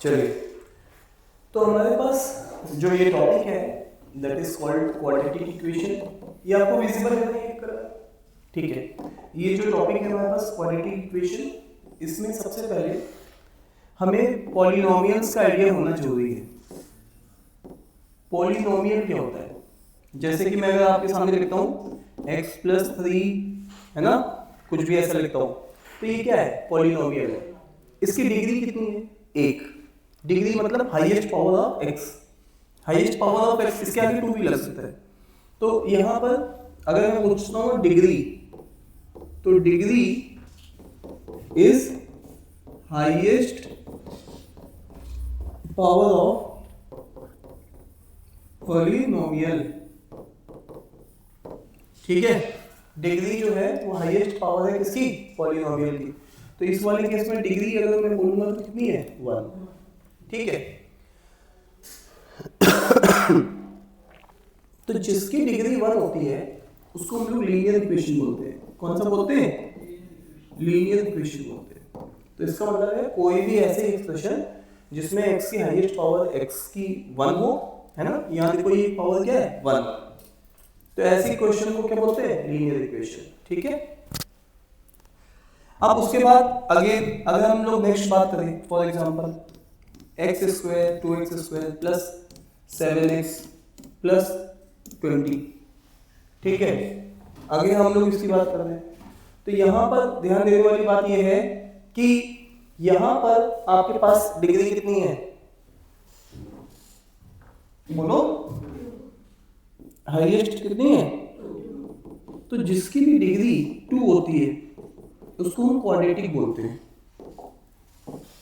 चलिए, तो हमारे पास जो ये टॉपिक है that is called quadratic equation, ये आपको विजिबल है ना ये ठीक है। ये जो टॉपिक है हमारे पास क्वाड्रेटिक इक्वेशन, इसमें सबसे पहले हमें पॉलिनोमियल्स का आइडिया होना जरूरी है। पॉलिनोमियल क्या होता है? जैसे कि मैं अगर आपके सामने लिखता हूँ x+3 है ना, कुछ भी ऐसा लिखता हूँ, तो ये क्या है? पॉलिनोमियल है। इसकी डिग्री कितनी है? 1 डिग्री, मतलब highest power of x। Highest power of x, इसके आगे 2 भी लग सकता है। तो यहाँ पर अगर मैं पूछता हूँ डिग्री, तो degree is highest power of polynomial. ठीक है, डिग्री जो है वो हाईएस्ट पावर है किसकी? पॉलिनोमियल की। तो इस वाले केस में डिग्री अगर मैं बोलूंगा तो कितनी है? 1। ठीक है, तो जिसकी डिग्री 1 होती है उसको हम लोग लीनियर इक्वेशन बोलते हैं। कौन सा बोलते हैं? लीनियर इक्वेशन बोलते हैं। तो इसका मतलब है कोई भी ऐसे एक्सप्रेशन जिसमें x की हाईएस्ट पावर x की 1 हो, है ना, यहाँ देखो ये पावर क्या है? 1। तो ऐसी इक्वेशन को क्या बोलते हैं? Linear equation. ठीक है, अब उसके बाद अगर हम लोग नेक्स्ट बात करें, for example x² 2x² plus 7x plus 20। ठीक है, आगे हम लोग इसकी बात कर रहे हैं, तो यहाँ पर ध्यान देने वाली बात यह है कि यहाँ पर आपके पास डिग्री कितनी है? बोलो, हाईएस्ट कितनी है? तो जिसकी भी डिग्री 2 होती है उसको हम क्वाड्रेटिक बोलते हैं।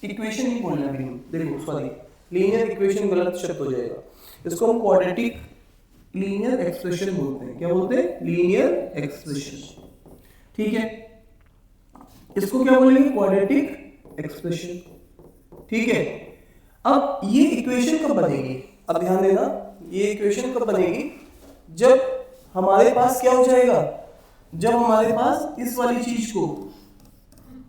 इक्वेशन ही बोलना है हम, देखो सॉरी, लीनियर इक्वेशन गलत शब्द हो जाएगा। इसको हम क्वाड्रेटिक लीनियर एक्सप्रेशन बोलते हैं। क्या बोलते हैं? Linear expression. ठीक है, इसको क्या बोलेंगे? Quadratic expression. ठीक है, अब ये इक्वेशन कब बनेगी? अब ध्यान देना, ये इक्वेशन कब बनेगी? जब हमारे पास क्या हो जाएगा? जब हमारे पास इस वाली चीज को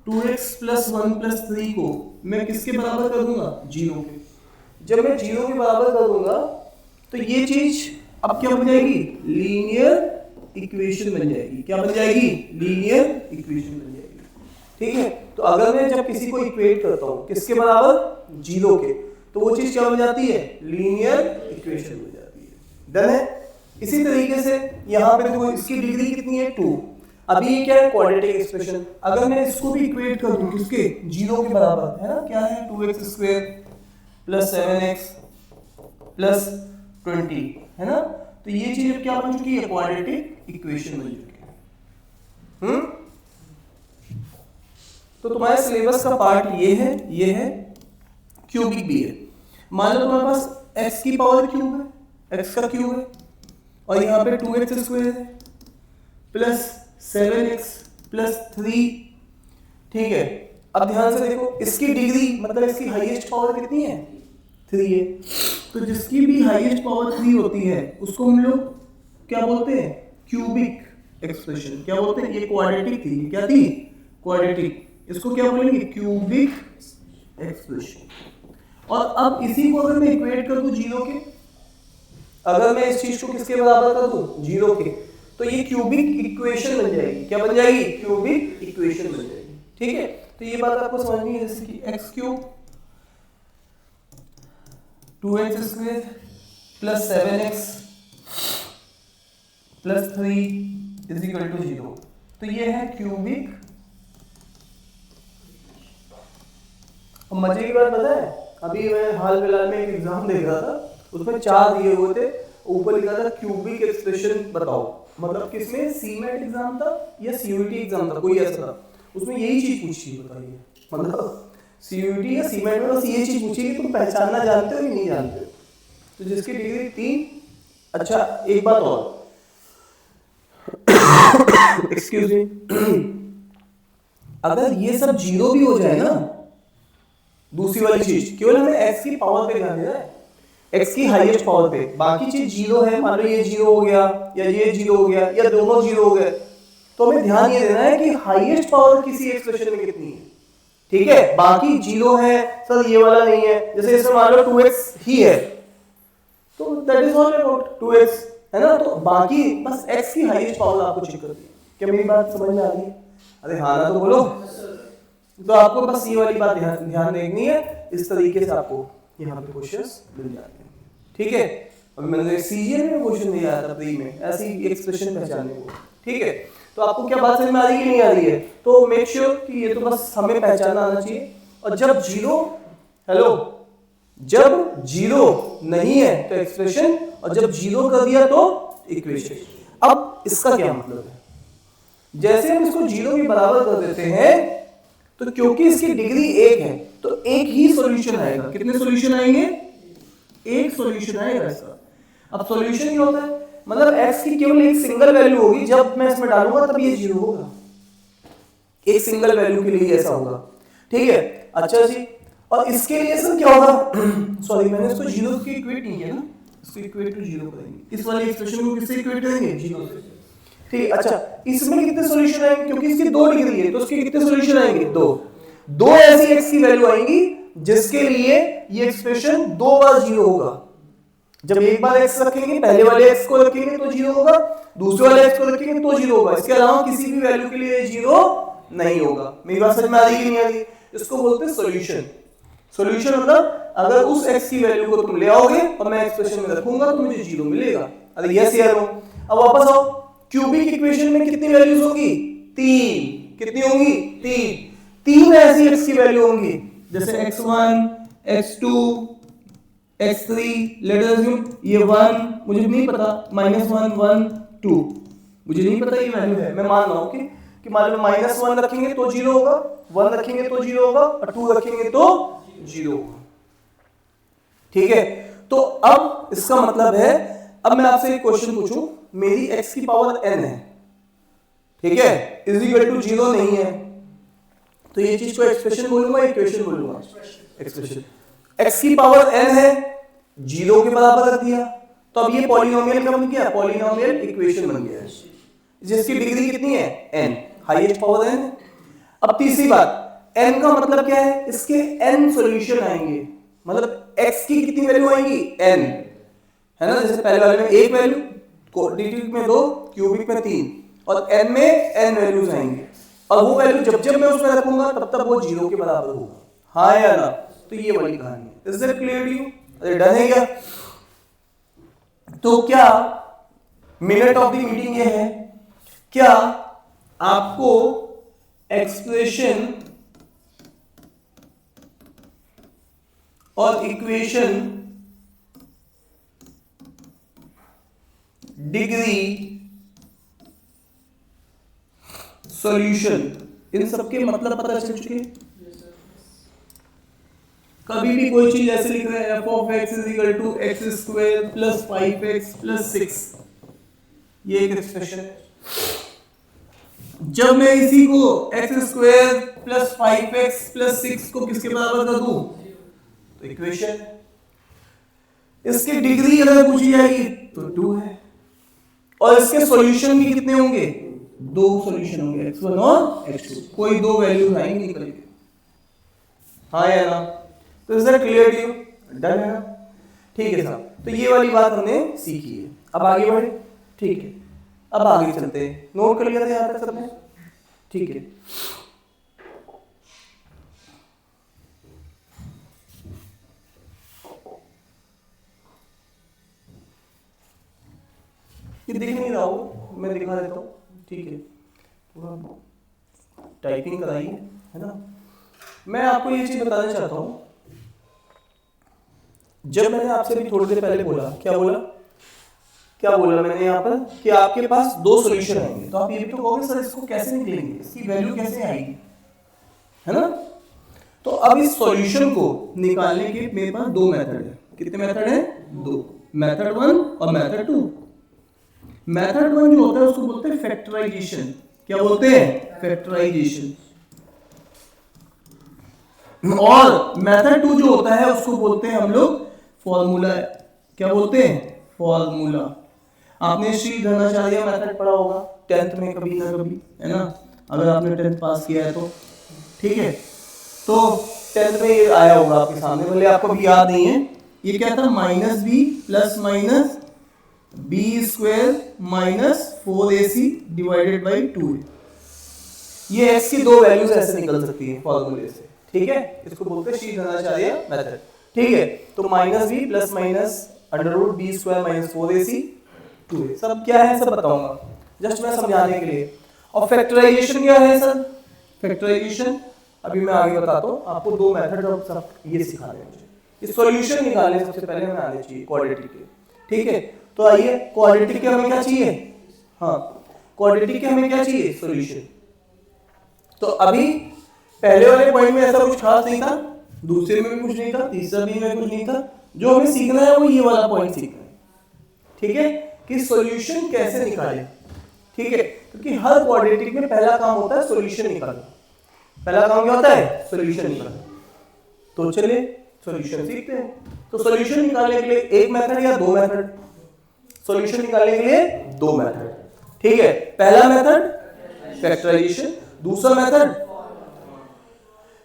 2x + 1 + 3 को मैं किसके बराबर कर दूंगा? 0 के। जब मैं 0 के बराबर कर दूंगा तो ये चीज अब क्या बन जाएगी? लीनियर इक्वेशन बन जाएगी। क्या बन जाएगी? लीनियर इक्वेशन बन जाएगी। ठीक है, तो अगर मैं जब किसी को इक्वेट करता हूं किसके बराबर? 0 के, तो वो चीज क्या बन जाती है? लीनियर इक्वेशन बन जाती है। डन है। इसी तरीके से यहाँ पे देखो, इसकी डिग्री कितनी है? 2। अभी ये क्या है? Quadratic expression. अगर मैं इसको भी इक्वेट कर दूं किसके? 0 के बराबर, है ना, क्या है? 2x² प्लस 7x प्लस 20, है ना। तो ये चीज अब क्या बन चुकी है? क्वाड्रेटिक इक्वेशन बन चुकी है। तो तुम्हारे सिलेबस का पार्ट ये है क्यूबिक भी है। मान लो तुम्हारे पास x की पावर क्यूब है, x का क्यूब है, और यहाँ पे 2x² है प्लस 7x प्लस 3। ठीक है, अब ध्यान से देखो, इसकी डिग्री मतलब इसकी हाईएस्ट पावर कितनी है? 3 है। तो जिसकी भी हाईएस्ट पावर 3 होती है उसको हम लोग क्या बोलते हैं? Cubic expression. क्या बोलते हैं? ये क्वाड्रेटिक थी। क्या थी? क्वाड्रेटिक। इसको क्या बोलेंगे? Cubic expression. और अब इसी को अगर मैं इक्वेट कर दूं 0 के, अगर मैं इस चीज को किसके बराबर कर दूं? 0 के, तो ये क्यूबिक इक्वेशन बन जाएगी। क्या बन जाएगी? क्यूबिक इक्वेशन बन जाएगी। ठीक है, तो ये बात आपको समझनी है, जैसे कि x³ 2x² plus 7x plus 3 = 0। तो ये है क्यूबिक। अब मजे की बात पता है, अभी मैं हाल फिलहाल में एक एग्जाम देख रहा था, उसमें 4 दिए हुए थे, ऊपर लिखा था क्यूबिक एक्सप्रेशन बताओ। मतलब किसमें? सीमेट एग्जाम था या सीयूईटी एग्जाम था, कोई ऐसा था, उसमें यही चीज पूछी। बताइए, मतलब सीयूईटी या सीमेट में बस ये चीज पूछी कि तुम पहचानना जानते हो या नहीं जानते हो। तो जिसकी डिग्री 3। अच्छा, एक बात और, एक्सक्यूज मी, अगर ये सब 0 भी हो जाए ना, दूसरी वाली चीज, केवल हमें x की पावर पे ध्यान देना है, x की हाईएस्ट पावर पे, बाकी चीज 0 है, मान लो ये 0 हो गया या ये 0 हो गया या दोनों 0 हो गए, तो हमें ध्यान ये देना है कि हाईएस्ट पावर किसी एक्सप्रेशन में कितनी है। ठीक है, बाकी 0 है सर, ये वाला नहीं है, जैसे इसमें मान लो 2x ही है, तो that is all about 2x, है ना। तो बाकी बस x की हाईएस्ट पावर आपको चेक करनी है। क्या मेरी बात समझ में आ रही है? अरे हाँ ना तो बोलो। तो आपको बस ये वाली बात ध्यान देखनी है, इस तरीके से आपको यहाँ पे क्वेश्चंस मिल जाते हैं, ठीक है। अभी मैंने सीजीएल में क्वेश्चन दिया था प्री में, ऐसी एक्सप्रेशन पहचानने को, ठीक है। तो आपको क्या बात समझ में आ रही है कि नहीं आ रही है? तो मेक श्योर कि ये तो बस हमें पहचानना आना चाहिए। और जब 0, हेलो, जब 0 नहीं है तो एक्सप्रेशन, और जब 0 कर दिया तो इक्वेशन। अब इसका क्या मतलब है? जैसे हम इसको 0 के बराबर कर देते हैं, तो क्योंकि इसकी डिग्री 1 है तो एक ही सॉल्यूशन आएगा। कितने सॉल्यूशन आएंगे? एक सॉल्यूशन आएगा इसका। अब सॉल्यूशन क्या होता है? मतलब x की केवल एक सिंगल वैल्यू होगी, जब मैं इसमें डालूंगा तब ये 0 होगा, एक सिंगल वैल्यू के लिए ऐसा होगा, ठीक है। अच्छा जी, और इसके लिए सर क्या होगा? सॉरी, मैंने इसको 0 की इक्वेट नहीं किया ना, इसको इक्वेट टू 0 करेंगे। इस वाले एक्सप्रेशन को किससे इक्वेट करेंगे? 0 से, ठीक। अच्छा, इसमें कितने सॉल्यूशन आएंगे? क्योंकि इसकी 2 डिग्री है तो उसके कितने सॉल्यूशन आएंगे? 2 ऐसी x की वैल्यू आएंगी जिसके लिए ये एक्सप्रेशन 2 बार 0 होगा। जब एक बार x रखेंगे, पहले वाले x को रखेंगे तो 0 होगा, दूसरे वाले x को रखेंगे तो 0 होगा, इसके अलावा किसी भी वैल्यू के लिए 0 नहीं होगा। मेरी बात समझ में आ रही है कि नहीं आ रही? इसको बोलते हैं सॉल्यूशन। सॉल्यूशन मतलब अगर उस x की वैल्यू को तुम ले आओगे और मैं एक्सप्रेशन में रखूंगा तो मुझे 0 मिलेगा। अरे यस या नो? अब वापस आओ, क्यूबिक इक्वेशन में कितनी वैल्यूज होंगी? 3। कितनी होंगी? 3 ऐसी x की वैल्यू होंगी, जैसे x1, x2, x3, let us assume ये 1, मुझे नहीं पता, -1, 1, 2, मुझे नहीं पता ये वैल्यू है। मैं मान रहा हूं कि मान लो -1 रखेंगे तो 0 होगा, 1 रखेंगे तो 0 होगा, और 2 रखेंगे तो 0 होगा, ठीक है। तो अब इसका मतलब है, अब मैं आपसे एक क्वेश्चन पूछूं, मेरी x की पावर n है, ठीक है, इज इक्वल टू 0 नहीं है, तो ये चीज को एक्सप्रेशन बोलूंगा, इक्वेशन बोलूंगा? एक्सप्रेशन। x की पावर n है, 0 के बराबर रख दिया, तो अब ये पॉलिनोमियल का बन गया, पॉलिनोमियल इक्वेशन बन गया, जिसकी डिग्री कितनी है? n, highest power n। अब तीसरी बात, n का मतलब क्या है? इसके n सॉल्यूशन आएंगे, मतलब x की कितनी वैल्यू आएंगी? n, है ना। जैसे पहले वाले में एक वैल्यू, क्वाड्रेटिक में 2, क्यूबिक में 3, और n में n वैल्यूज आएंगे, और वो वैल्यू जब जब मैं उसमें रखूंगा तब तब वो 0 के बराबर होगा, हाँ या ना? तो ये वाली कहानी है। Is that clear to you? अरे डन है क्या? तो क्या मिनट ऑफ द मीटिंग ये है, क्या आपको एक्सप्रेशन और इक्वेशन, डिग्री, सॉल्यूशन, इन सबके मतलब पता चल चुके हैं? कभी भी कोई चीज ऐसे लिख रहे हैं f of x is equal to x square plus 5x plus 6, ये एक एक्सप्रेशन है। जब मैं इसी को x square plus 5x plus 6 को किसके बराबर कर दूं? तो इक्वेशन। इसकी डिग्री अगर पूछी जाएगी तो 2 है, और इसके सॉल्यूशन भी कितने होंगे? 2 सॉल्यूशन होंगे, x1 और x2, कोई 2 वैल्यूज आएंगी निकल के, हाँ या ना? तो is that clear to you? Done है ना? ठीक है साहब, तो ये वाली बात हमने सीखी है। अब आगे बढ़े, ठीक है, अब आगे चलते हैं। नोट कर लिया था यहाँ तक सबने? ठीक है, ये दिख नहीं रहा हो, मैं दिखा देता हूँ, ठीक है, पूरा टाइपिंग कराई है ना। मैं आपको ये चीज बताना चाहता हूँ, जब मैंने आपसे भी थोड़ी देर पहले बोला, क्या बोला मैंने यहाँ पर कि आपके पास 2 सॉल्यूशन आएंगे, तो आप ये भी तो कहोगे सर इसको कैसे निकलेंगे, इसकी वैल्यू कैसे आएगी, है ना। तो अब इस सॉल्यूशन को निकालने के मेरे पास 2 मेथड है। कितने मेथड है? 2, मेथड 1 और मेथड 2। मेथड 1 जो होता है उसको बोलते हैं फैक्टराइजेशन। क्या बोलते हैं? फैक्टराइजेशन। और मेथड 2 जो होता है उसको बोलते हैं हम लोग फॉर्मूला। क्या बोलते हैं? फॉर्मूला। आपने श्री धर्माचार्य मेथड पढ़ा होगा 10th में कभी ना कभी, है ना, अगर आपने 10th पास किया है तो, ठीक है। तो 10th में ये आया होगा आपके सामने, भले आपको भी याद नहीं है। ये क्या था, minus b plus minus b square minus 4ac divided by 2। ये x की दो वैल्यूज ऐसे निकल सकती है फॉर्मूले से, ठीक है, इसको बोलते हैं श्रीधराचार्य मेथड, ठीक है। तो minus b plus minus under root b square minus 4ac 2a, सब क्या है सब बताऊंगा, जस्ट मैं समझाने के लिए। और फैक्टराइजेशन क्या है सर, फैक्टराइजेशन अभी मैं आगे बताता हूँ आपको, दो मेथड और सब ये सिखा रहे हैं मुझे। ये सॉल्यूशन निकालने सबसे पहले हमें आने चाहिए क्वाड्रेटिक के, ठीक है। तो आइए क्वाड्रेटिक के हमें क्या चाहिए, हाँ क्वाड्रेटिक के हमें क्या चाहिए, सॉल्यूशन। तो अभी पहले वाले पॉइंट में ऐसा कुछ खास नहीं था, दूसरे में भी कुछ नहीं था, तीसरा भी में कुछ नहीं था। जो हमें सीखना है वो ये वाला पॉइंट सीखना है, ठीक है, कि सॉल्यूशन कैसे निकालें, ठीक है। क्योंकि हर क्वाड्रेटिक में पहला काम होता है सॉल्यूशन निकालना, पहला काम क्या होता है, सॉल्यूशन निकालना। तो चलिए सॉल्यूशन सीखते हैं। तो सॉल्यूशन निकालने के लिए एक मेथड या दो मेथड, सॉल्यूशन निकालने के लिए दो मेथड, ठीक है। पहला मेथड फैक्टराइजेशन, दूसरा मेथड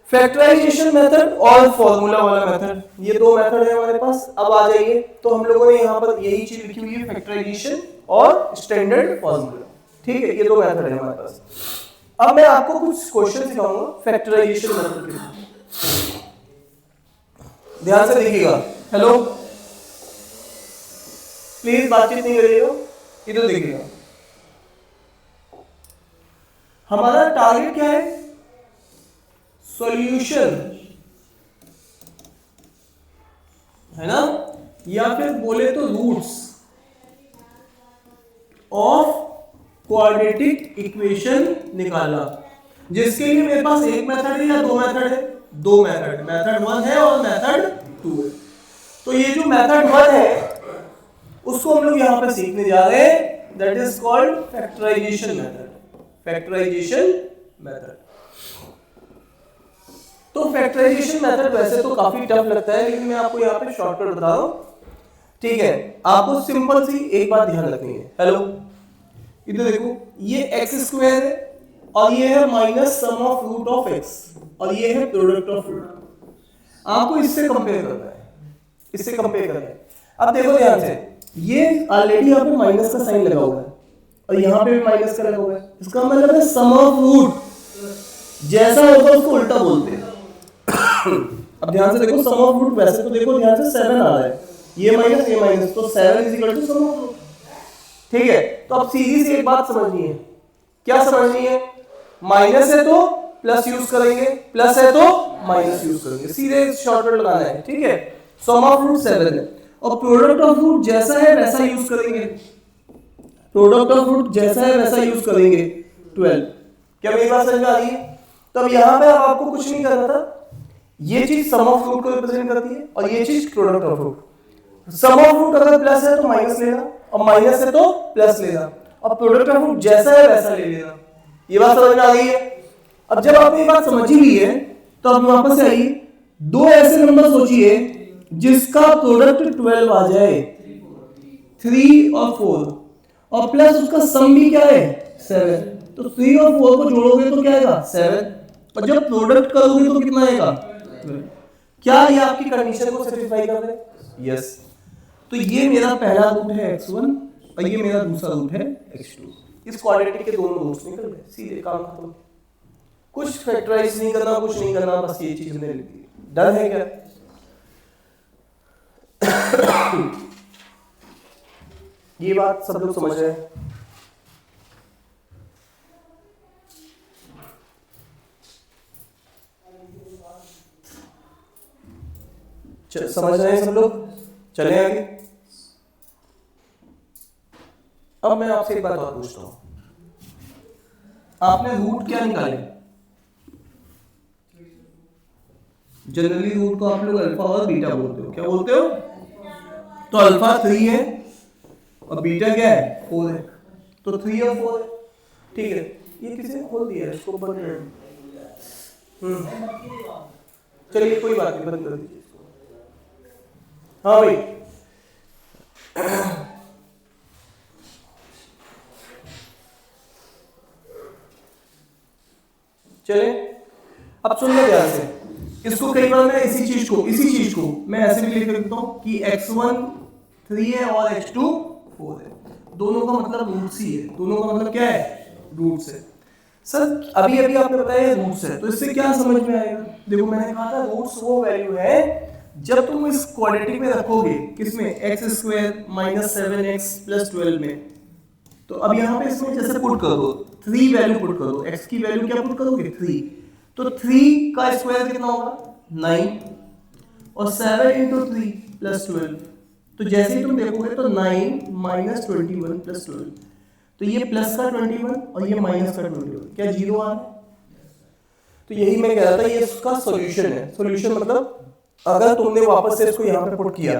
फैक्टराइजेशन मेथड और फॉर्मूला वाला मेथड, ये दो मेथड है हमारे पास। अब आ जाइए, तो हम लोगों ने यहाँ पर यही चीज लिखी हुई है, फैक्टराइजेशन और स्टैंडर्ड फॉर्मूला, ठीक है, ये दो मेथड है हमारे पास। अब मैं आपको कुछ क्वेश्चन सिखाऊंगा फैक्टराइजेशन मेथड के, ध्यान से देखिएगा। हेलो, प्लीज बातचीत नहीं करिएगा, इधर देखिएगा। हमारा टारगेट क्या है, सॉल्यूशन, है ना, या फिर बोले तो रूट्स ऑफ क्वाड्रेटिक इक्वेशन निकालना, जिसके लिए मेरे पास एक मेथड है या दो मेथड है, दो मेथड, मेथड 1 है और मेथड 2 है। तो ये जो मेथड 1 है उसको हम लोग यहां पर सीखने जा रहे हैं, that is called factorization method, factorization method. तो फैक्टराइजेशन मेथड वैसे तो काफी टफ लगता है, लेकिन मैं आपको यहाँ पे शॉर्टकट बता रहा हूँ, ठीक है। आपको सिंपल सी एक बात ध्यान रखनी है। हेलो, इधर देखो, ये एक्स स्क्वायर है और ये है minus sum of root of x और ये है प्रोडक्ट ऑफ रूट। आपको इससे कंपेयर करना है, इससे कंपेयर करना है। अब देखो ध्यान से, ये ऑलरेडी यहाँ पे माइनस का साइन लगा हुआ है और यहाँ पे भी माइनस का लगा हुआ है, इसका मतलब है सम ऑफ रूट जैसा होगा उसको उल्टा बोलते हैं। अब ध्यान से देखो, सम ऑफ रूट वैसे तो देखो ध्यान से 7 आ रहा है, ये माइनस, तो 7 is equal to sum of root, ठीक है। तो अब सीधी सी एक बात समझनी है, क्या समझनी है, माइनस है तो प्लस यूज करेंगे, प्लस है तो माइनस यूज करेंगे, सीधे शॉर्टकट लगाना है, ठीक है। सम ऑफ रूट 7 है और प्रोडक्ट ऑफ रूट जैसा है वैसा यूज करेंगे, प्रोडक्ट ऑफ रूट जैसा है वैसा यूज करेंगे 12। क्या मेरी बात समझ में आ रही है? तो अब यहाँ पे आपको कुछ नहीं करना था, ये चीज सम ऑफ रूट को रिप्रेजेंट करती है और ये चीज product of root. Sum of root अगर प्लस है तो माइनस लेना और माइनस है तो प्लस लेना और प्रोडक्ट ऑफ रूट जैसा है वैसा ले लेना। ये बात समझ में आ गई है? अब जब आपने ये बात समझ ही ली है तो अब वापस से आइए, दो ऐसे नंबर सोचिए जिसका प्रोडक्ट 12 आ जाए, 3 और 4, और प्लस उसका सम भी क्या है 7, तो 3 और 4 को जोड़ोगे तो क्या आएगा 7, और जब प्रोडक्ट करोगे तो कितना आएगा 12। क्या ये आपकी कंडीशन को सेटिस्फाई कर रहे हैं? यस। तो ये मेरा पहला रूट है x1 और ये मेरा दूसरा रूट है x2। इस क्वाड्रेटिक के दोनों रूट्स निकल गए, सीधे काम खत्म। कुछ फैक्टराइज नहीं करना, कुछ नहीं करना, बस ये चीज हमने लिख दी। डन है क्या? ये बात सब लोग समझ रहे हैं? समझ रहे हैं सब लोग? चले आगे। अब मैं आपसे एक बात और पूछता हूं, आपने रूट क्या निकाले? जनरली रूट को आप लोग अल्फा और बीटा बोलते हो, क्या बोलते हो? तो अल्फा 3 है और बीटा क्या है 4 है, तो 3 और 4 है, ठीक है। ये किसी ने खोल दिया है, इसको बंद कर। चलिए कोई बात नहीं, बंद कर दीजिए। हाँ भाई, चले अब सुन लो ध्यान से। इसको कई बार मैं इसी चीज को मैं ऐसे भी लिख देता हूं कि x1 3 है और x2 4 है। दोनों का मतलब रूट्स ही है, दोनों का मतलब क्या है, रूट्स है। सर अभी अभी आपने बताया रूट्स है, तो इससे क्या समझ में आएगा? देखो मैंने कहा था रूट्स वो वैल्यू है जब तुम इस क्वाड्रेटिक में रखोगे, किसमें, x² माइनस 7x प्लस 12 में। तो अब यहाँ पे इसमें जैसे पुट कर दो, 3 वैल्यू पुट कर दो, x की वैल्यू क्या पुट करोगे, 3। तो 3 का स्क्वायर कितना होगा, 9, और 7 इंटू 3 प्लस 12। तो जैसे ही तुम देखोगे तो 9 माइनस 21 प्लस 12, तो ये प्लस का 21 और ये माइनस का 21, क्या 0 आ रहा है? तो यही मैं कह रहा था, ये इसका सॉल्यूशन है। सॉल्यूशन मतलब अगर तुमने वापस से इसको यहाँ पे पुट किया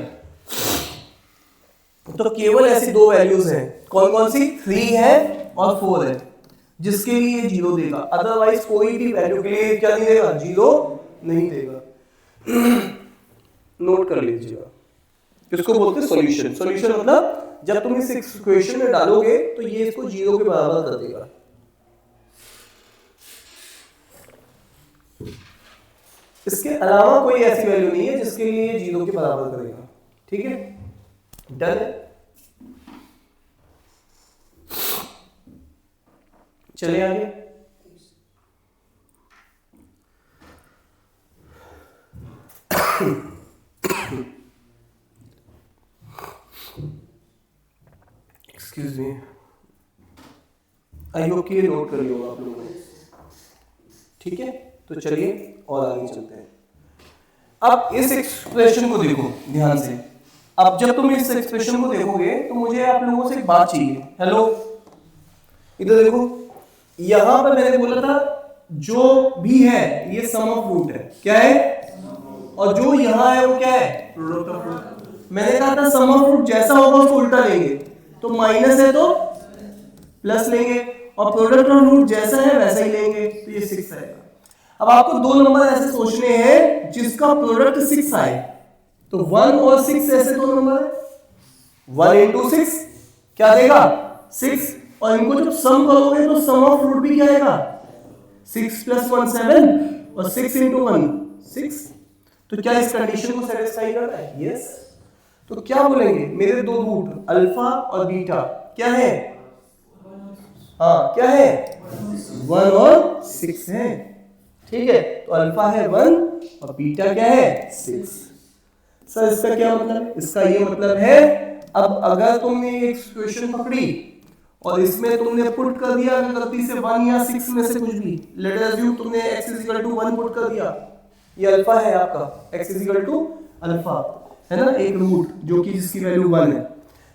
तो केवल ऐसी दो वैल्यूज हैं, कौन कौन सी, 3 है और 4 है, जिसके लिए ये 0 देगा, अदरवाइज कोई भी वैल्यू के लिए क्या नहीं देगा, 0 नहीं देगा। नोट कर लीजिएगा, किसको बोलते हैं, सॉल्यूशन। सॉल्यूशन मतलब जब तुम इस इक्वेशन में डालोगे तो ये इसको 0 के बराबर कर देगा। इसके अलावा कोई ऐसी वैल्यू नहीं है जिसके लिए ये 0 के बराबर करेगा। ठीक है, डन है। चलिए आगे। एक्सक्यूज मी, आई होप कि ये नोट कर लिया होगा आप लोगों ने। ठीक है, तो चलिए और आगे चलते हैं। अब इस एक्सप्रेशन को देखो ध्यान से। अब जब तुम इस एक्सप्रेशन को देखोगे तो मुझे आप लोगों से एक बात चाहिए। हेलो, इधर देखो, यहां पर मैंने बोला था जो भी है ये सम ऑफ रूट है, क्या है, और जो यहां है वो क्या है, प्रोडक्ट ऑफ रूट। मैंने कहा था सम ऑफ रूट जैसा होगा उसको उल्टा लेंगे, तो माइनस है तो प्लस लेंगे, और प्रोडक्ट ऑफ रूट जैसा है वैसा ही लेंगे, तो ये 6 आएगा। अब आपको दो नंबर ऐसे सोचने हैं जिसका प्रोडक्ट 6 आए, तो 1 और 6 ऐसे दो नंबर है, 1 इंटू 6 क्या देगा, 6, और इनको जब सम करोगे तो सम ऑफ रूट भी क्या आएगा, 6 प्लस 1 7, और 6 इंटू 1 6। तो क्या इस कंडीशन को सेटिस्फाई करता है, यस। तो क्या बोलेंगे, मेरे दो रूट अल्फा और बीटा क्या है, हाँ क्या है, 1 और 6 है। ठीक है, तो अल्फा है 1 और बीटा क्या है, 6। सर इसका क्या मतलब है, इसका ये मतलब है अब अगर तुमने एक इक्वेशन पकड़ी और इसमें तुमने पुट कर दिया गलती से 1 या 6 में से कुछ भी, लेट अस अज्यूम तुमने x = 1 पुट कर दिया, ये अल्फा है आपका, x = अल्फा है ना, एक रूट जो कि जिसकी वैल्यू 1 है।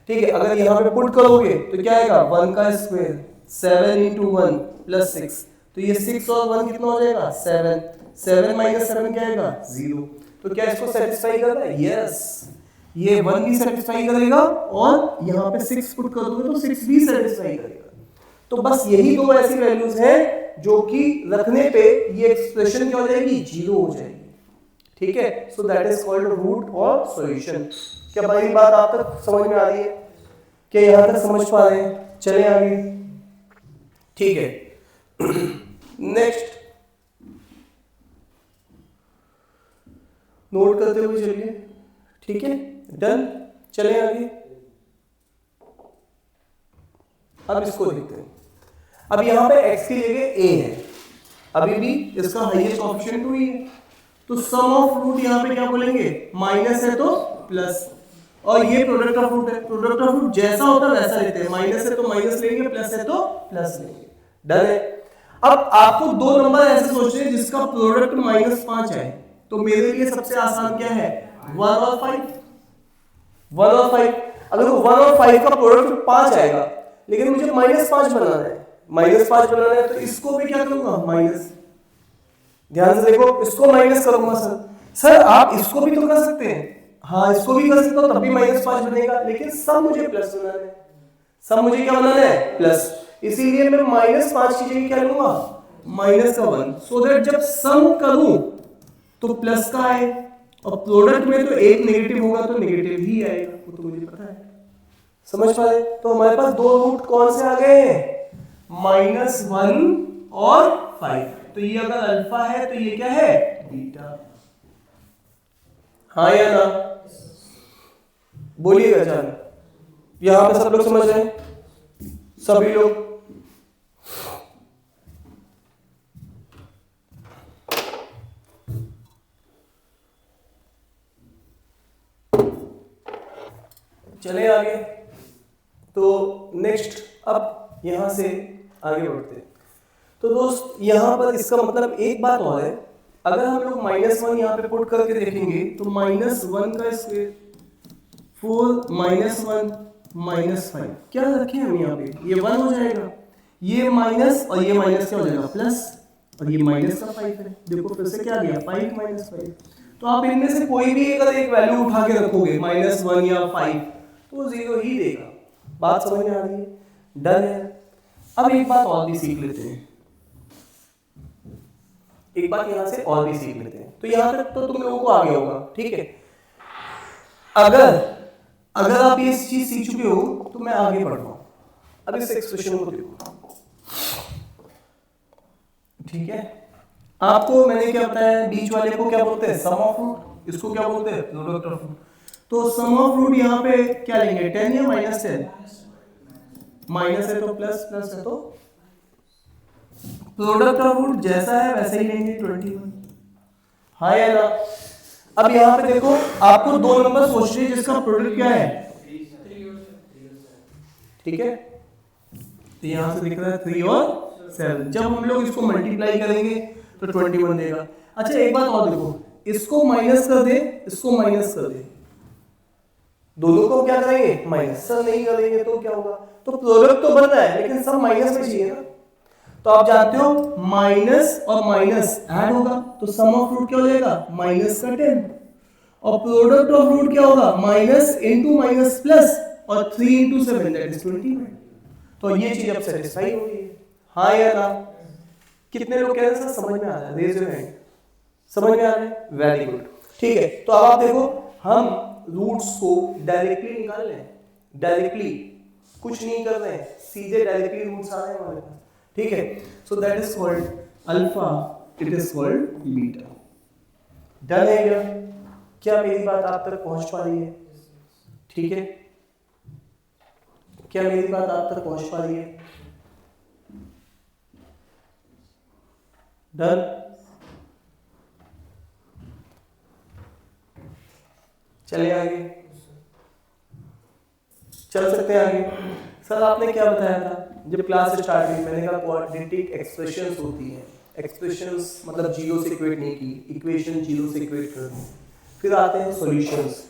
ठीक है, अगर यहाँ पे पुट करोगे तो क्या आएगा, 1 का स्क्वायर 7 इंटू 1 प्लस 6, तो ये 6 और 1 कितना हो जाएगा, 7, 7 माइनस 7 क्या आएगा, 0। तो क्या इसको सेटिस्फाई करता है, यस, ये 1 भी सेटिस्फाई करेगा और यहाँ पे 6 पुट कर दोगे तो 6 भी सेटिस्फाई करेगा। तो बस यही दो ऐसी वैल्यूज हैं जो कि रखने पे ये एक्सप्रेशन क्या हो जाएगी, 0 हो जाएगी। ठीक है, so that is called root और सॉल्यूशन। क्या भाई बात आप तक समझ में आ रही है, क्या यहां तक समझ पा रहे हैं? चले आगे। ठीक है, नेक्स्ट नोट करते हुए चलिए। ठीक है, डन, चले आगे। अब इसको देखते हैं। अब यहां पे x की जगह a है, अभी भी इसका हाईएस्ट ऑप्शन 2 ही है, तो सम ऑफ रूट यहां पे क्या बोलेंगे, माइनस है तो प्लस, और ये प्रोडक्ट ऑफ रूट है, प्रोडक्ट ऑफ रूट जैसा होता है वैसा लेते हैं, माइनस है तो माइनस लेंगे, प्लस है तो प्लस लेंगे। डन है। अब आपको दो नंबर ऐसे सोचने हैं जिसका प्रोडक्ट -5 है, तो मेरे लिए सबसे आसान क्या है, 1 और 5। 1 और 5, अगर 1 और 5 का प्रोडक्ट 5 आएगा, लेकिन मुझे -5 बनाना है, -5 बनाना है, तो इसको भी क्या करूंगा, माइनस। ध्यान से देखो, इसको माइनस करूंगा। सर आप इसको भी तो कर सकते हैं, हाँ इसको भी कर सकते हो, तब भी -5 बनेगा, लेकिन सब मुझे प्लस बनाना है, सब मुझे क्या बनाना है, प्लस। इसीलिए मैं -5 की जगह क्या लूंगा, -1, सो दैट जब सम करूं तो प्लस का आए, और प्रोडक्ट में तो एक नेगेटिव होगा तो नेगेटिव ही आएगा, वो तो मुझे पता है। समझ पा रहे? तो हमारे पास दो रूट कौन से आ गए हैं, -1 और 5। तो ये अगर अल्फा है तो ये क्या है, बीटा। हाँ या ना? बोलिएगा जान। यहाँ पे सब लोग समझ रहे हैं? सभी लोग? चले आगे। तो नेक्स्ट अब यहाँ से आगे बढ़ते हैं। तो दोस्त यहाँ पर इसका मतलब एक बात और है, अगर हम लोग -1 यहाँ पे पुट करके देखेंगे तो -1 का स्क्वायर 4 -1 -5 क्या रखे हम यहाँ पे, ये 1 हो जाएगा, ये माइनस और ये माइनस क्या हो जाएगा प्लस, और ये माइनस का 5 है। देखो फिर से क्या गया 5 -5। तो आप इनमें से कोई भी अगर एक वैल्यू उठा के रखोगे -1 या 5 तो 0 ही देगा। बात समझ में आ रही है? डन है। अब एक बात और भी सीख लेते हैं, एक बात यहाँ से और भी सीख लेते हैं। तो यहाँ तक तो तुम लोगों को आ गया होगा, ठीक है। अगर आप ये चीज सीख चुके हो तो मैं आगे बढ़ रहा हूं। अब इस एक्सप्रेशन को देखो, ठीक है। आपको मैंने क्या बताया, बीच वाले को क्या बोलते हैं सम ऑफ रूट, इसको क्या बोलते हैं प्रोडक्ट ऑफ रूट। तो सम ऑफ रूट यहाँ पे क्या लेंगे 10 या -10, माइनस है तो प्लस, प्लस है तो प्रोडक्ट ऑफ रूट जैसा है वैसे ही लेंगे 21। हाँ या ना? अब यहाँ पे देखो आपको दो नंबर सोच रही है जिसका प्रोडक्ट क्या है, ठीक है। तो यहाँ से दिख रहा है 3 और 7। जब हम लोग इसको मल्टीप्लाई करेंगे तो 21 देगा। अच्छा एक बात और देखो, इसको माइनस कर दे, इसको माइनस कर दे, दोनों को क्या करेंगे माइनस, सर नहीं करेंगे तो क्या होगा, तो प्रोडक्ट तो बन रहा है लेकिन सब माइनस में चाहिए ना। तो आप जानते हो माइनस और माइनस ऐड होगा तो सम ऑफ रूट क्या हो जाएगा -10, और प्रोडक्ट ऑफ रूट क्या होगा माइनस इंटू माइनस प्लस, और 3 इंटू 7 दैट इज 21। तो ये चीज अब सेटिस्फाई हो गई है, हाँ या ना? कितने लोग कह रहे हैं सर समझ में आ रहा है, रेज योर हैंड। समझ में आ रहा है, वेरी गुड, ठीक है। तो अब आप देखो हम रूट्स को डायरेक्टली निकाल रहे हैं, डायरेक्टली कुछ नहीं कर रहे हैं, सीधे डायरेक्टली रूट्स आ रहे हैं हमारे पास, ठीक है। So that is called alpha, it is called beta. Done है क्या? क्या मेरी बात आप तक पहुंच पा रही है? ठीक है, क्या मेरी बात आप तक पहुंच पा रही है? डन। चलिए आगे, चल सकते हैं आगे। सर आपने क्या बताया था जब क्लास स्टार्ट हुई, मैंने कहा क्वाड्रेटिक एक्सप्रेशंस होती हैं। एक्सप्रेशंस मतलब जीरो से इक्वेट नहीं की, इक्वेशन जीरो से इक्वेट करनी। फिर आते हैं सॉल्यूशंस,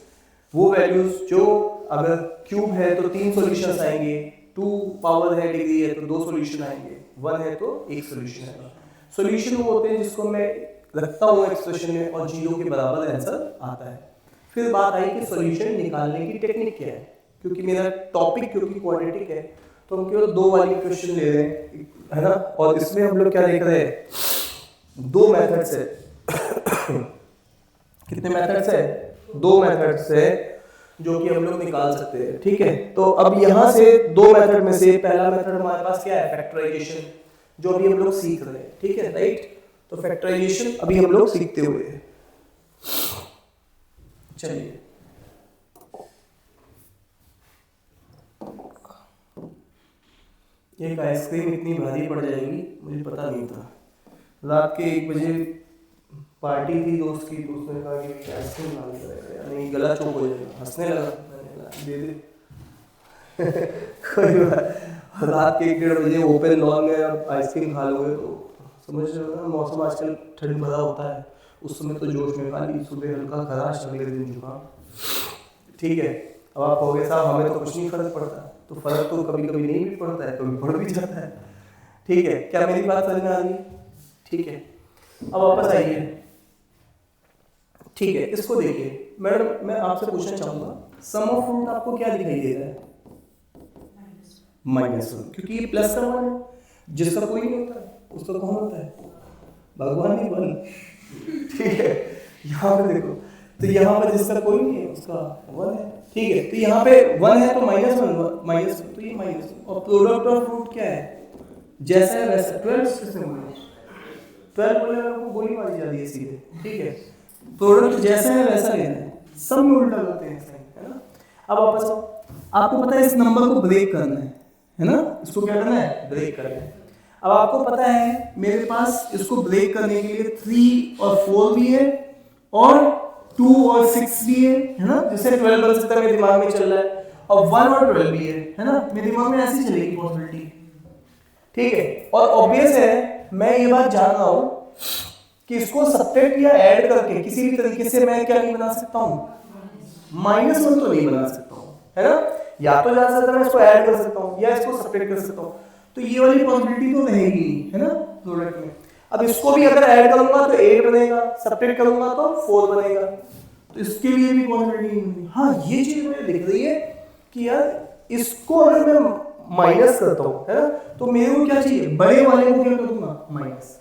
वो वैल्यूज जो अगर क्यूब है तो 3 सॉल्यूशंस आएंगे, 2 पावर है डिग्री है तो 2 सॉल्यूशन आएंगे, 1 है तो 1 सॉल्यूशन आएगा। सॉल्यूशन वो होते हैं जिसको मैं रखता हूँ एक्सप्रेशन में और जीरो के बराबर आंसर आता है। फिर बात आई कि सॉल्यूशन निकालने की टेक्निक क्या है, क्योंकि मेरा टॉपिक क्योंकि क्वाड्रेटिक है तो हम केवल 2 वाली क्वेश्चन ले रहे हैं, है ना। और इसमें हम लोग क्या देख रहे हैं, 2 मेथड्स है। कितने मेथड्स है? 2 मेथड्स है जो कि हम लोग निकाल सकते हैं, ठीक है। तो अब यहाँ से 2 मेथड में से पहला मेथड हमारे पास क्या है, फैक्टराइजेशन, जो अभी हम लोग सीख रहे हैं, ठीक है, राइट। तो फैक्टराइजेशन अभी हम लोग सीखते हुए हैं। चलिए एक आइसक्रीम इतनी भारी पड़ जाएगी मुझे पता नहीं था। रात के 1 बजे पार्टी थी दोस्त की, तो उसने कहा कि आइसक्रीम लानी पड़ेगा, नहीं गला चौक हो जाएगा, हंसने लगा, मैंने दे दे। कोई बात, रात के 1-1:30 बजे ओपन लॉन में आप आइसक्रीम खा लोगे तो समझ रहे हो ना, मौसम आजकल ठंड भरा होता है, उस समय तो जोश में खा ली, सुबह हल्का खराश, अगले दिन जुकाम, ठीक है। अब आप कहोगे साहब हमें तो कुछ नहीं फर्क पड़ता, तो फर्क तो कभी कभी नहीं भी पड़ता है, कभी बढ़ भी जाता है, ठीक है। क्या मेरी बात समझ में आ रही है? ठीक है, अब वापस आइए, ठीक है। इसको देखिए मैडम, मैं आपसे पूछना चाहूंगा सम ऑफ रूट आपको क्या दिखाई दे रहा है? -1, क्योंकि ये प्लस का मान है, जिसका कोई नहीं होता है उसका कौन होता है? भगवान ही बन, ठीक है। यहाँ पे देखो, तो यहाँ पे जिसका कोई नहीं है उसका 1 है, ठीक है। तो यहाँ पे 1 है तो -1, तो ये माइनस, और प्रोडक्ट ऑफ रूट क्या है, जैसा है वैसा 12 किसने बोला, 12 बोले आपको गोली मारी जा रही है सीधे, ठीक है। प्रोडक्ट जैसा है वैसा लेना है, सब में उल्टा करते हैं साइन, है ना। अब वापस आओ, आपको पता है इस नंबर को ब्रेक करना है ना, इसको क्या करना है, ब्रेक करना है। अब आपको पता है मेरे पास इसको ब्रेक करने के लिए 3 और 4 भी है और 2 और 6 भी है ना, जैसे 12 बन सकता है मेरे दिमाग में चल रहा है, और 1 और 12 भी है ना, मेरे दिमाग में ऐसी चलेगी पॉसिबिलिटी, ठीक है। और ऑब्वियस है मैं ये बात जान रहा हूं कि इसको सब्ट्रैक्ट या ऐड करके किसी भी तरीके से मैं क्या नहीं बना सकता हूं, -1 तो नहीं बना सकता हूं, है ना। या तो जान सकता मैं इसको ऐड कर सकता हूं या इसको सब्ट्रैक्ट कर सकता हूं, तो ये वाली पॉसिबिलिटी तो रहेगी, है ना, प्रोडक्ट में। अब इसको भी अगर ऐड करूंगा तो 8 बनेगा, सब्ट्रैक्ट करूंगा तो 4 बनेगा, तो इसके लिए भी पॉसिबिलिटी नहीं। हाँ, ये चीज मुझे दिख रही है कि यार इसको अगर मैं माइनस करता हूं, है ना, तो मेरे को क्या चाहिए, बड़े वाले को क्या करूंगा, माइनस।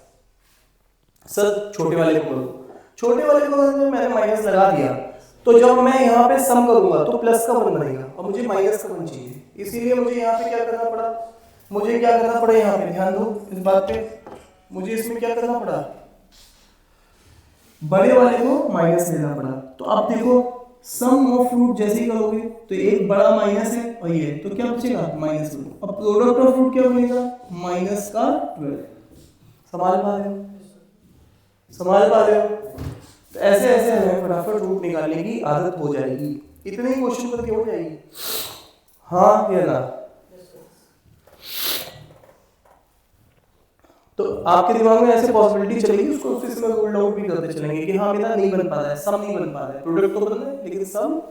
सर छोटे वाले को करूँ, छोटे वाले को मैंने माइनस लगा दिया, तो जब मैं यहाँ पे सम करूंगा तो प्लस का 1 बनेगा और मुझे माइनस का 1 चाहिए, इसीलिए मुझे यहाँ पे क्या करना पड़ा, मुझे क्या करना पड़ा, यहाँ पे ध्यान दो इस बात पे, मुझे इसमें क्या करना पड़ा, बड़े वाले को माइनस लेना पड़ा। तो आप देखो सम ऑफ फ्रूट जैसे ही करोगे तो एक बड़ा माइनस है और ये, तो क्या बचेगा, -1। अब प्रोडक्ट ऑफ फ्रूट क्या बनेगा, माइनस का 12। संभाल पा रहे हो, संभाल पा रहे हो। तो ऐसे ऐसे हमें फटाफट रूट निकालने की आदत हो जाएगी, इतने ही क्वेश्चन करके हो जाएगी, हाँ या ना। तो आपके दिमाग में ऐसे पॉसिबिलिटी चलेगी, उसको फिर से रूल आउट भी करते चलेंगे कि हाँ मेरा नहीं बन पा रहा है, सम नहीं बन पा रहा है, प्रोडक्ट तो बन रहा है लेकिन सम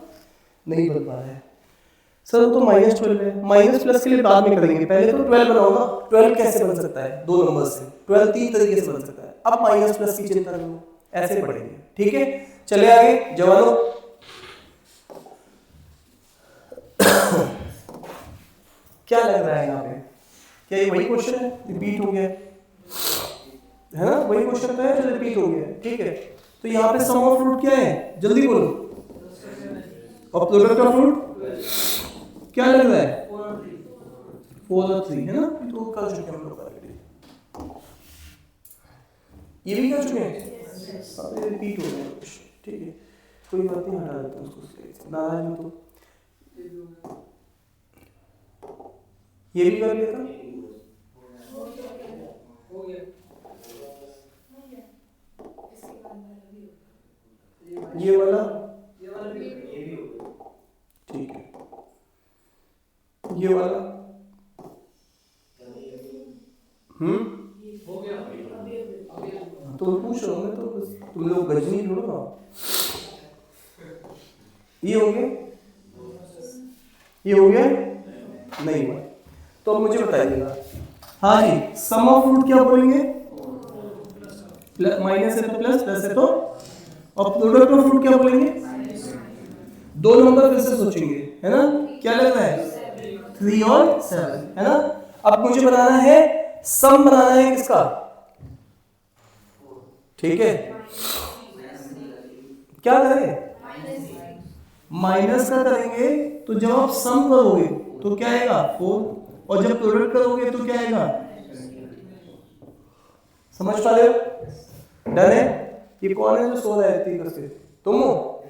नहीं बन पा रहा है। सर तो -12 है, माइनस प्लस के लिए बाद में करेंगे, पहले तो 12 बनाओ ना। 12 कैसे बन सकता है, 2 नंबर से, 12 3 तरीके से बन सकता है, अब माइनस प्लस की चिंता करो, ऐसे पढ़ेंगे, ठीक है। चले आगे जवानों, क्या लग रहा है यहाँ पे, क्या ये वही क्वेश्चन है, रिपीट हो गया है ना, वही क्वेश्चन तो है जो रिपीट हो गया, ठीक है। तो यहाँ पे सम ऑफ फ्रूट क्या है, जल्दी बोलो, और प्रोडक्ट ऑफ फ्रूट क्या लग रहा है, 4 और 3, है ना, तो कर चुके हम लोग ऑलरेडी, ये भी कर चुके हैं, सारे रिपीट हो गए, ठीक है, कोई बात नहीं, हटा देते हैं उसको, नाराज हो तो ये भी कर लिया था, ये वाला ठीक है, ये वाला हो गया, तो पूछ रहा हूँ मैं, तो बस तुम लोग गजनी ढूंढो ना, ये हो गया, ये हो गया, नहीं हुआ, तो अब मुझे बताइएगा, हाँ जी, सम ऑफ फ्रूट क्या बोलेंगे, माइनस है तो प्लस, प्लस है तो, और प्रोडक्ट ऑफ फ्रूट क्या बोलेंगे, 2 नंबर फिर से सोचेंगे, है ना, क्या लग रहा है, 3 और 7, है ना। अब मुझे बनाना है, सम बनाना है किसका, ठीक है, क्या करें, माइनस का करेंगे, तो जब आप सम करोगे तो क्या आएगा, 4, और जब प्रोडक्ट करोगे तो क्या आएगा, समझ पा रहे हो, डन है। ये कौन है जो सो रहा है इतनी देर से, तुम हो,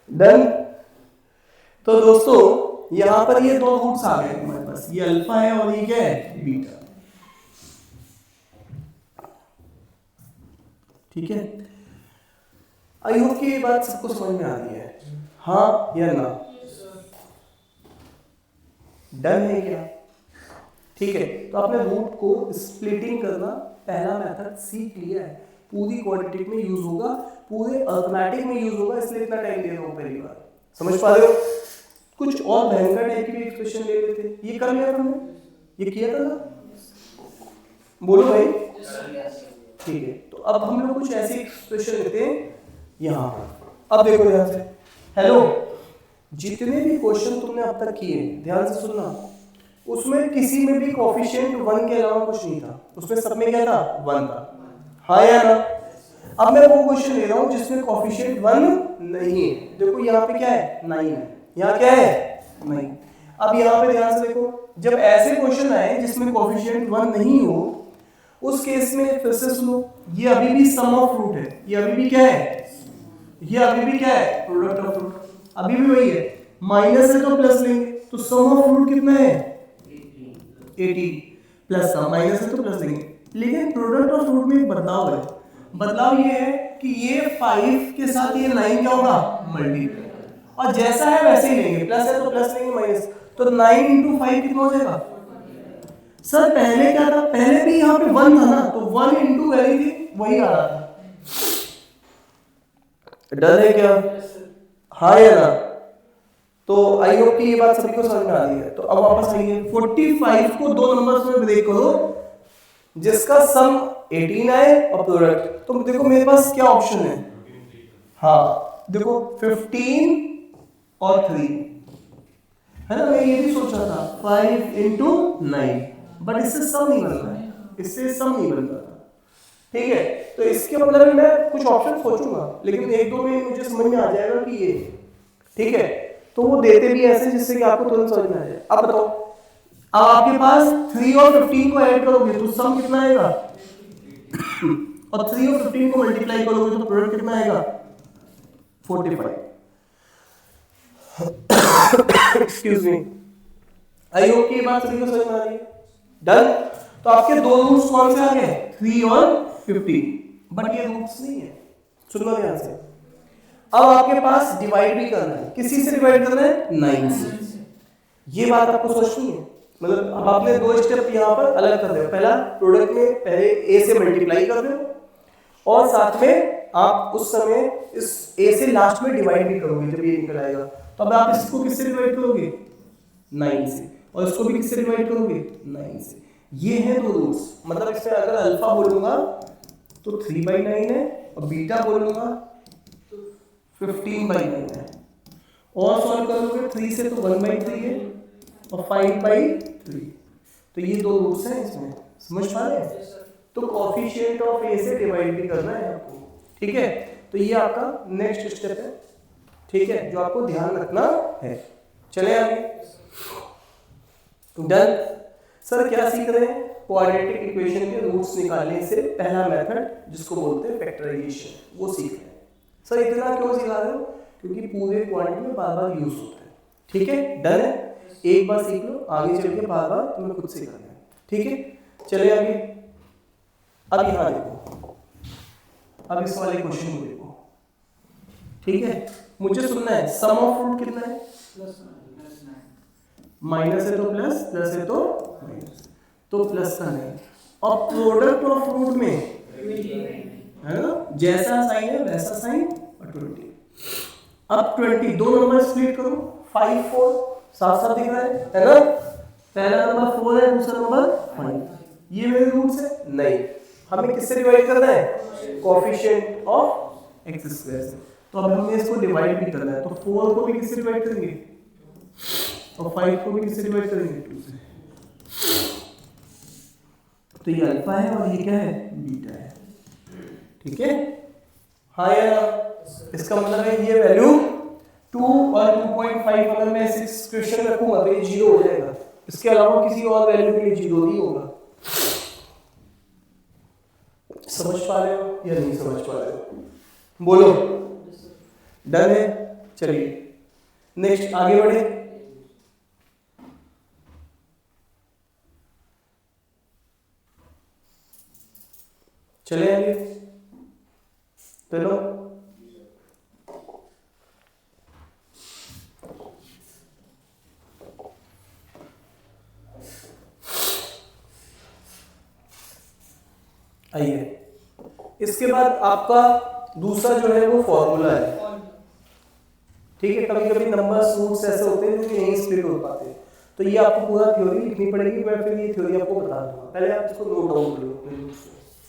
डन। तो दोस्तों यहां पर ये 2 रूट्स आ गए हमारे पास, ये अल्फा है और ये क्या है, बीटा, ठीक है। आई होप कि ये बात सबको समझ में आ रही है, हाँ या ना, डन है क्या, ठीक है। तो आपने रूट को स्प्लिटिंग करना पहला मेथड सीख लिया है, पूरी क्वाड्रेटिक में यूज होगा, पूरे अर्थमेटिक में यूज होगा, इसलिए इतना टाइम दे रहा हूं पहली बार, समझ पा रहे हो। कुछ और भयंकर टाइप की एक्सप्रेशन ले लेते, ये कर लिया तुमने, ये किया था ना, बोलो भाई, ठीक है। तो अब हम लोग कुछ ऐसी एक्सप्रेशन लेते हैं यहाँ पर, अब देखो ध्यान से, हेलो, जितने भी क्वेश्चन तुमने अब तक किए ध्यान से सुनना, उसमें किसी में भी कोएफिशिएंट 1 के अलावा कुछ नहीं था, उसमें सब में क्या था, 1 था, हाँ या ना। अब मैं वो क्वेश्चन ले रहा हूँ जिसमें कोएफिशिएंट 1 नहीं है, देखो यहाँ पे क्या है, 9 है, यहाँ क्या है, 9। अब यहाँ पे ध्यान से देखो, जब ऐसे क्वेश्चन आए जिसमें कोएफिशिएंट 1 नहीं हो, उस केस में फिर से सुनो, ये अभी भी सम ऑफ रूट है, ये अभी भी क्या है, ये अभी भी क्या है, प्रोडक्ट ऑफ रूट, अभी भी वही है, माइनस है तो प्लस लेंगे, तो सम ऑफ रूट कितना है 18 प्लस सम, माइनस है तो प्लस लेंगे। लेकिन प्रोडक्ट ऑफ रूट में एक बदलाव है, बदलाव ये है कि ये 5 के साथ ये 9 क्या होगा मल्टीप्लाई, और जैसा है वैसे ही लेंगे, प्लस है तो प्लस लेंगे, माइनस, तो 9 इंटू 5 कितना हो जाएगा। सर पहले क्या था, पहले भी यहाँ पे 1 था ना, तो 1 इंटू वैल्यू थी वही आ रहा था। डन है क्या, हाँ या ना। तो आई होप कि ये बात सभी को समझ में आ रही है। तो अब वापस आइए, 45 को दो नंबर्स में ब्रेक करो जिसका सम 18 आए और प्रोडक्ट, तो देखो मेरे पास क्या ऑप्शन है, हाँ देखो 15 और 3 है ना। मैं ये भी सोच रहा था 5 इंटू 9, बट इससे सम नहीं बन रहा है, इससे सम नहीं बन रहा, ठीक है। तो इसके मतलब मैं कुछ ऑप्शन सोचूंगा, लेकिन एक दो में मुझे समझ में आ जाएगा कि ये, ठीक है। तो वो देते भी ऐसे जिससे कि आपको तुरंत समझ में आ जाए। अब बताओ, अब आपके पास 3 और 15 को ऐड करोगे तो सम कितना आएगा, और 3 और 15 को मल्टीप्लाई करोगे तो प्रोडक्ट कितना आएगा 45। एक्सक्यूज मी, आई होप कि ये बात सभी को समझ में आ रही है। डन। तो आपके दो रूट्स कौन से आ गए, 3 और 15, बट ये रूट्स नहीं है, सुनो ध्यान से। अब आपके पास डिवाइड भी करना है, किसी से डिवाइड करना है 9 से। ये बात आपको सोचनी है, मतलब अब आपने दो स्टेप यहाँ पर अलग कर रहे हो, पहला प्रोडक्ट में पहले ए से मल्टीप्लाई कर रहे हो और साथ में आप उस समय इस ए से लास्ट में डिवाइड भी करोगे जब ये निकल आएगा। तो अब आप इसको किससे डिवाइड करोगे 9 से, और इसको भी किससे डिवाइड करोगे 9 से। ये है दो रूट्स, मतलब इसमें अगर अल्फा बोलूंगा तो 3/9 है और बीटा बोलूंगा 15/9 है, और सॉल्व करोगे 3 से तो 1/3 है और 5/3, तो ये दो रूट्स हैं इसमें, समझ पा रहे हैं। तो कोएफिशिएंट ऑफ ए से डिवाइड भी करना है आपको, ठीक है। तो ये आपका नेक्स्ट स्टेप है, ठीक है, जो आपको ध्यान रखना है। चले आगे, डन। सर क्या सीख रहे हैं, क्वाड्रेटिक इक्वेशन के रूट्स निकालने से पहला मेथड जिसको बोलते हैं फैक्टराइजेशन, वो सीख रहे हैं। सर इतना क्यों सिखा रहे हो, क्योंकि पूरे क्वांटिटी में बार बार यूज होता है, ठीक है। डन है, एक बार सीख लो, आगे चल के बार बार तुम्हें खुद से करना है, ठीक है। चले आगे। अब यहाँ देखो, अब इस वाले क्वेश्चन को देखो, ठीक है। मुझे सुनना है सम ऑफ रूट कितना है, माइनस है तो प्लस, प्लस है तो माइनस, तो प्लस का नहीं, और प्रोडक्ट ऑफ रूट में है ना, जैसा साइन है वैसा साइन और 20। अब 20 दो नंबर स्प्लिट करो, 5 4 साफ साफ दिख रहा है ना। पहला नंबर 4 है, दूसरा नंबर 5, ये मेरे रूट्स है नहीं। हमें किससे डिवाइड करना है, कोएफिशिएंट ऑफ x स्क्वायर से। तो अब हमें इसको डिवाइड भी करना है, तो 4 को भी किससे डिवाइड करेंगे और 5 को भी किससे डिवाइड करेंगे 2 से। तो ये अल्फा है और ये क्या है बीटा है, ठीक है। हाँ या इसका मतलब है ये वैल्यू 2 और 2.5 अगर मैं इस इक्वेशन में रखूंगा तो ये 0 हो जाएगा, इसके अलावा किसी और वैल्यू के लिए 0 नहीं होगा। समझ पा रहे हो या नहीं समझ पा रहे हो, बोलो। डन है, चलिए नेक्स्ट आगे बढ़े। चले आगे, चलो। आइए, इसके बाद आपका दूसरा जो है वो फॉर्मूला है, ठीक है। कभी कभी नंबर्स रूट्स ऐसे होते हैं जो नहीं स्प्लिट हो पाते, तो ये आपको पूरा थ्योरी लिखनी पड़ेगी, मैं फिर ये थ्योरी आपको बता दूंगा। पहले आप इसको नोट डाउन कर लो।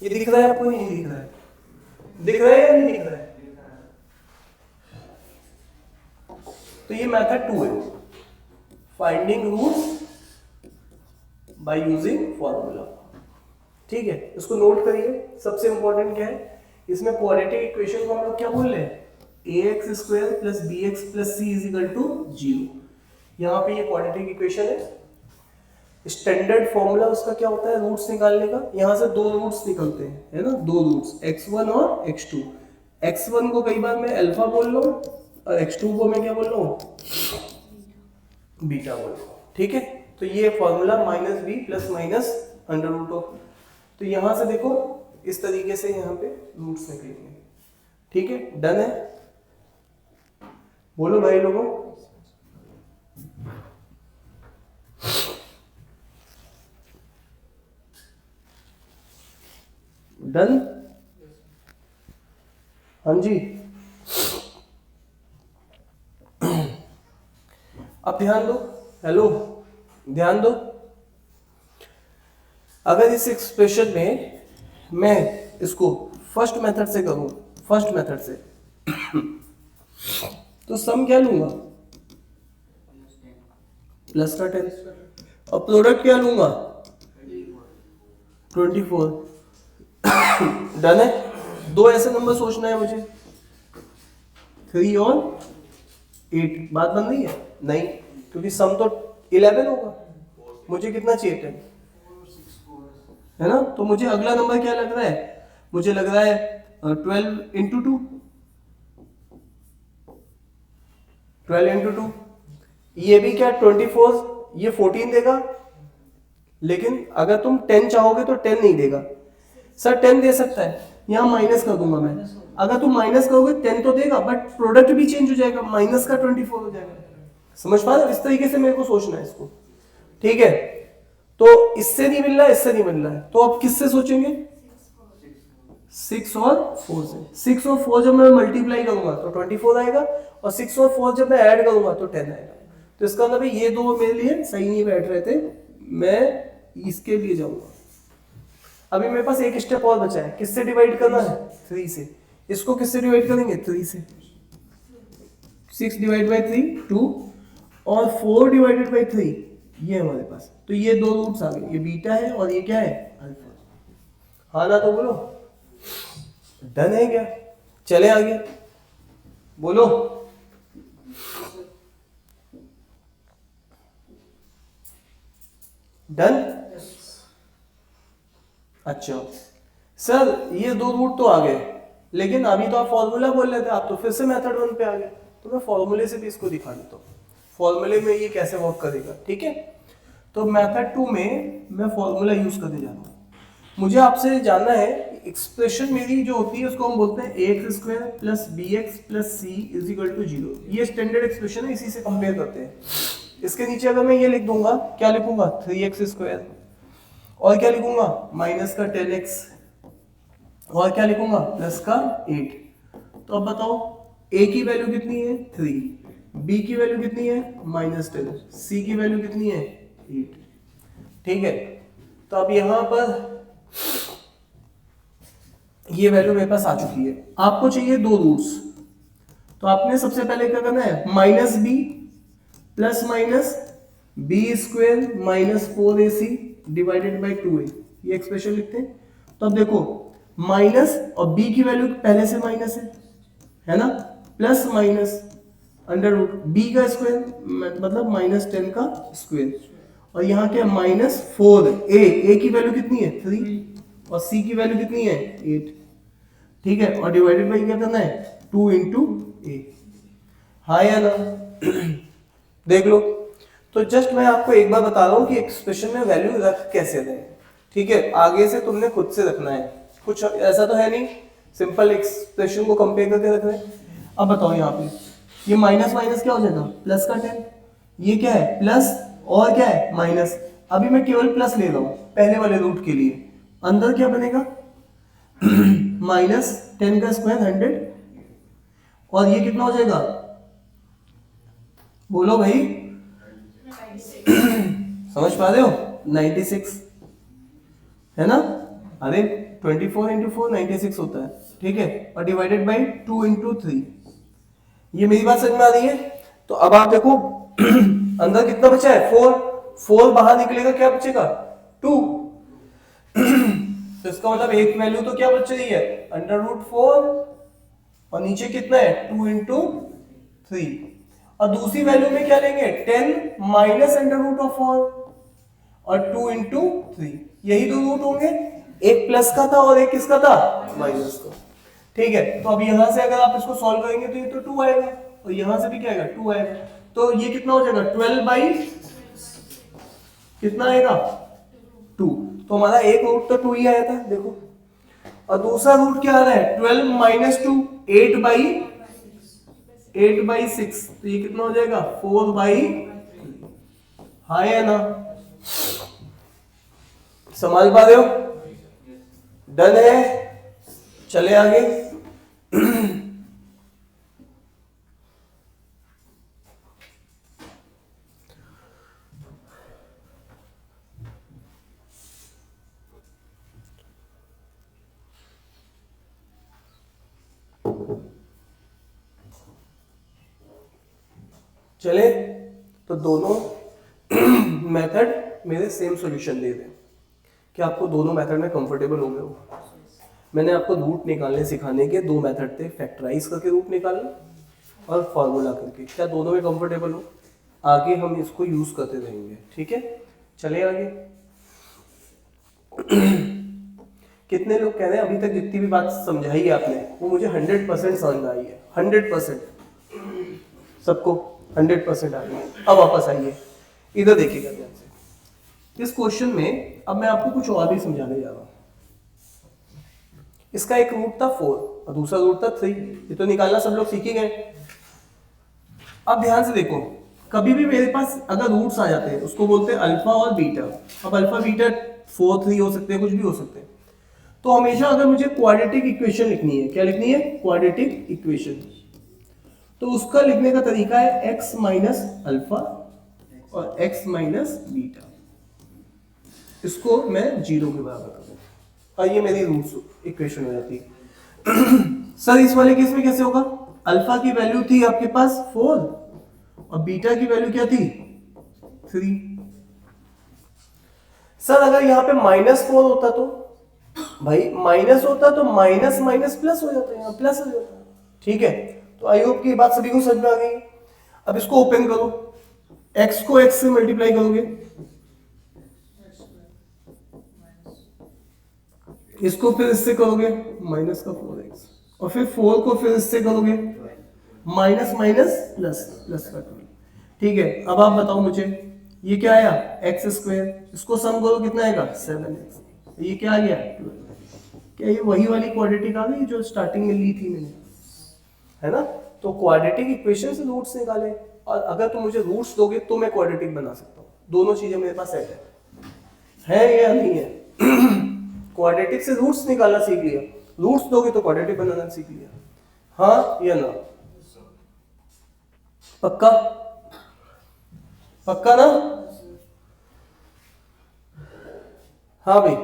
ये दिख रहा है आपको, नहीं दिख रहा है, दिख रहा है या नहीं दिख रहा है। तो ये मेथड 2 है, finding roots by using formula, ठीक है। इसको नोट करिए। सबसे इंपॉर्टेंट क्या है इसमें, क्वाड्रेटिक इक्वेशन को हम लोग क्या बोल रहे हैं, ax square plus bx plus c is equal to 0। यहाँ पे ये क्वाड्रेटिक इक्वेशन है, स्टैंडर्ड फॉर्मूला उसका क्या होता है रूट्स निकालने का, यहाँ से दो रूट्स निकलते हैं, है ना, दो रूट्स x1 और x2। x1 को कई बार मैं अल्फा बोल लो और x2 को मैं क्या बोल लो, बीटा बोल लो, ठीक है। तो ये formula minus b plus minus under root of, तो यहां से देखो इस तरीके से यहाँ पे रूट्स निकलेंगे, ठीक है, डन है। बोलो भाई लोगों, डन, हाँ जी। अब ध्यान दो, हेलो ध्यान दो, अगर इस एक्सप्रेशन में मैं इसको फर्स्ट मेथड से करूं, फर्स्ट मेथड से तो सम क्या लूंगा, प्लस का 10, और प्रोडक्ट क्या लूंगा 24। डन है। दो ऐसे नंबर सोचना है मुझे, 3 और 8, बात बन रही है नहीं, क्योंकि सम तो 11 होगा, मुझे कितना चाहिए 10, है ना। तो मुझे अगला नंबर क्या लग रहा है, मुझे लग रहा है 12 इंटू 2, 12 इंटू 2, ये भी क्या 24, ये 14 देगा, लेकिन अगर तुम 10 चाहोगे तो 10 नहीं देगा। सर 10 दे सकता है, यहाँ माइनस कर दूंगा मैं, अगर तुम माइनस करोगे 10 तो देगा, बट प्रोडक्ट भी चेंज हो जाएगा, माइनस का 24 हो जाएगा। समझ पा रहे हो, इस तरीके से मेरे को सोचना है इसको, ठीक है। तो इससे नहीं मिल रहा है, इससे नहीं मिल रहा है, तो अब किससे सोचेंगे, 6 और 4 से। 6 और 4 जब मैं मल्टीप्लाई करूंगा तो 24 आएगा, और 6 और 4 जब मैं ऐड करूंगा तो 10 आएगा। तो इसका मतलब ये दो मेरे लिए सही नहीं बैठ रहे थे, मैं इसके लिए जाऊंगा। अभी मेरे पास एक स्टेप और बचा है, किससे डिवाइड करना है, 3 से। इसको किससे डिवाइड करेंगे, 3 से। 6 डिवाइड बाई 3 2, और 4 डिवाइडेड बाई 3 ये हमारे पास। तो ये दो रूट्स आ गए, ये बीटा है और ये क्या है, अल्फा। हाँ ना, तो बोलो डन है क्या, चले आगे, बोलो डन। अच्छा सर, ये दो रूट तो आ गए, लेकिन अभी तो आप फॉर्मूला बोल रहे थे, आप तो फिर से मेथड 1 पे आ गए, तो मैं फॉर्मूले से भी इसको दिखा देता हूँ, फॉर्मूले में ये कैसे वर्क करेगा, ठीक है। तो मेथड 2 में मैं फॉर्मूला यूज करने जा रहा हूँ। मुझे आपसे जानना है, एक्सप्रेशन मेरी जो होती है उसको हम बोलते हैं ax² plus bx plus c is equal to 0। ये स्टैंडर्ड एक्सप्रेशन है, इसी से कंपेयर करते हैं। इसके नीचे अगर मैं ये लिख दूंगा, क्या लिखूंगा, 3x², और क्या लिखूंगा, माइनस का 10x, और क्या लिखूंगा, प्लस का 8। तो अब बताओ a की वैल्यू कितनी है, 3, b की वैल्यू कितनी है, -10, c की वैल्यू कितनी है, 8, ठीक है। तो अब यहां पर ये वैल्यू मेरे पास आ चुकी है। आपको चाहिए दो रूट्स, तो आपने सबसे पहले क्या करना है, minus b plus minus b² minus 4ac divided by 2a, ये एक्सप्रेशन लिखते हैं। तो अब देखो माइनस, और b की वैल्यू पहले से माइनस है ना, plus minus under root b का स्क्वायर मतलब -10 का स्क्वायर, और यहाँ क्या -4a की वैल्यू कितनी है 3, और c की वैल्यू कितनी है 8, ठीक है। और डिवाइडेड बाई क्या करना है 2 इंटू ए, हाँ या ना। देख लो, तो जस्ट मैं आपको एक बार बता रहा हूँ कि एक्सप्रेशन में वैल्यू रख कैसे दें, ठीक है। आगे से तुमने खुद से रखना है, कुछ ऐसा तो है नहीं सिंपल एक्सप्रेशन को कंपेयर करके रख रहे हैं। अब बताओ यहाँ पे ये माइनस माइनस क्या हो जाएगा, प्लस का 10, ये क्या है प्लस और क्या है माइनस। अभी मैं केवल प्लस ले रहा हूँ पहले वाले रूट के लिए, अंदर क्या बनेगा -10 का स्क्वायर 100, और ये कितना हो जाएगा, बोलो भाई समझ पा रहे हो, 96, है ना। अरे 24 इंटू 4 96 होता है, ठीक है। और डिवाइडेड बाई 2 इंटू 3, ये मेरी बात समझ में आ रही है। तो अब आप देखो अंदर कितना बचा है 4 बाहर निकलेगा, क्या बचेगा 2। तो इसका मतलब एक वैल्यू तो क्या बच रही है √4, और नीचे कितना है 2 इंटू 3, और दूसरी वैल्यू में क्या लेंगे 10 माइनस √4, और 2 इंटू 3, यही दो रूट होंगे, एक प्लस का था और एक किसका था, माइनस का। ठीक है, तो अब यहां से अगर आप इसको सॉल्व करेंगे तो ये तो 2 आएगा और यहां से भी क्या आएगा, 2 आएगा। तो ये कितना हो जाएगा, 12 बाई कितना आएगा, 2। तो हमारा एक रूट तो 2 ही आया था देखो, और दूसरा रूट क्या आ रहा है, 12 माइनस 2, 8 बाई 6, तो ये कितना हो जाएगा, 4 बाई, हाँ या ना, संभाल पा रहे हो, डन है, चले आगे। चले, तो दोनों मेथड मेरे सेम सॉल्यूशन दे दें, क्या आपको दोनों मेथड में कंफर्टेबल हो गए हो। मैंने आपको रूट निकालने सिखाने के दो मेथड थे, फैक्टराइज करके रूट निकालना और फॉर्मूला करके, क्या दोनों में कंफर्टेबल हो, आगे हम इसको यूज करते रहेंगे, ठीक है। चले आगे। कितने लोग कह रहे हैं अभी तक जितनी भी बात समझाई है आपने वो मुझे 100% समझ में आई है, 100%, सबको 100% आ गई है। अब वापस आइए, इधर देखिएगा ध्यान से। इस क्वेश्चन में अब मैं आपको कुछ और भी समझाने जा रहा हूं। इसका एक रूट था 4 और दूसरा रूट था 3, ये तो निकालना सब लोग सीख ही गए। अब ध्यान से देखो, कभी भी मेरे पास अगर रूट्स आ जाते हैं उसको बोलते हैं अल्फा और बीटा। अब अल्फा बीटा 4 3 हो सकते हैं, कुछ भी हो सकते हैं। तो हमेशा अगर मुझे क्वाड्रेटिक इक्वेशन लिखनी है, क्या लिखनी है, क्वाड्रेटिक इक्वेशन, तो उसका लिखने का तरीका है x माइनस अल्फा और x माइनस बीटा, इसको मैं 0 के बराबर कर दूं और ये मेरी रूट्स इक्वेशन हो जाती है। सर इस वाले केस में कैसे होगा, अल्फा की वैल्यू थी आपके पास 4 और बीटा की वैल्यू क्या थी 3। सर अगर यहाँ पे -4 होता तो, भाई माइनस होता तो माइनस माइनस प्लस हो जाता है, यहाँ प्लस हो जाता है, ठीक है। तो आई होप की बात सभी को समझ में आ गई। अब इसको ओपन करो, x को x से मल्टीप्लाई करोगे, इसको फिर इससे करोगे माइनस का 4x, और फिर 4 को फिर इससे करोगे माइनस माइनस प्लस, प्लस का 12, ठीक है। अब आप बताओ मुझे ये क्या आया, एक्स स्क्वायर, इसको सम करो कितना आएगा 7x, ये क्या आ गया 12। क्या ये वही वाली क्वाड्रेटिक आ गई जो स्टार्टिंग में ली थी मैंने, है ना। तो क्वाड्रेटिक इक्वेशन से रूट्स निकाले, और अगर तुम मुझे रूट्स दोगे तो मैं क्वाड्रेटिक बना सकता हूँ, दोनों चीजें मेरे पास सेट है या नहीं है। क्वाड्रेटिक से रूट्स निकालना सीख लिया, रूट्स दोगे तो क्वाड्रेटिक बनाना सीख लिया, हाँ या ना, पक्का, पक्का ना, हाँ भाई,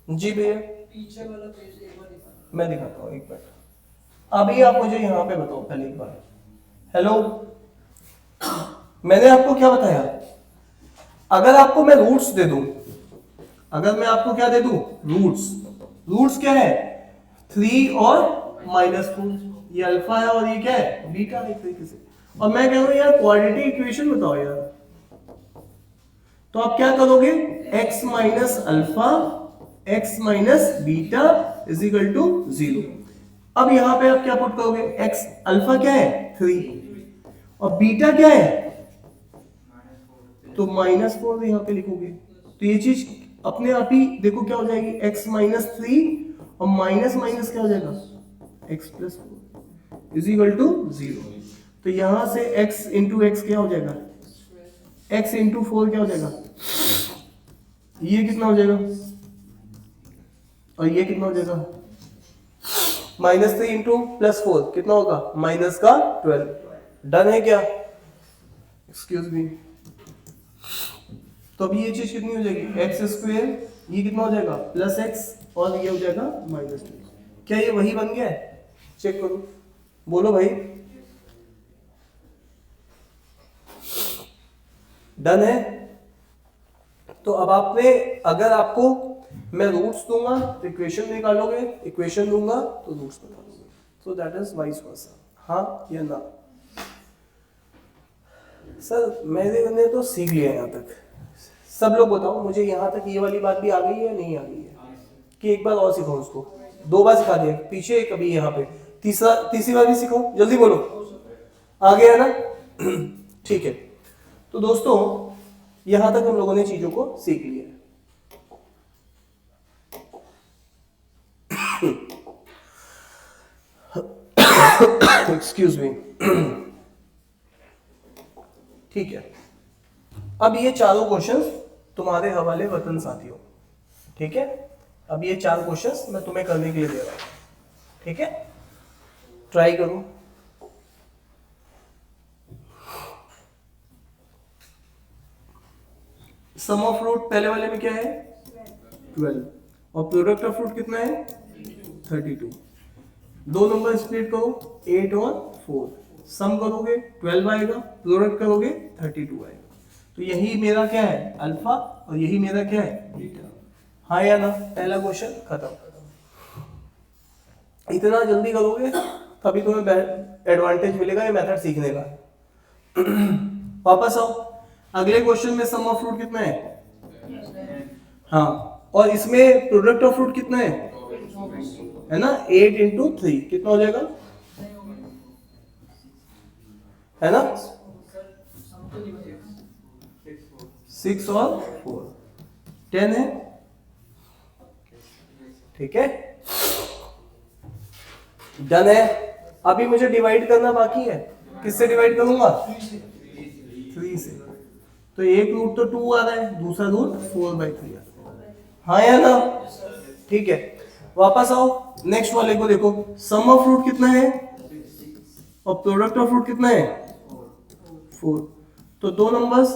जी भैया, पीछे वाला पेज एक बार मैं दिखाता हूँ एक बार। अभी आप मुझे यहाँ पे बताओ पहले एक बार, हेलो, मैंने आपको क्या बताया, अगर आपको मैं रूट्स दे दूं, अगर मैं आपको क्या दे दूं, रूट्स, रूट्स क्या है 3 और -4, ये अल्फा है और ये क्या है बीटा है एक तरीके से, और मैं कह रहा हूं यार क्वाड्रेटिक इक्वेशन बताओ यार, तो आप क्या करोगे, x minus alpha x minus beta is equal to 0। अब यहां पे आप क्या पुट करोगे, x अल्फा क्या है 3 और बीटा क्या है, तो -4 यहां पे लिखोगे, तो ये चीज अपने आप ही देखो क्या हो जाएगी, x माइनस 3 और माइनस माइनस क्या हो जाएगा x plus 4 is equal to 0। तो यहां से x इंटू एक्स क्या हो जाएगा, x इंटू 4 क्या हो जाएगा, ये कितना हो जाएगा और ये कितना हो जाएगा, -3 इंटू +4 कितना होगा, माइनस का 12। डन है क्या, एक्सक्यूज मी। तो अब ये चीज कितनी हो जाएगी, एक्स स्क्वायर, ये कितना हो जाएगा +x और ये हो जाएगा -2। क्या ये वही बन गया है, चेक करो, बोलो भाई, डन है। तो अब आपने, अगर आपको मैं रूट्स दूंगा तो इक्वेशन निकालोगे, इक्वेशन दूंगा तो रूट्स निकालोगे, सो दैट इज वाइस वर्सा, हाँ या ना, सर मैंने तो सीख लिया यहाँ तक। सब लोग बताओ मुझे यहाँ तक ये वाली बात भी आ गई है या नहीं आ गई है, कि एक बार और सिखाओ उसको, 2 बार सिखा दिया पीछे, कभी यहाँ पे तीसरी बार भी सिखाओ, जल्दी बोलो, आ गया है ना? ठीक है, तो दोस्तों यहाँ तक हम लोगों ने चीजों को सीख लिया है। Excuse me. ठीक है, अब ये चारों क्वेश्चंस तुम्हारे हवाले वतन साथियों, ठीक है? अब ये 4 क्वेश्चंस मैं तुम्हें करने के लिए दे रहा हूं, ठीक है? ट्राई करो। सम ऑफ रूट पहले वाले में क्या है 12, और प्रोडक्ट ऑफ रूट कितना है 32। 2 नंबर स्प्लिट करो 8 और 4, सम करोगे 12 आएगा, प्रोडक्ट करोगे 32 आएगा। तो यही मेरा क्या है अल्फा और यही मेरा क्या है बीटा। हाँ या ना? पहला क्वेश्चन खत्म। इतना जल्दी करोगे तभी तुम्हें एडवांटेज मिलेगा ये मेथड सीखने का। वापस आओ, अगले क्वेश्चन में सम ऑफ रूट कितना है? हाँ, और इसमें प्रोडक्ट ऑफ रूट कितना है ना? 8 इंटू 3 कितना हो जाएगा, है ना? 6 और 4 10 है, ठीक है, डन है। अभी मुझे डिवाइड करना बाकी है, किससे डिवाइड करूंगा 3 से। तो एक रूट तो 2 आ रहा है, दूसरा रूट 4/3 आ रहा है। हाँ या ना? ठीक है, वापस आओ नेक्स्ट वाले को देखो, सम ऑफ रूट कितना है और प्रोडक्ट ऑफ रूट कितना है 4। तो 2 नंबर्स,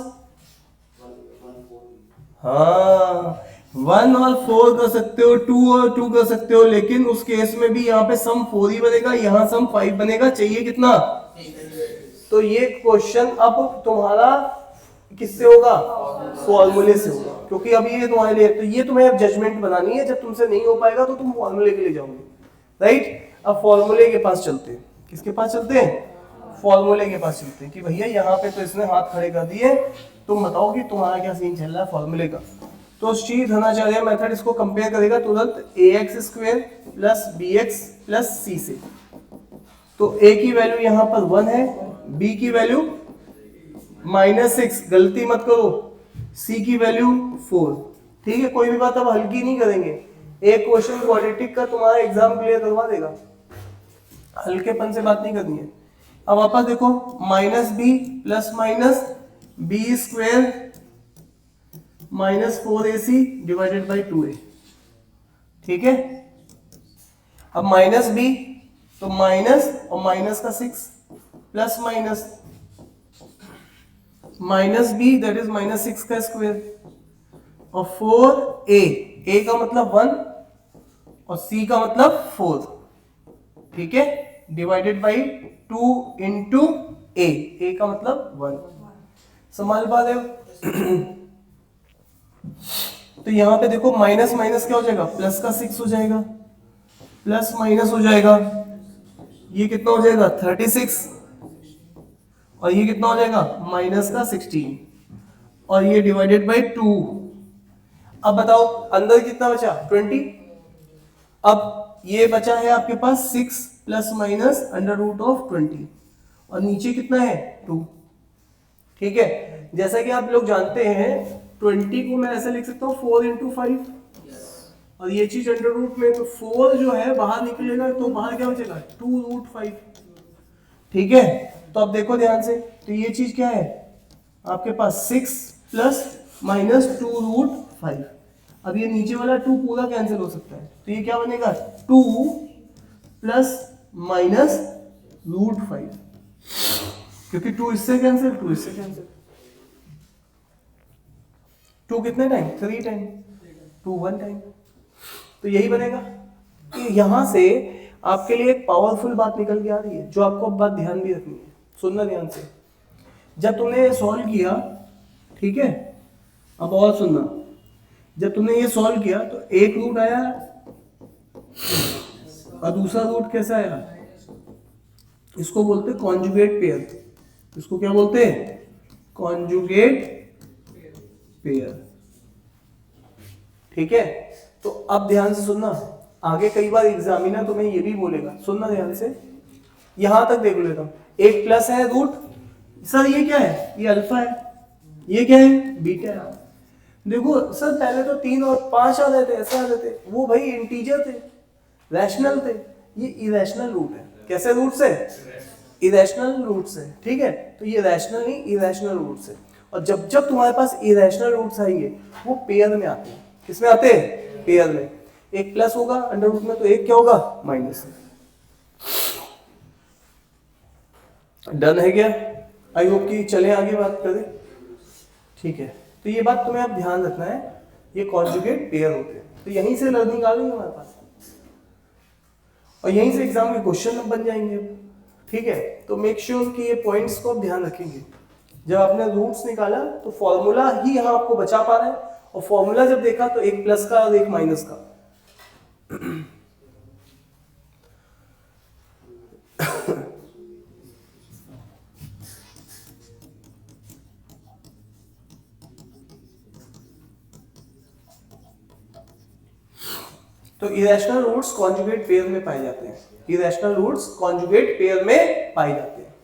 हाँ 1 और 4 कर सकते हो, 2 और 2 कर सकते हो, लेकिन उस केस में भी यहाँ पे सम 4 ही बनेगा, यहाँ सम 5 बनेगा। चाहिए कितना? तो ये क्वेश्चन अब तुम्हारा किससे होगा? फॉर्मूले से होगा, क्योंकि अब ये तुम्हारे लिए, तो ये तुम्हें अब जजमेंट बनानी है। जब तुमसे नहीं हो पाएगा तो तुम फॉर्मूले के लिए जाओगे, राइट? अब फॉर्मूले के पास चलते हैं। किसके पास चलते हैं? फॉर्मूले के पास चलते हैं कि भैया यहाँ पे तो इसने हाथ खड़े कर दिए, तुम बताओ कि तुम्हारा क्या सीन चल रहा है फॉर्मूले का। तो श्री धनाचार्य मेथड इसको कंपेयर करेगा तुरंत ax² plus bx plus c से। तो a की वैल्यू यहाँ पर 1 है, b की वैल्यू -6, गलती मत करो, c की वैल्यू 4। ठीक है, कोई भी बात अब हल्की नहीं करेंगे, एक क्वेश्चन क्वाड्रेटिक का तुम्हारा एग्जाम क्लियर करवा देगा, हल्केपन से बात नहीं करनी है। अब वापस देखो, -b plus minus b² -4ac divided by 2a, ठीक है। अब -b तो माइनस और माइनस का 6 plus minus -b that is -6 का स्क्वायर और 4a, का मतलब 1 और c का मतलब 4, ठीक है, डिवाइडेड बाई 2 इंटू a का मतलब 1। समझ पा रहे हो? तो यहां पे देखो माइनस माइनस क्या हो जाएगा, प्लस का 6 हो जाएगा, प्लस माइनस हो जाएगा, ये कितना हो जाएगा 36, और ये कितना हो जाएगा माइनस का 16, और ये डिवाइडेड बाई 2। अब बताओ अंदर कितना बचा 20। अब ये बचा है आपके पास 6 plus minus under root of 20, और नीचे कितना है 2, ठीक है। जैसा कि आप लोग जानते हैं 20 को मैं ऐसे लिख सकता हूँ 4 इंटू 5, और ये चीज अंडर रूट में, तो 4 जो है बाहर निकलेगा तो बाहर क्या बचेगा 2√5, ठीक है। तो अब देखो ध्यान से, तो ये चीज क्या है आपके पास 6 प्लस माइनस 2√5। अब ये नीचे वाला 2 पूरा कैंसिल हो सकता है, तो ये क्या बनेगा 2 प्लस माइनस √5, क्योंकि 2 इससे कैंसिल, 2 इससे कैंसिल, 2 कितने टाइम 3 टाइम, 2 1 टाइम। तो यही बनेगा कि यहां से आपके लिए एक पावरफुल बात निकल के आ रही है, जो आपको अब बात ध्यान भी रखनी है, सुनना ध्यान से। जब तुमने सॉल्व किया, ठीक है, अब और सुनना, जब तुमने ये सॉल्व किया तो एक रूट आया और दूसरा रूट कैसा आया, इसको बोलते हैं कॉन्जुगेट पेयर। इसको क्या बोलते हैं कॉन्जुगेट पेयर। ठीक है, तो अब ध्यान से सुनना, आगे कई बार एग्जामिनर तुम्हें ये भी बोलेगा, सुनना ध्यान से, यहां तक देख लेता हूं। एक प्लस है रूट, सर ये क्या है, ये अल्फा है, ये क्या है, बीटा है। देखो सर पहले तो 3 और 5 आ रहे थे, ऐसे आ रहे थे, वो भाई इंटीजर थे, रैशनल थे, ये इरेशनल रूट है। कैसे रूट से, इरेशनल रूट से। ठीक है, तो ये रैशनल नहीं, इरेशनल रूट से। और जब जब तुम्हारे पास इरेशनल रूट्स आएंगे वो पेयर में आते हैं। किसमें आते हैं, पेयर में। एक प्लस होगा अंडर रूट में, तो एक क्या होगा, माइनस। डन है क्या, आई होप कि चले आगे बात करें। ठीक है, तो ये बात तुम्हें अब ध्यान रखना है, ये कॉन्जुगेट पेयर होते हैं। तो यहीं से लर्निंग आ गई हमारे पास, और यहीं से एग्जाम के क्वेश्चन बन जाएंगे। ठीक है, तो मेक श्योर कि ये पॉइंट्स को आप ध्यान रखेंगे। जब आपने रूट्स निकाला तो फॉर्मूला ही यहाँ आपको बचा पा रहा है, और फॉर्मूला जब देखा तो एक प्लस का और एक माइनस का। तो इरेशनल रूट्स कॉन्जुगेट पेयर में पाए जाते हैं, इरेशनल रूट्स कॉन्जुगेट पेयर में पाए जाते हैं।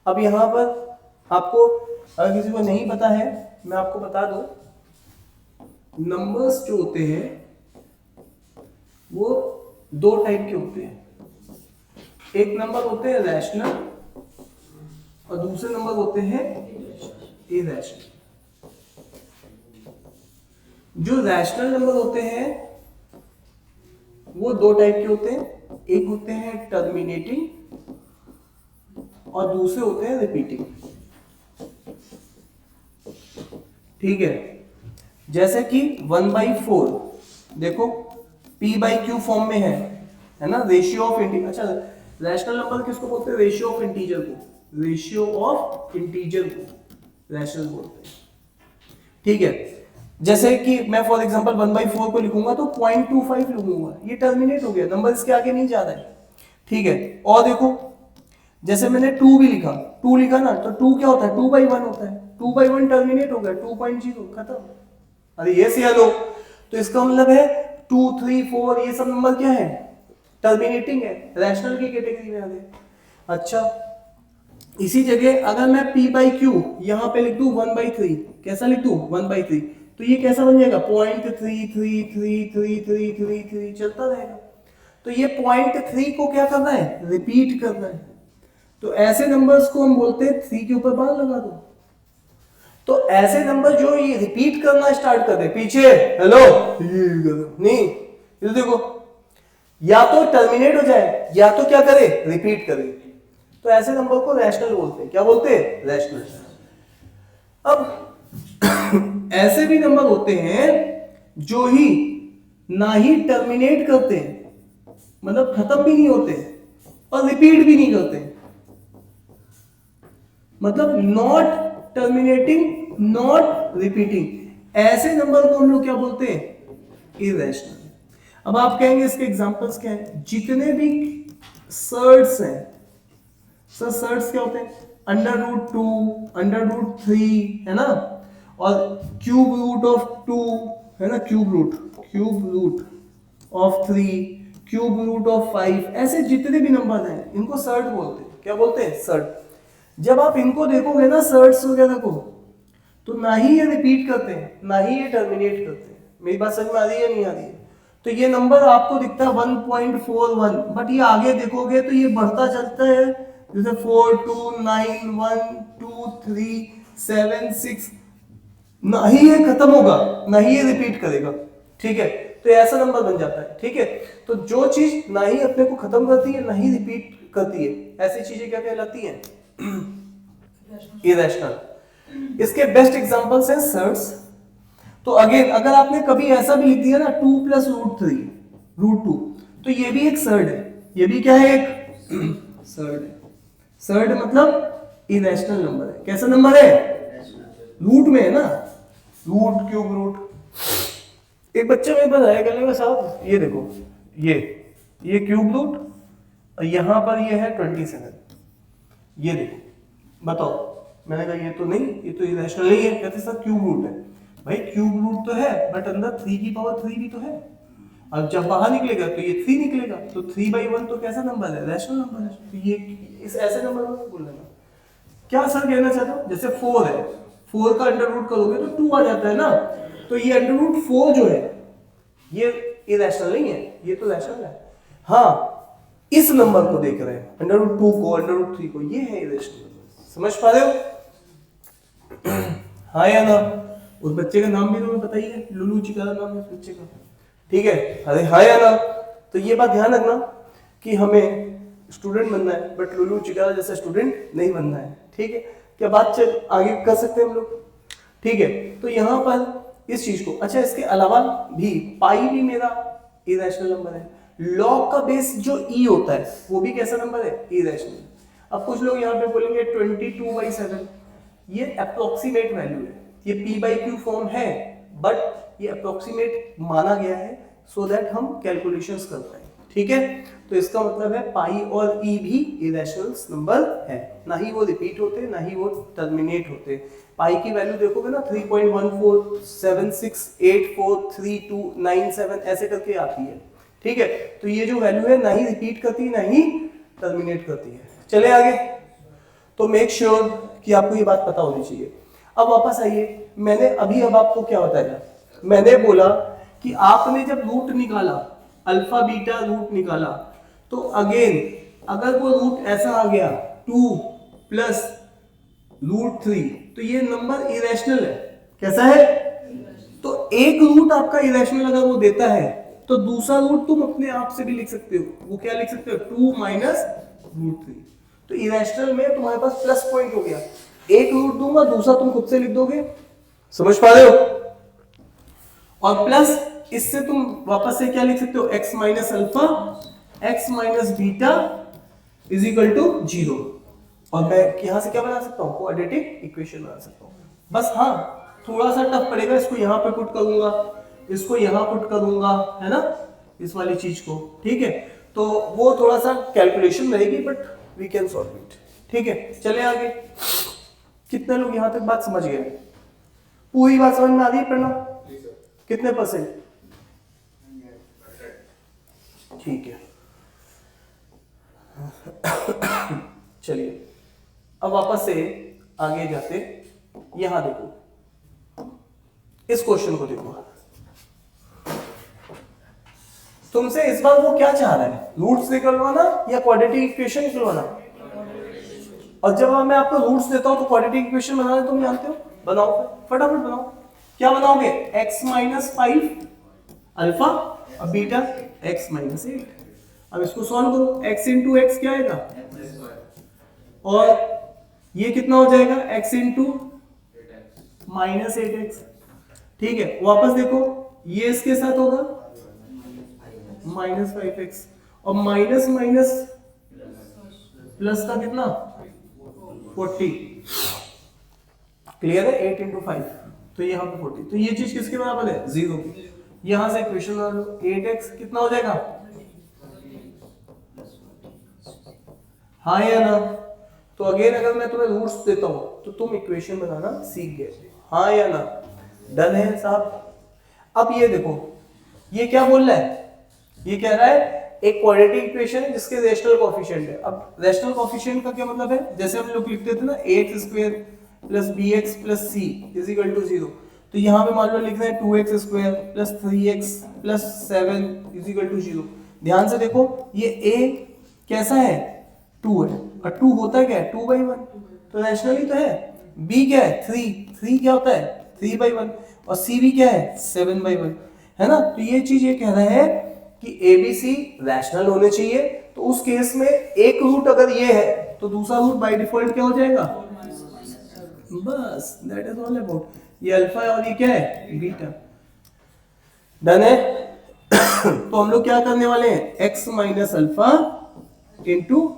अब यहां पर आपको, अगर किसी को नहीं पता है, मैं आपको बता दूं, नंबर्स जो होते हैं वो 2 टाइप के होते हैं। एक नंबर होते हैं रैशनल और दूसरे नंबर होते हैं इरेशनल। जो रैशनल नंबर होते हैं वो 2 टाइप के होते हैं, एक होते हैं टर्मिनेटिंग और दूसरे होते हैं रिपीटिंग। ठीक है, जैसे कि 1/4 देखो p/q फॉर्म में है ना, रेशियो ऑफ इंटीजर। अच्छा, रैशनल नंबर किसको बोलते हैं, रेशियो ऑफ इंटीजर को, रेशियो ऑफ इंटीजर को रैशनल बोलते हैं। ठीक है, जैसे कि मैं फॉर एग्जांपल 1/4 को लिखूंगा तो 0.25 लिखूंगा, ये टर्मिनेट हो गया, नंबर इसके आगे नहीं जा रहा है। ठीक है, और देखो जैसे मैंने 2 भी लिखा, 2 लिखा ना, तो 2 क्या होता है, 2/1 होता है, 2/1 टर्मिनेट हो गया, 2.0 खत्म। अरे ये सी हेलो, तो इसका मतलब है 2, 3, 4 ये सब नंबर क्या है, टर्मिनेटिंग है, रैशनल की कैटेगरी में आ गए। अच्छा, इसी जगह अगर मैं p/q यहां पे लिख दूं 1/3, कैसा लिख दूं 1/3, तो ये कैसा बन जाएगा 0.3333333 चलता रहेगा। तो ये 0.3 को क्या करना है, रिपीट करना है। तो ऐसे नंबर्स को हम बोलते हैं 3 के ऊपर बार लगा दो। तो ऐसे नंबर जो ये रिपीट करना स्टार्ट कर दे, पीछे हेलो नहीं, ये देखो या तो टर्मिनेट हो जाए या तो क्या करे, रिपीट करे, तो ऐसे नंबर को रैशनल बोलते हैं। क्या बोलते हैं, रैशनल। अब ऐसे भी नंबर होते हैं जो ही ना ही टर्मिनेट करते हैं, मतलब खत्म भी नहीं होते और रिपीट भी नहीं करते, मतलब नॉट टर्मिनेटिंग नॉट रिपीटिंग। ऐसे नंबर को हम लोग क्या बोलते हैं, इरेशनल। अब आप कहेंगे इसके एग्जांपल्स क्या हैं, जितने भी सर्ड्स हैं, सर सर्ड्स क्या होते हैं, √2, √3 है ना, और क्यूब रूट ऑफ 2 है ना, cube root of 3, cube root of 5, ऐसे जितने भी नंबर हैं इनको सर्ड बोलते हैं। क्या बोलते हैं, सर्ड। जब आप इनको देखोगे ना सर्ड्स वगैरह को, तो ना ही ये रिपीट करते हैं ना ही ये टर्मिनेट करते हैं। मेरी बात समझ में आ रही है नहीं आ रही है? तो ये नंबर आपको दिखता है 1.41, बट ये आगे देखोगे तो ये बढ़ता चलता है, जैसे 4, 2, 9, 1, 2, 3, 7, 6, ना ही ये खत्म होगा ना ही ये रिपीट करेगा। ठीक है, तो ऐसा नंबर बन जाता है। ठीक है, तो जो चीज ना ही अपने को खत्म करती है ना ही रिपीट करती है, ऐसी चीजें क्या कहलाती हैं, इरेशनल। इसके बेस्ट एग्जांपल्स हैं सर्ड्स। तो अगेन अगर आपने कभी ऐसा भी लिख दिया ना 2 + √2, तो ये भी एक सर्ड है। ये भी क्या है, एक सर्ड है। सर्ड मतलब इरेशनल नंबर है। कैसा नंबर है, रूट में है ना, रूट क्यूब रूट। एक बच्चा मेरे पास आया कहने का साहब ये देखो ये क्यूब रूट और यहां पर ये है 27, ये देखो बताओ मैंने कहा ये तो नहीं, ये तो इरेशनल नहीं है। कहते सर क्यूब रूट है। भाई क्यूब रूट तो है बट अंदर 3 की पावर 3 भी तो है। अब जब बाहर निकलेगा तो ये 3 निकलेगा, तो 3/1 तो कैसा नंबर है? रैशनल नंबर है। तो ये इस ऐसे नंबर को बोल लेना। क्या सर कहना चाहता हूँ, जैसे 4 है, 4 का अंडर रूट करोगे तो 2 आ जाता है ना, तो ये अंडर रूट 4 जो है ये इरेशनल नहीं है, ये तो रैशनल है। हाँ, इस नंबर को देख रहे हैं, अंडर रूट 2 को, अंडर रूट 3 को, ये है इरेशनल नंबर। समझ पा रहे हो? हाँ या ना? उस बच्चे का नाम भी तुम्हें बताइए, लुलू चिकारा नाम है उस बच्चे का, ठीक है? अरे हाँ या ना? तो ये बात ध्यान रखना कि हमें स्टूडेंट बनना है बट लुलू चिकारा जैसा स्टूडेंट नहीं बनना है, ठीक है? क्या बात चल आगे कर सकते हैं हम लोग, ठीक है? तो यहाँ पर इस चीज को, अच्छा इसके अलावा भी पाई भी मेरा इरेशनल नंबर है। लॉग का बेस जो ई होता है वो भी कैसा नंबर है? इरेशनल। अब कुछ लोग यहाँ पे बोलेंगे 22/7, ये अप्रोक्सीमेट वैल्यू है, ये p/q फॉर्म है बट ये अप्रोक्सीमेट माना गया है सो दैट हम कैलकुलेशंस कर पाए, ठीक है? तो इसका मतलब है पाई और ई भी इरेशनल नंबर है, ना ही वो रिपीट होते ना ही वो टर्मिनेट होते। पाई की वैल्यू देखोगे ना 3.1476843297 ऐसे करके आती है, ठीक है? तो ये जो वैल्यू है ना ही रिपीट करती ना ही टर्मिनेट करती है। चले आगे, तो मेक श्योर कि आपको ये बात पता होनी चाहिए। अब वापस आइए, मैंने अभी अब आपको क्या बताया, मैंने बोला कि आपने जब रूट निकाला, अल्फा बीटा रूट निकाला, तो अगेन अगर वो रूट ऐसा आ गया 2 + √3 तो ये नंबर इरेशनल है। कैसा है? तो एक रूट आपका इरेशनल अगर वो देता है तो दूसरा रूट तुम अपने आप से भी लिख सकते हो। वो क्या लिख सकते हो? 2 - √3। तो इरेशनल में तुम्हारे पास प्लस पॉइंट हो गया, एक रूट दूंगा, दूसरा तुम खुद से लिख दोगे। समझ पा रहे हो? और प्लस इससे तुम वापस से क्या लिख सकते हो? x - alpha x - beta = 0। और मैं यहां से क्या बना सकता हूं? क्वाड्रेटिक इक्वेशन बना सकता हूं। बस हाँ, थोड़ा सा टफ पड़ेगा, इसको यहां पे पुट करूंगा, इसको यहां पुट करूंगा, है ना, इस वाली चीज को, ठीक है? तो वो थोड़ा सा कैलकुलेशन रहेगी but we can solve it, ठीक है? चले आगे। कितने लोग यहां तक बात समझ गए? पूरी बात समझ में आ रही है? पढ़ना कितने %? ठीक है। चलिए अब वापस से आगे जाते, यहां देखो, इस क्वेश्चन को देखो। तुमसे इस बार वो क्या चाह रहा है? रूट्स निकलवाना या क्वाड्रेटिक इक्वेशन निकलवाना? और जब मैं आपको रूट्स देता हूं तो क्वाड्रेटिक इक्वेशन बनाना तुम जानते हो, बनाओ फटाफट बनाओ। क्या बनाओगे? x - 5 अल्फा और बीटा x - 8। अब इसको सॉल्व करो, x × x क्या आएगा? और ये कितना हो जाएगा? x × -8x, ठीक है? वापस देखो, ये इसके साथ होगा -5x, और माइनस माइनस प्लस का कितना? 40। क्लियर है? 8 × 5, तो यहाँ पे 40, तो ये चीज किसके बराबर है? 0 की। यहां से इक्वेशन बना लो, 8x कितना हो जाएगा? हाँ या ना? तो अगेन अगर मैं तुम्हें रूट्स देता हूं तो तुम इक्वेशन बनाना सीख गए। हाँ या ना? डन है साहब? अब ये देखो, ये क्या बोल रहा है? ये कह रहा है एक क्वाड्रेटिक इक्वेशन है जिसके रेशनल कोएफिशिएंट है। अब रेशनल कोएफिशिएंट का क्या मतलब है? जैसे हम लोग लिखते थे ना, ax² + bx + c = 0, तो यहाँ पे मान लो लिख रहे हैं 2x² + 3x + 7 = 0। ध्यान से देखो, ये a कैसा है? 2 है, और 2 होता क्या है? 2/1, तो रैशनली तो है। b क्या है? 3 क्या होता है? 3/1, और c भी क्या है? 7/1, है ना? तो ये चीज ये कह रहा है कि ABC रैशनल होने चाहिए। तो उस केस में एक रूट अगर ये है तो दूसरा रूट बाय डिफॉल्ट क्या हो जाएगा? बस दैट इज ऑल अबाउट। ये अल्फा है और ये क्या है? बीटा। डन है? तो हम लोग क्या करने वाले हैं? x - alpha ×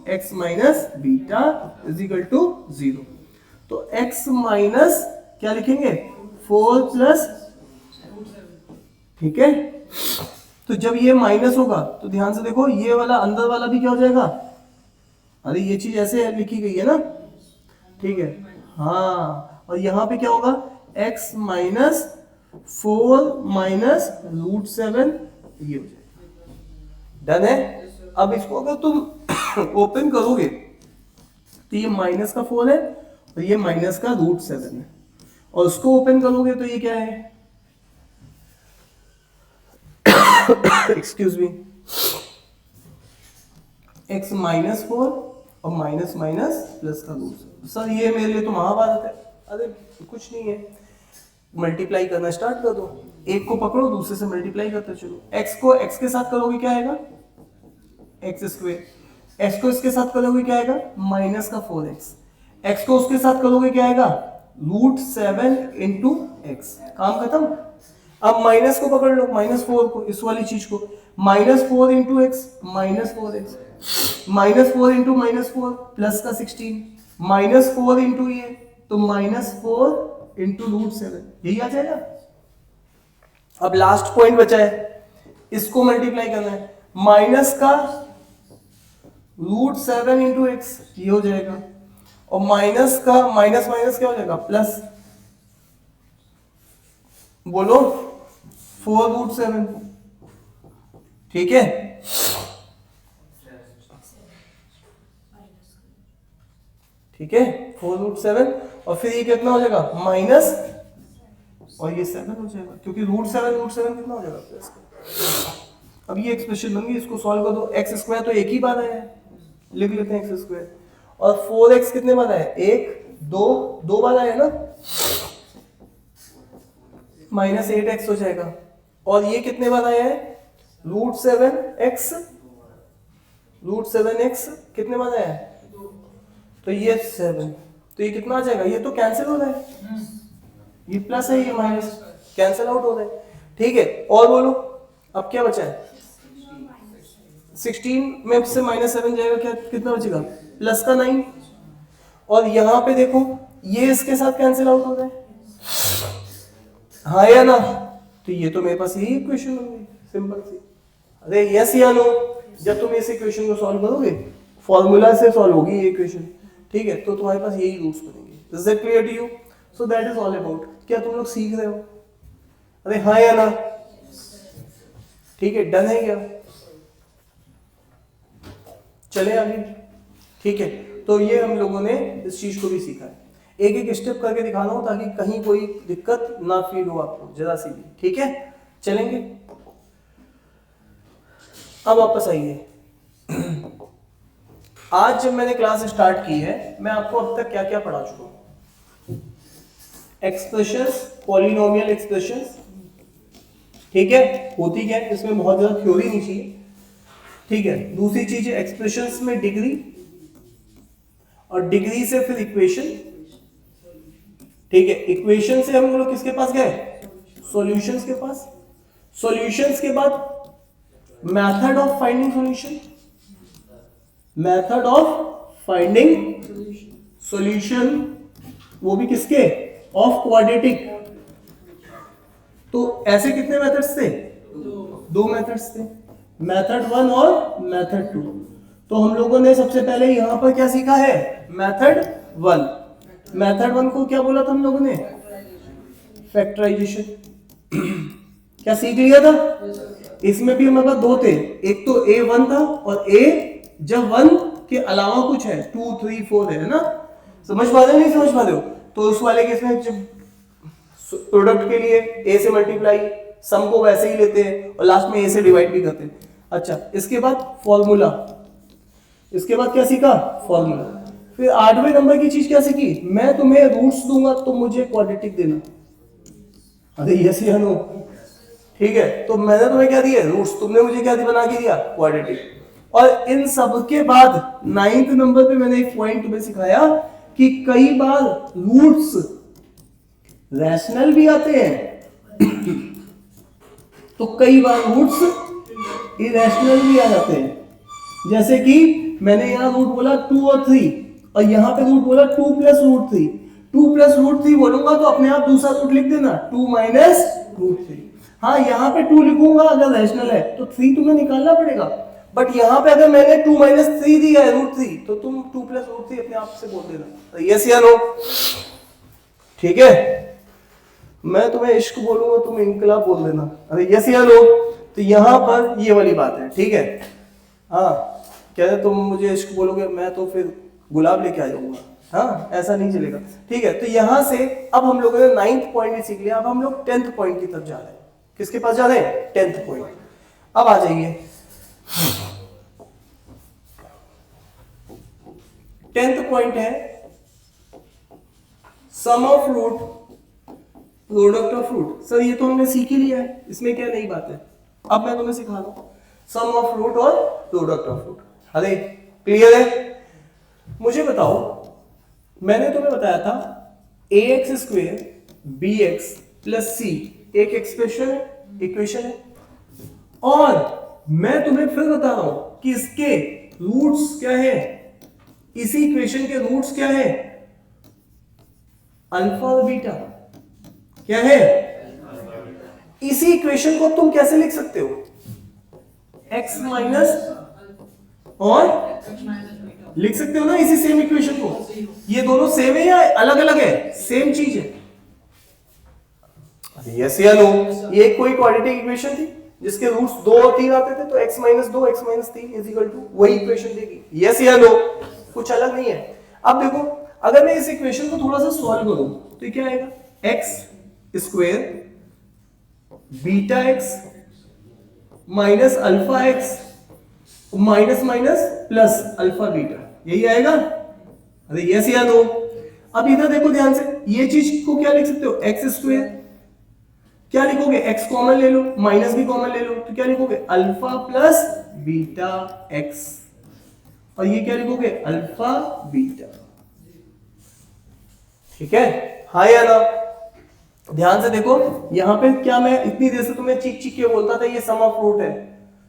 x - beta = 0। तो x माइनस क्या लिखेंगे? 4 +, ठीक है? तो जब ये माइनस होगा तो ध्यान से देखो, ये वाला अंदर वाला भी क्या हो जाएगा? अरे ये चीज ऐसे लिखी गई है ना, ठीक है? हाँ, और यहाँ पे क्या होगा, x माइनस 4 माइनस रूट 7, ये हो जाएगा। डन है। अब इसको अगर तुम ओपन करोगे तो ये माइनस का 4 है और ये माइनस का रूट 7 है, और उसको ओपन करोगे तो ये क्या है, एक्सक्यूज मी, x माइनस 4 और माइनस माइनस प्लस का रूट। सर ये मेरे लिए तो महाभारत है। अरे कुछ नहीं है, मल्टीप्लाई करना स्टार्ट कर दो, एक को पकड़ो दूसरे से मल्टीप्लाई करते चलो। x को x के साथ करोगे क्या आएगा, एक्स स्क्वायर, x को इसके साथ करोगे क्या आएगा, माइनस का 4x, x को उसके साथ करोगे क्या आएगा, रूट 7 इंटू एक्स। काम खत्म। अब माइनस को पकड़ लो, माइनस 4 को, इस वाली चीज को, minus 4 into x, minus 4x, minus 4 into minus 4 plus का 16, माइनस 4 इंटू ये तो माइनस 4 इंटू रूट 7, यही आ जाएगा। अब लास्ट पॉइंट बचा है, इसको मल्टीप्लाई करना है, माइनस का रूट 7 इंटू एक्स, ये हो जाएगा, और माइनस का माइनस माइनस क्या हो जाएगा, प्लस, बोलो 4 रूट 7, ठीक है। ठीक है, 4 रूट 7, और फिर ये कितना हो जाएगा, माइनस, और ये 7 हो जाएगा, क्योंकि रूट 7 कितना हो जाएगा, प्लस का। अब ये एक्सप्रेशन बन गई, इसको सॉल्व कर दो। एक्स स्क्वायर तो एक ही बार आया है, लिख लेते हैं एक्स स्क्वायर, और 4x कितने बार आया, 1 2 बार आया ना, माइनस 8x हो जाएगा, और ये कितने बार आया है, रूट 7x, रूट 7x कितने बार आया है, तो ये 7, तो ये कितना आ जाएगा, ये तो कैंसिल हो रहा है, ये प्लस है ये माइनस, कैंसिल आउट हो रहा है, ठीक है। और बोलो अब क्या बचा है, 16 में से माइनस 7 जाएगा, क्या कितना बचेगा, प्लस का 9, और यहां पे देखो ये इसके साथ कैंसिल आउट हो रहा है, हाँ या ना, तो ये तो मेरे पास यही इक्वेशन हो गई सिंपल सी। अरे यस या नो, जब तुम इस इक्वेशन को सॉल्व करोगे, फॉर्मूला से सॉल्व होगी ये इक्वेशन, ठीक है, तो तुम्हारे पास यही रूट्स बनेंगे। Is that clear to you? So that is all about. क्या तुम लोग सीख रहे हो? अरे हाँ या ना, ठीक है, डन है क्या, चले आगे, ठीक है। तो ये हम लोगों ने इस चीज को भी सीखा है, एक एक स्टेप करके दिखा रहा हूं ताकि कहीं कोई दिक्कत ना फील हो आपको जरा सी भी, ठीक है। चलेंगे, अब वापस आइए। आज जब मैंने क्लास स्टार्ट की है, मैं आपको अब तक क्या क्या पढ़ा चुका हूं, एक्सप्रेशंस, पॉलिनोमियल एक्सप्रेशंस, ठीक है, होती क्या है, इसमें बहुत ज्यादा थ्योरी नहीं चाहिए, ठीक है। दूसरी चीज है एक्सप्रेशंस में डिग्री, और डिग्री से फिर इक्वेशन, ठीक है। इक्वेशन से हम लोग किसके पास गए, सॉल्यूशंस के पास, सॉल्यूशंस के बाद method of finding solution, method of finding solution, वो भी किसके, ऑफ क्वाड्रेटिक। तो ऐसे कितने मेथड्स थे, दो मेथड्स थे, मेथड 1 और मेथड 2। तो हम लोगों ने सबसे पहले यहां पर क्या सीखा है, मेथड 1। मेथड 1 को क्या बोला था हम लोगों ने, फैक्टराइजेशन। क्या सीख लिया था, इसमें भी हमारे पास दो थे, एक तो A1 था, और A जब 1 के अलावा कुछ है, 2 3 4 है ना, समझ पा रहे हो नहीं समझ पा रहे हो, तो उस वाले केस में जब प्रोडक्ट के लिए A से मल्टीप्लाई, सम को वैसे ही लेते हैं और लास्ट में A से डिवाइड भी करते हैं। अच्छा, इसके बाद फॉर्मूला, इसके बाद क्या सीखा, फॉर्मूला। फिर 8वें नंबर की चीज क्या सीखी, मैं तुम्हें रूट्स दूंगा तुम मुझे क्वाड्रेटिक देना। अरे यस या नो, ठीक है। तो मैंने तुम्हें क्या दिया, रूट्स, तुमने मुझे क्या बना के दिया, क्वाड्रेटिक। और इन सब के बाद 9th नंबर पे मैंने एक पॉइंट तुम्हें सिखाया कि कई बार रूट्स रैशनल भी आते हैं तो कई बार रूट्स इरेशनल भी आ जाते हैं। जैसे कि मैंने यहाँ रूट बोला 2 और 3, और यहाँ पे रूट बोला 2 प्लस रूट 3। 2 प्लस रूट 3 बोलूंगा तो अपने आप दूसरा रूट लिख देना, 2 माइनस रूट 3। हाँ, यहाँ पे 2 लिखूंगा अगर रैशनल है तो 3 तुम्हें निकालना पड़ेगा, बट यहाँ पे अगर मैंने 2 माइनस 3 दिया है रूट 3, तो तुम 2 प्लस रूट 3 अपने आप से बोल देना। यस या नो? ठीक है, मैं तुम्हें इश्क बोलूंगा तुम इनकलाब बोल देना। अरे यस या नो? तो यहां पर ये वाली बात है, ठीक है। हाँ, कहते तुम मुझे इश्क बोलोगे मैं तो फिर गुलाब लेके आ जाऊंगा, हाँ ऐसा नहीं चलेगा। ठीक है, तो यहां से अब हम लोगों ने 9th पॉइंट भी सीख लिया, अब हम लोग 10th पॉइंट की तरफ जा रहे हैं। किसके पास जा रहे हैं? 10th point. अब आ जाइए 10th पॉइंट है sum of root product of root. Sir ये तो हमने सीख ही लिया है, इसमें क्या नई बात है? अब मैं तुम्हें सिखा रहा हूं सम ऑफ फ्रूट और प्रोडक्ट ऑफ फ्रूट। अरे क्लियर है? मुझे बताओ, मैंने तुम्हें बताया था ax square bx plus c एक एक्सप्रेशन है, इक्वेशन है, और मैं तुम्हें फिर बता रहा हूं कि इसके रूट्स क्या है, इसी इक्वेशन के रूट्स क्या है? अल्फा और बीटा। क्या है? इसी इक्वेशन को तुम कैसे लिख सकते हो? x माइनस और लिख सकते हो ना इसी सेम इक्वेशन को। ये दोनों सेम है या अलग अलग है? सेम चीज है। यस या नो? ये कोई क्वाड्रेटिक इक्वेशन थी जिसके रूट्स 2 और 3 आते थे, तो x minus 2 x minus 3 is equal to वही इक्वेशन देगी। यस या नो? कुछ अलग नहीं है। अब देखो, अगर मैं इस इक्वेशन को थोड़ा सा सॉल्व करूं तो क्या आएगा? x square beta x minus alpha x minus minus plus alpha beta, यही आएगा। अरे यस या नो? अब इधर देखो ध्यान से, ये चीज को क्या लिख सकते हो? एक्स स्क्वायर, क्या लिखोगे? एक्स कॉमन ले लो, माइनस भी कॉमन ले लो, तो क्या लिखोगे? अल्फा प्लस बीटा एक्स, और ये क्या लिखोगे? Alpha beta. ठीक है, हाँ या ना? ध्यान से देखो, यहां पे क्या मैं इतनी देर से तुम्हें चीख चीख के बोलता था ये सम ऑफ फ्रूट है,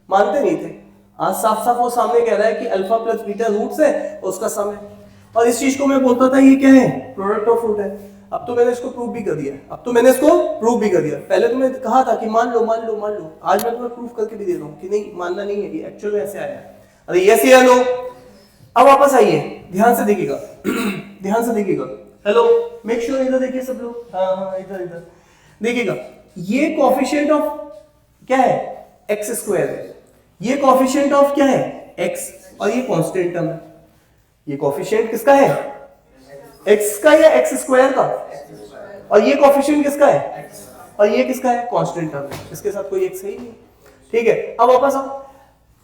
मानते नहीं थे। आज साफ साफ वो सामने कह रहा है कि अल्फा प्लस बीटा रूट्स है और उसका सम है, और इस चीज को मैं बोलता था ये क्या है? प्रोडक्ट ऑफ फ्रूट है। अब तो मैंने इसको प्रूव भी कर दिया, पहले तुमने कहा था कि मान लो मान लो मान लो, आज मैं तुम्हें प्रूफ करके भी दे रहा हूं कि नहीं मानना नहीं है, ये एक्चुअल में ऐसे आया है। अरे यस या नो? अब वापस आइए, ध्यान से देखिएगा ध्यान से देखिएगा। हेलो, मेक श्योर इधर देखिए सब लोग, हाँ हाँ इधर इधर देखिएगा। ये कोएफिशिएंट ऑफ क्या है? एक्स स्क्वायर है। ये कोएफिशिएंट ऑफ क्या है? एक्स, और ये कांस्टेंट टर्म है। ये कोएफिशिएंट किसका है? एक्स का या एक्स स्क्वायर का? और ये कोएफिशिएंट किसका है? और ये किसका है? कांस्टेंट टर्म है। इसके साथ कोई एक्स है ही नहीं। ठीक है, अब वापस आओ,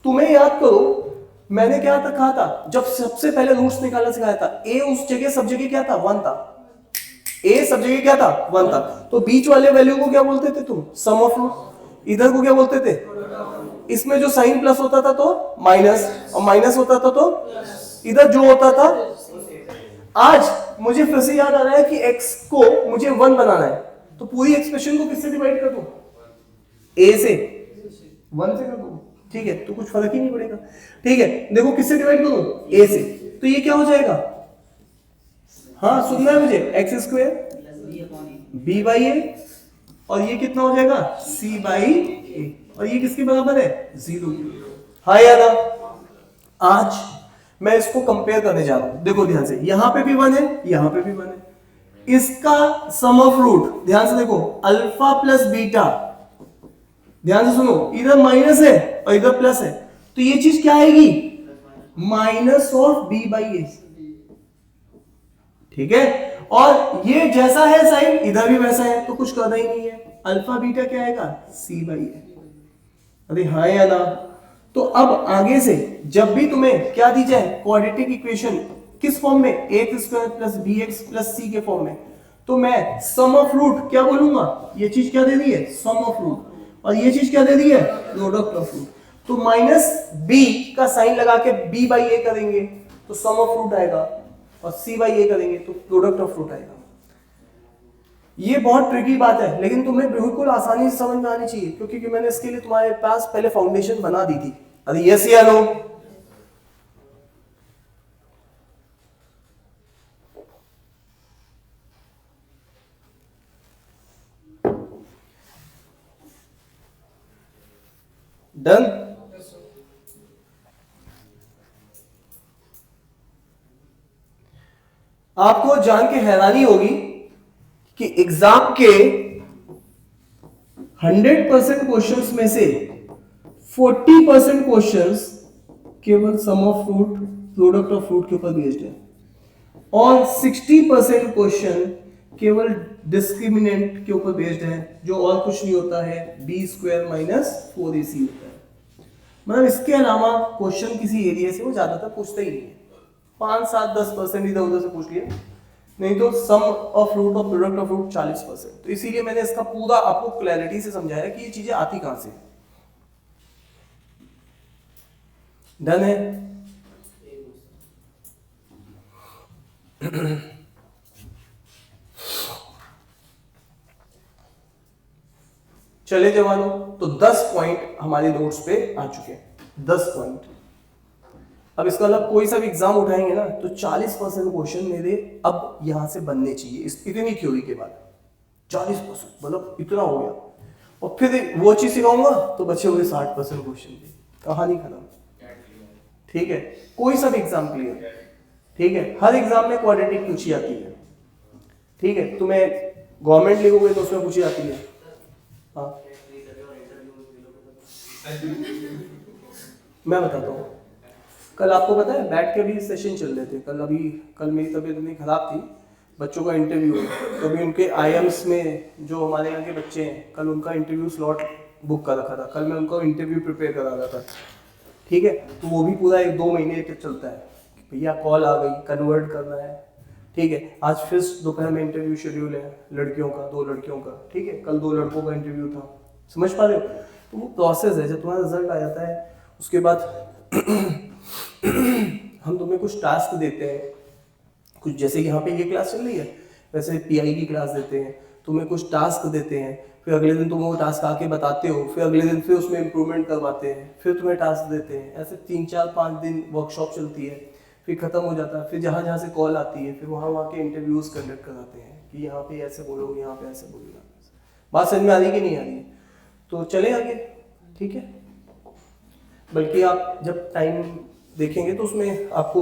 तुम्हें याद करो मैंने क्या था कहा था जब सबसे पहले रूट्स निकालना सिखाया था? ए उस जगह सब जगह क्या था? 1 था। ए सब जगह क्या था? 1 था। तो बीच वाले वैल्यू को क्या बोलते थे तुम? सम ऑफ रूट। इधर को क्या बोलते थे? इसमें जो साइन प्लस होता था तो माइनस, और माइनस होता था तो इधर जो होता था। आज मुझे फिर से याद आ रहा है कि x को मुझे 1 बनाना है, तो पूरी एक्सप्रेशन को किससे डिवाइड कर दूं? a से 1 से कर दूं। ठीक है, तो कुछ फर्क ही नहीं पड़ेगा। ठीक है, देखो किससे डिवाइड करूं? a से, तो ये क्या हो जाएगा? हाँ सुनना है मुझे, एक्स स्क्वायर b बाई ए, और ये कितना हो जाएगा? c बाई ए, और ये किसके बराबर है? 0। हाँ या ना? आज मैं इसको कंपेयर करने जा रहा हूं, देखो ध्यान से, यहां पे भी 1 है, यहां पे भी 1 है। इसका सम ऑफ रूट ध्यान से देखो, अल्फा प्लस बीटा, ध्यान से सुनो, इधर माइनस है और इधर प्लस है, तो ये चीज क्या आएगी? माइनस ऑफ बी बाई ए। ठीक है, और ये जैसा है साइन इधर भी वैसा है, तो कुछ करना ही नहीं है। अल्फा बीटा क्या आएगा? सी बाई ए। अरे हाँ या ना? तो अब आगे से जब भी तुम्हें क्या दी जाए क्वाड्रेटिक इक्वेशन, किस फॉर्म में? X square plus b x plus c के फॉर्म में, तो मैं सम ऑफ रूट क्या बोलूंगा? ये चीज क्या दे दी है? सम ऑफ रूट, और ये चीज क्या दे दी है? Product of root. तो माइनस बी का साइन लगा के बी बाई ए करेंगे तो सम ऑफ रूट आएगा, और सी बाई ए करेंगे तो प्रोडक्ट ऑफ रूट आएगा। ये बहुत ट्रिकी बात है, लेकिन तुम्हें बिल्कुल आसानी से समझ में आनी चाहिए, क्योंकि मैंने इसके लिए तुम्हारे पास पहले फाउंडेशन बना दी थी। अरे यस या नो? डन? आपको जान के हैरानी होगी कि एग्जाम के 100% क्वेश्चंस में से 40% क्वेश्चंस केवल sum of root, product of root के ऊपर बेस्ड है और 60% क्वेश्चन केवल डिस्क्रिमिनेंट के ऊपर बेस्ड है, जो और कुछ नहीं होता है, बी स्क्वायर माइनस 4ac होता है। मतलब इसके अलावा क्वेश्चन किसी एरिया से वो ज्यादातर पूछते ही नहीं है, 5-7-10% इधर उधर से पूछ लिया, नहीं तो सम ऑफ फ्रूट और प्रोडक्ट ऑफ फ्रूट 40%। तो इसीलिए मैंने इसका पूरा आपको क्लैरिटी से समझाया कि ये चीजें आती कहां से। डन है? चले जवानों, तो 10 पॉइंट हमारे नोट्स पे आ चुके हैं, 10 पॉइंट। अब इसका मतलब कोई सा भी एग्जाम उठाएंगे ना तो 40% क्वेश्चन मेरे अब यहां से बनने चाहिए इतनी थ्योरी के बाद। 40% मतलब इतना हो गया, और फिर वो चीज सिखाऊंगा तो बचे हुए 60% क्वेश्चन भी, कहानी खत्म। ठीक है, कोई सा भी एग्जाम क्लियर। ठीक है, हर एग्जाम में क्वाड्रेटिक पूछी जाती है। ठीक है, तुम्हें गवर्नमेंट लिखोगे तो उसमें पूछी जाती है। हाँ, मैं बताता हूँ। कल आपको पता है बैठ के भी सेशन चल रहे थे, कल मेरी तबीयत इतनी खराब थी, बच्चों का इंटरव्यू है, तो अभी उनके आईएम्स में जो हमारे यहाँ के बच्चे हैं, कल उनका इंटरव्यू स्लॉट बुक कर रखा था, कल मैं उनका इंटरव्यू प्रिपेयर करा रहा था। ठीक है, तो वो भी पूरा 1-2 महीने तक चलता है, भैया कॉल आ गई, कन्वर्ट करना है। ठीक है, आज फिर दोपहर में इंटरव्यू शेड्यूल है लड़कियों का, 2 लड़कियों का। ठीक है, कल 2 लड़कों का इंटरव्यू था। समझ पा रहे हो? तो वो प्रोसेस है, जब तुम्हारा रिजल्ट आ जाता है उसके बाद हम तुम्हें कुछ टास्क देते हैं, कुछ जैसे यहाँ पे ये क्लास चल रही है वैसे पीआई की क्लास देते हैं, तुम्हें कुछ टास्क देते हैं, फिर अगले दिन तुम वो टास्क आके बताते हो, फिर अगले दिन फिर उसमें इम्प्रूवमेंट करवाते हैं, फिर तुम्हें टास्क देते हैं, ऐसे 3-4-5 दिन वर्कशॉप चलती है, फिर खत्म हो जाता है, फिर जहाँ जहाँ से कॉल आती है फिर वहाँ के इंटरव्यूज कंडक्ट कराते हैं कि यहाँ पे ऐसे बोलो, यहाँ पे ऐसे बोलो। बात समझ में आ रही कि नहीं आ रही? तो चले आगे। ठीक है, बल्कि आप जब टाइम देखेंगे तो उसमें आपको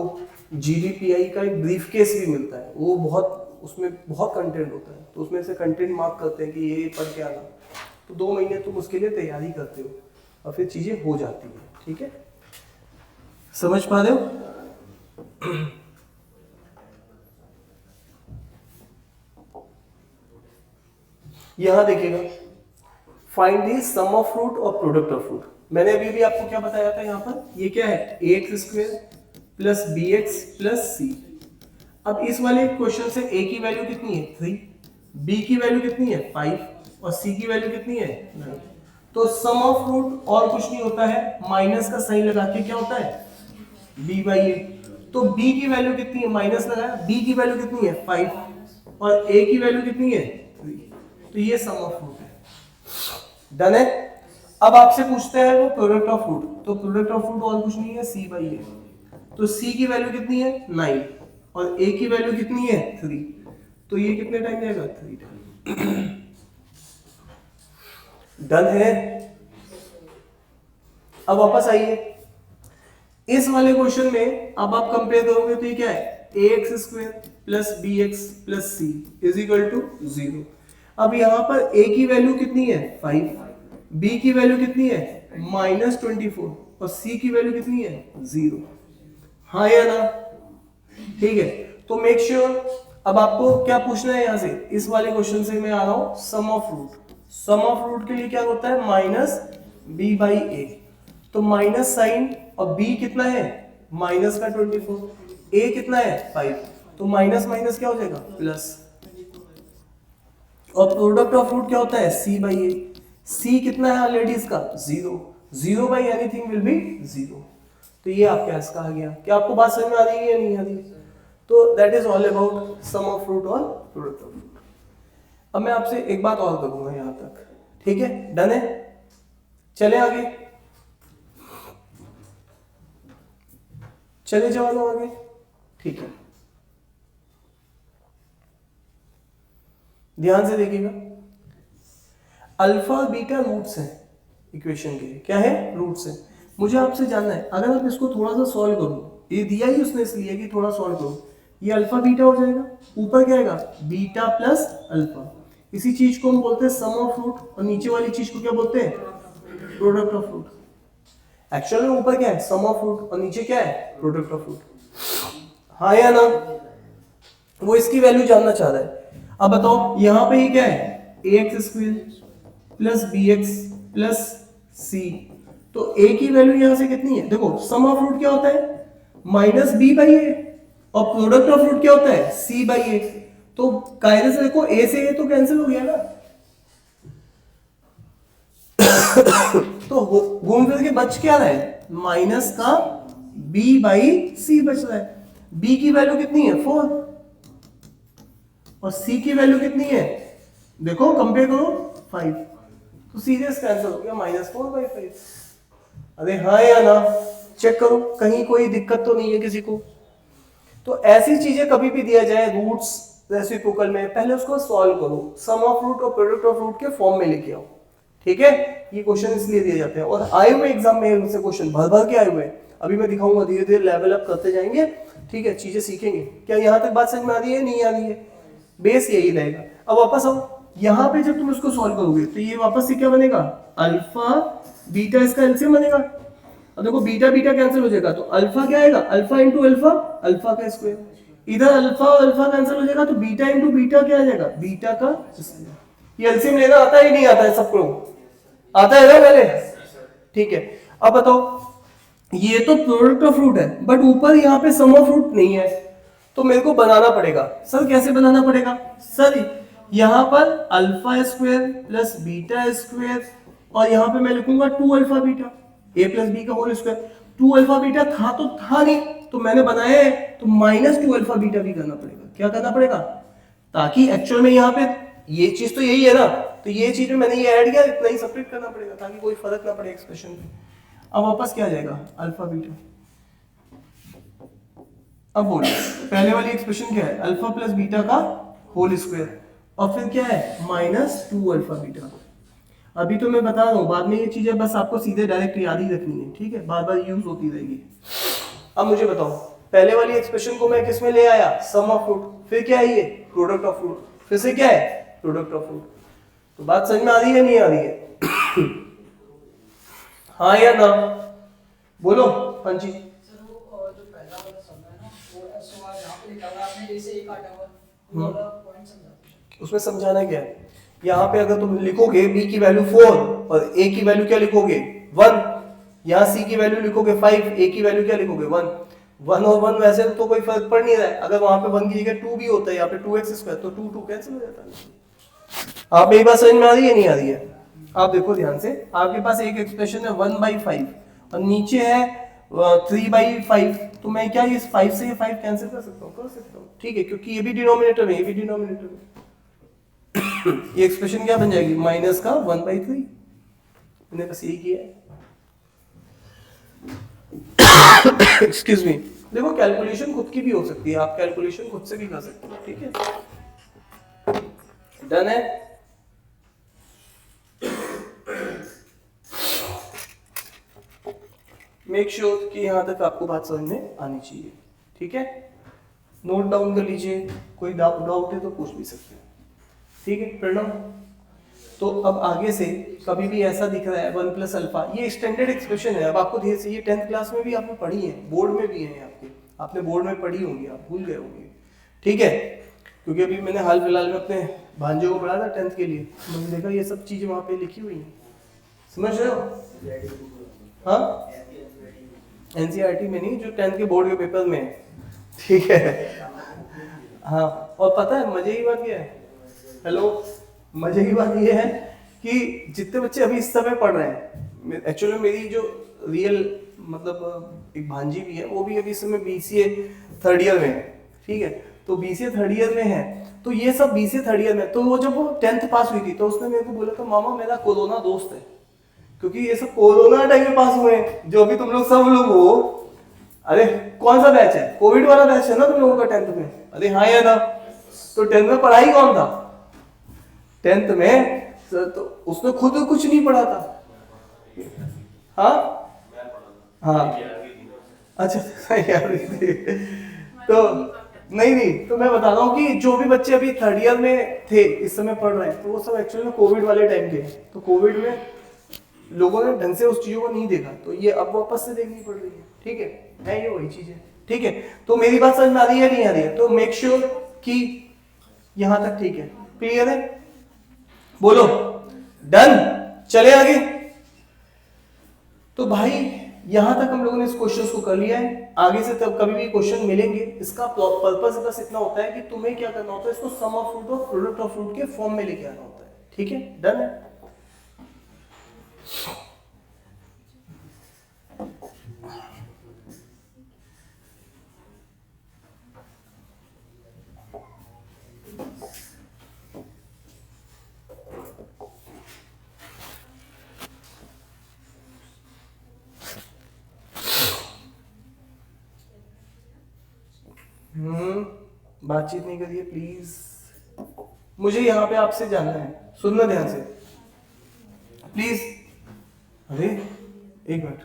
GDPI का एक ब्रीफ केस भी मिलता है, वो उसमें बहुत कंटेंट होता है, तो उसमें से कंटेंट मार्क करते हैं कि ये पढ़ के आना, तो 2 महीने तुम उसके लिए तैयारी करते हो और फिर चीजें हो जाती हैं। ठीक है, समझ पा रहे हो? यहां देखिएगा, find the sum of root और प्रोडक्ट ऑफ फ्रूट। मैंने अभी भी आपको क्या बताया था, यहाँ पर ये क्या है, ax² plus bx plus c। अब इस वाले क्वेश्चन से a की वैल्यू कितनी है 3, b की वैल्यू कितनी है 5 और c की वैल्यू कितनी है 9। तो सम ऑफ फ्रूट और कुछ नहीं होता है, माइनस का साइन लगा के क्या होता है b/a। तो b की वैल्यू कितनी है, माइनस लगाया, b की वैल्यू कितनी है 5 और a की वैल्यू कितनी है 3। तो ये सम ऑफ फ्रूट है। डन है? अब आपसे पूछते हैं वो प्रोडक्ट ऑफ फ्रूट, तो प्रोडक्ट ऑफ फ्रूट और कुछ नहीं है c/a। तो c की वैल्यू कितनी है 9 और a की वैल्यू कितनी है 3। तो ये कितने टाइम जाएगा 3 टाइम। डन है? अब वापस आइए, इस वाले क्वेश्चन में अब आप कंपेयर करोगे तो ये क्या है, ax² plus bx plus c is equal to 0। अब यहां पर a की वैल्यू कितनी है 5, b की वैल्यू कितनी है -24 और c की वैल्यू कितनी है 0। हाँ या ना? ठीक है, तो मेक श्योर। अब आपको क्या पूछना है यहां से, इस वाले क्वेश्चन से मैं आ रहा हूं sum of root. Sum of root के लिए क्या होता है -b/a। तो माइनस साइन और b कितना है माइनस का 24, a कितना है 5, तो माइनस माइनस क्या हो जाएगा प्लस। और प्रोडक्ट ऑफ रूट क्या होता है c/a। c कितना है ऑलरेडी इसका 0, 0 बाई एनीथिंग विल बी 0। तो ये आपका इसका आ गया। क्या आपको बात समझ में आ रही है या नहीं आ रही? तो that is all about sum of root और प्रोडक्ट ऑफ फ्रूट। अब मैं आपसे एक बात और करूंगा यहां तक, ठीक है? डन है? चले आगे, चले जवानों आगे। ठीक है, ध्यान से देखिएगा, अल्फा बीटा रूट्स हैं इक्वेशन के, क्या है रूट्स हैं। मुझे आपसे जानना है, अगर आप इसको थोड़ा सा सॉल्व करो, ये दिया ही उसने इसलिए कि थोड़ा सॉल्व करो, ये अल्फा बीटा हो जाएगा, ऊपर क्या आएगा बीटा प्लस अल्फा। इसी चीज को हम बोलते हैं सम ऑफ रूट, और नीचे वाली चीज को क्या बोलते हैं प्रोडक्ट ऑफ रूट। एक्चुअल में ऊपर क्या है सम ऑफ रूट और नीचे क्या है प्रोडक्ट ऑफ रूट। हाँ या ना, वो इसकी वैल्यू जानना चाह रहा है। अब बताओ यहाँ पे ये क्या है ax square plus bx plus c, तो a की वैल्यू यहाँ से कितनी है, देखो सम ऑफ रूट क्या होता है माइनस b बाई ए, और प्रोडक्ट ऑफ रूट क्या होता है c बाई ए। तो कायदे से देखो a से a तो कैंसिल हो गया ना, तो घूम फिर के बच क्या रहा है माइनस का b बाई c बच रहा है। b की वैल्यू कितनी है 4 और c की वैल्यू कितनी है, देखो कंपेयर करो 5, तो सीरियस कैंसिल हो गया -4/5। अरे हाँ या ना, चेक करो कहीं कोई दिक्कत तो नहीं है किसी को। तो ऐसी चीजें कभी भी दिया जाए रूट्स रेसिप्रोकल में, पहले उसको सॉल्व करो, सम ऑफ रूट और प्रोडक्ट ऑफ रूट के फॉर्म में लेके आओ, ठीक है। ये क्वेश्चन इसलिए दिए जाते हैं, और आए हुए एग्जाम में उनसे क्वेश्चन भर भर के आए हुए हैं। अभी मैं दिखाऊंगा, धीरे धीरे लेवल अप करते जाएंगे, ठीक है, चीजें सीखेंगे। क्या यहाँ तक बात समझ में आ रही है नहीं आ रही है, बेस यही रहेगा। अब वापस आओ, यहाँ पे जब तुम इसको सॉल्व करोगे तो ये वापस से क्या बनेगा अल्फा बीटा, इसका एलसीएम बनेगा। अब देखो बीटा बीटा कैंसिल हो जाएगा, तो अल्फा क्या आएगा अल्फा इंटू अल्फा, अल्फा का स्क्वायर। इधर अल्फा और अल्फा कैंसिल हो जाएगा, तो बीटा इंटू बीटा क्या आ जाएगा बीटा का स्क्वायर। ये एलसीएम लेना आता है नहीं आता है सबको, आता है ना पहले, ठीक है। अब बताओ ये तो प्रोडक्ट ऑफ रूट है, बट ऊपर यहाँ पे सम ऑफ रूट नहीं है, तो मेरे को बनाना पड़ेगा। सर कैसे बनाना पड़ेगा, सर यहाँ पर alpha square plus beta square, और यहाँ पे मैं लिखूंगा 2 alpha beta a plus b का होल स्क्वायर। 2 अल्फा बीटा था तो था नहीं, तो मैंने बनाया है, तो -2 अल्फा बीटा भी करना पड़ेगा। क्या करना पड़ेगा, ताकि एक्चुअल में यहाँ पे ये चीज तो यही है ना, तो ये चीज में मैंने ये ऐड किया, इतना ही सेपरेट करना पड़ेगा ताकि कोई फर्क ना पड़े एक्सप्रेशन में। अब वापस क्या आ जाएगा अल्फा बीटा। अब बोलो पहले वाली एक्सप्रेशन क्या है अल्फा प्लस बीटा का होल स्क्वायर, और फिर क्या है -2 अल्फा बीटा। अभी तो मैं बता रहा हूँ, बाद में ये चीजें बस आपको सीधे डायरेक्ट याद ही रखनी है, ठीक है, बार बार यूज होती रहेगी। अब मुझे बताओ पहले वाली एक्सप्रेशन को मैं किस में ले आया सम ऑफ रूट, फिर क्या है ये प्रोडक्ट ऑफ रूट, फिर से क्या है प्रोडक्ट ऑफ रूट। तो बात समझ में आ रही है नहीं आ रही है हाँ या ना, बोलो हाँ जी। उसमें समझाना क्या है, यहाँ पे अगर तुम लिखोगे b की वैल्यू 4 और a की वैल्यू क्या लिखोगे 1, यहाँ c की वैल्यू लिखोगे 5, a की वैल्यू क्या लिखोगे 1। 1 और 1 वैसे तो कोई फर्क पड़ नहीं रहा है, अगर वहां पे 1 की जगह 2 भी होता है, यहाँ पे 2x स्क्वायर, तो 2 2 कैंसिल हो जाता है। आप मेरी बात समझ में आ रही है नहीं आ रही है, आप देखो ध्यान से, आपके पास एक एक्सप्रेशन है 1/5 और नीचे है 3/5, तो मैं क्या इस 5 से ये 5 कैंसिल कर सकता हूँ, कर सकता हूँ, ठीक है, क्योंकि ये भी डिनोमिनेटर में ये भी डिनोमिनेटर में ये एक्सप्रेशन क्या बन जाएगी माइनस का 1/3। मैंने बस यही किया है एक्सक्यूज मी। देखो कैलकुलेशन खुद की भी हो सकती है, आप कैलकुलेशन खुद से भी कर सकते हो, ठीक है, डन है। मेक श्योर कि यहां तक आपको बात समझ में आनी चाहिए, ठीक है, नोट डाउन कर लीजिए, कोई डाउट है तो पूछ भी सकते हैं, ठीक है। प्रणव, तो अब आगे से कभी भी ऐसा दिख रहा है 1 प्लस अल्फा, ये स्टैंडर्ड एक्सप्रेशन है, अब आपको धीरे से, ये 10th क्लास में भी आपने पढ़ी है, बोर्ड में भी है आपके, आपने बोर्ड में पढ़ी होंगी, आप भूल गए होंगे, ठीक है, क्योंकि अभी मैंने हाल फिलहाल में अपने भांजे को पढ़ा था 10th के लिए, मैंने देखा ये सब चीजें वहां पे लिखी हुई हैं, समझ रहे हो। हाँ एनसीईआरटी में नहीं, जो 10th के बोर्ड के पेपर में है, ठीक है। हाँ, और पता है मजे की बात क्या है, हेलो, मजे की बात ये है कि जितने बच्चे अभी इस समय पढ़ रहे हैं, एक्चुअली मेरी जो रियल मतलब एक भांजी भी है, वो भी अभी इस समय बीसीए थर्ड ईयर में है, ठीक है, तो बीसीए थर्ड ईयर में है, तो ये सब बीसीए थर्ड ईयर में, तो वो जब वो 10th पास हुई थी तो उसने मेरे को बोला था मामा मेरा कोरोना दोस्त है, क्योंकि ये सब कोरोना टाइम में पास हुए हैं, जो अभी तुम लोग सब लोग हो। अरे कौन सा बैच है, कोविड वाला बैच है ना तुम लोगों का 10th में, अरे हाँ या ना, तो 10th में पढ़ाई कौन था 10th में, तो उसने खुद कुछ नहीं पढ़ा था। हाँ हाँ अच्छा यार, तो नहीं नहीं, तो मैं बता रहा हूँ कि जो भी बच्चे अभी थर्ड ईयर में थे इस समय पढ़ रहे हैं, तो वो सब एक्चुअली में कोविड वाले टाइम के हैं। तो कोविड में लोगों ने ढंग से उस चीजों को नहीं देखा, तो ये अब वापस से देखनी पड़ रही है। ठीक है ये वही चीज है। ठीक है, तो मेरी बात समझ में आ रही है नहीं आ रही है? तो मेक श्योर कि यहां तक ठीक है, क्लियर है? बोलो डन, चले आगे। तो भाई यहां तक हम लोगों ने इस क्वेश्चन को कर लिया है। आगे से तब कभी भी क्वेश्चन मिलेंगे, इसका पर्पस बस इतना होता है कि तुम्हें क्या करना होता है, इसको सम ऑफ फ्रूट और प्रोडक्ट ऑफ फ्रूट के फॉर्म में लेके आना होता है। ठीक है, डन है। बातचीत नहीं करिए प्लीज, मुझे यहाँ पे आपसे जानना है, सुनना ध्यान से प्लीज। अरे एक मिनट,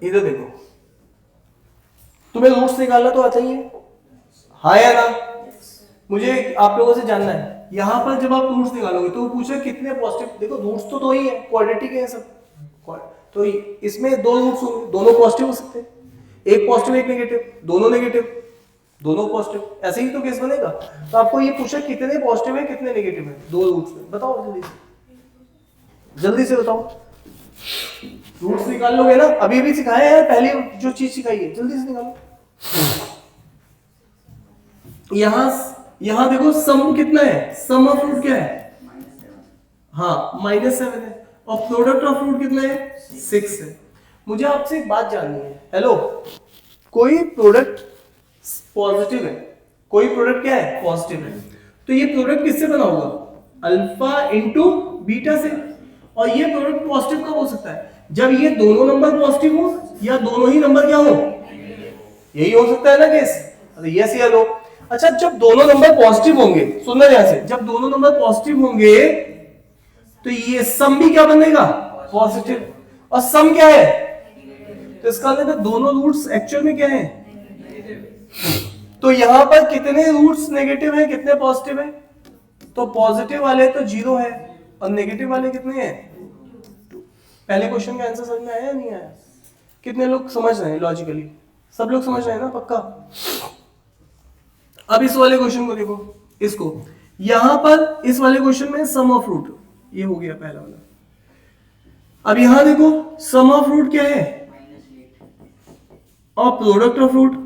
इधर देखो, तुम्हें रूट्स निकालना तो आता ही है, हाँ या ना? मुझे आप लोगों से जानना है, यहाँ पर जब आप रूट्स निकालोगे तो वो पूछे कितने पॉजिटिव। देखो रूट्स तो दो ही है, क्वाड्रेटिक है सब, तो इसमें दो रूट्स होंगे, दोनों पॉजिटिव हो सकते हैं, एक पॉजिटिव एक नेगेटिव, दोनों नेगेटिव, दोनों पॉजिटिव, ऐसे ही तो केस बनेगा। तो आपको ये पूछा कितने पॉजिटिव है कितने नेगेटिव है दो रूट्स में, बताओ जल्दी से बताओ। रूट्स निकाल लोगे ना, अभी भी सिखाया है, पहले जो चीज सिखाई है जल्दी से निकालो। यहां देखो सम कितना है, सम ऑफ रूट क्या है, हाँ -7 है, और प्रोडक्ट ऑफ रूट कितना है, 6 है। मुझे आपसे एक बात जाननी है, हेलो, कोई प्रोडक्ट पॉजिटिव है, कोई प्रोडक्ट क्या है, पॉजिटिव है, तो ये प्रोडक्ट किससे बना होगा, अल्फा इंटू बीटा से। और ये प्रोडक्ट पॉजिटिव कब हो सकता है, जब ये दोनों नंबर पॉजिटिव हो या दोनों ही नंबर क्या हो, यही हो सकता है ना केस। अरे यस या नो? अच्छा, जब दोनों नंबर पॉजिटिव होंगे, सुनना ध्यान से, जब दोनों नंबर पॉजिटिव होंगे तो ये सम भी क्या बनेगा, पॉजिटिव, और सम क्या है, तो इसका मतलब दोनों रूट्स एक्चुअल में क्या है, तो यहां पर कितने रूट्स नेगेटिव हैं कितने पॉजिटिव हैं, तो पॉजिटिव वाले तो 0 है और नेगेटिव वाले कितने हैं। पहले क्वेश्चन का आंसर समझ में आया या नहीं आया? कितने लोग समझ रहे हैं लॉजिकली, सब लोग समझ रहे हैं ना पक्का? अब इस वाले क्वेश्चन को देखो, इसको यहां पर इस वाले क्वेश्चन में सम ऑफ रूट, ये हो गया पहला वाला। अब यहां देखो सम ऑफ रूट क्या है और प्रोडक्ट ऑफ रूट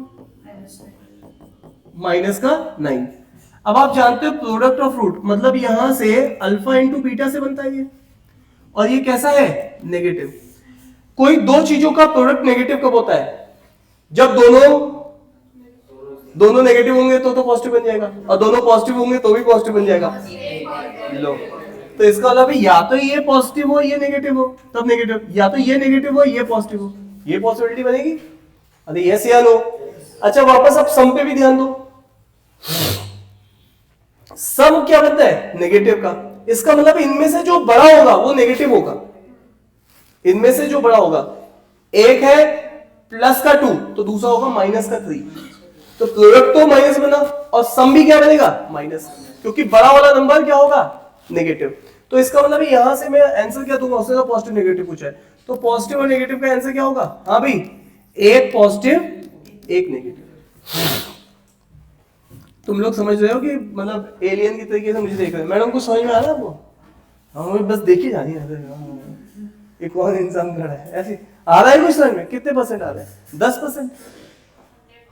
-9। अब आप जानते हो प्रोडक्ट ऑफ रूट मतलब यहां से अल्फा इंटू बीटा से बनता है ये, और ये कैसा है, नेगेटिव। कोई दो चीजों का प्रोडक्ट नेगेटिव कब होता है, जब दोनों नेगेटिव होंगे तो पॉजिटिव बन जाएगा, और दोनों पॉजिटिव होंगे तो भी पॉजिटिव बन जाएगा। लो, तो इसका मतलब या तो ये पॉजिटिव हो ये नेगेटिव हो तब नेगेटिव, या तो ये नेगेटिव हो ये पॉजिटिव हो, ये पॉसिबिलिटी बनेगी। अरे यस या नो? अच्छा, वापस अब सम पे भी ध्यान दो, सम क्या बनता है, नेगेटिव का। इसका मतलब इनमें से जो बड़ा होगा वो नेगेटिव होगा, इनमें से जो बड़ा होगा, एक है प्लस का 2 तो दूसरा होगा माइनस का 3, तो प्रोडक्ट तो माइनस बना और सम भी क्या बनेगा, माइनस, क्योंकि बड़ा वाला नंबर क्या होगा, नेगेटिव। तो इसका मतलब यहां से मैं आंसर क्या दूंगा, उसने पॉजिटिव नेगेटिव पूछा है, तो पॉजिटिव और नेगेटिव का आंसर क्या होगा, हाँ भाई, एक पॉजिटिव एक नेगेटिव। तुम लोग समझ रहे हो कि मतलब एलियन की तरीके से मुझे देख रहे हैं। मैडम को समझ में आ रहा है आपको? हमें बस देखी जा रही है, एक और इंसान खड़ा है ऐसे, आ रहा है कुछ समझ में? कितने परसेंट आ रहा है, 10%,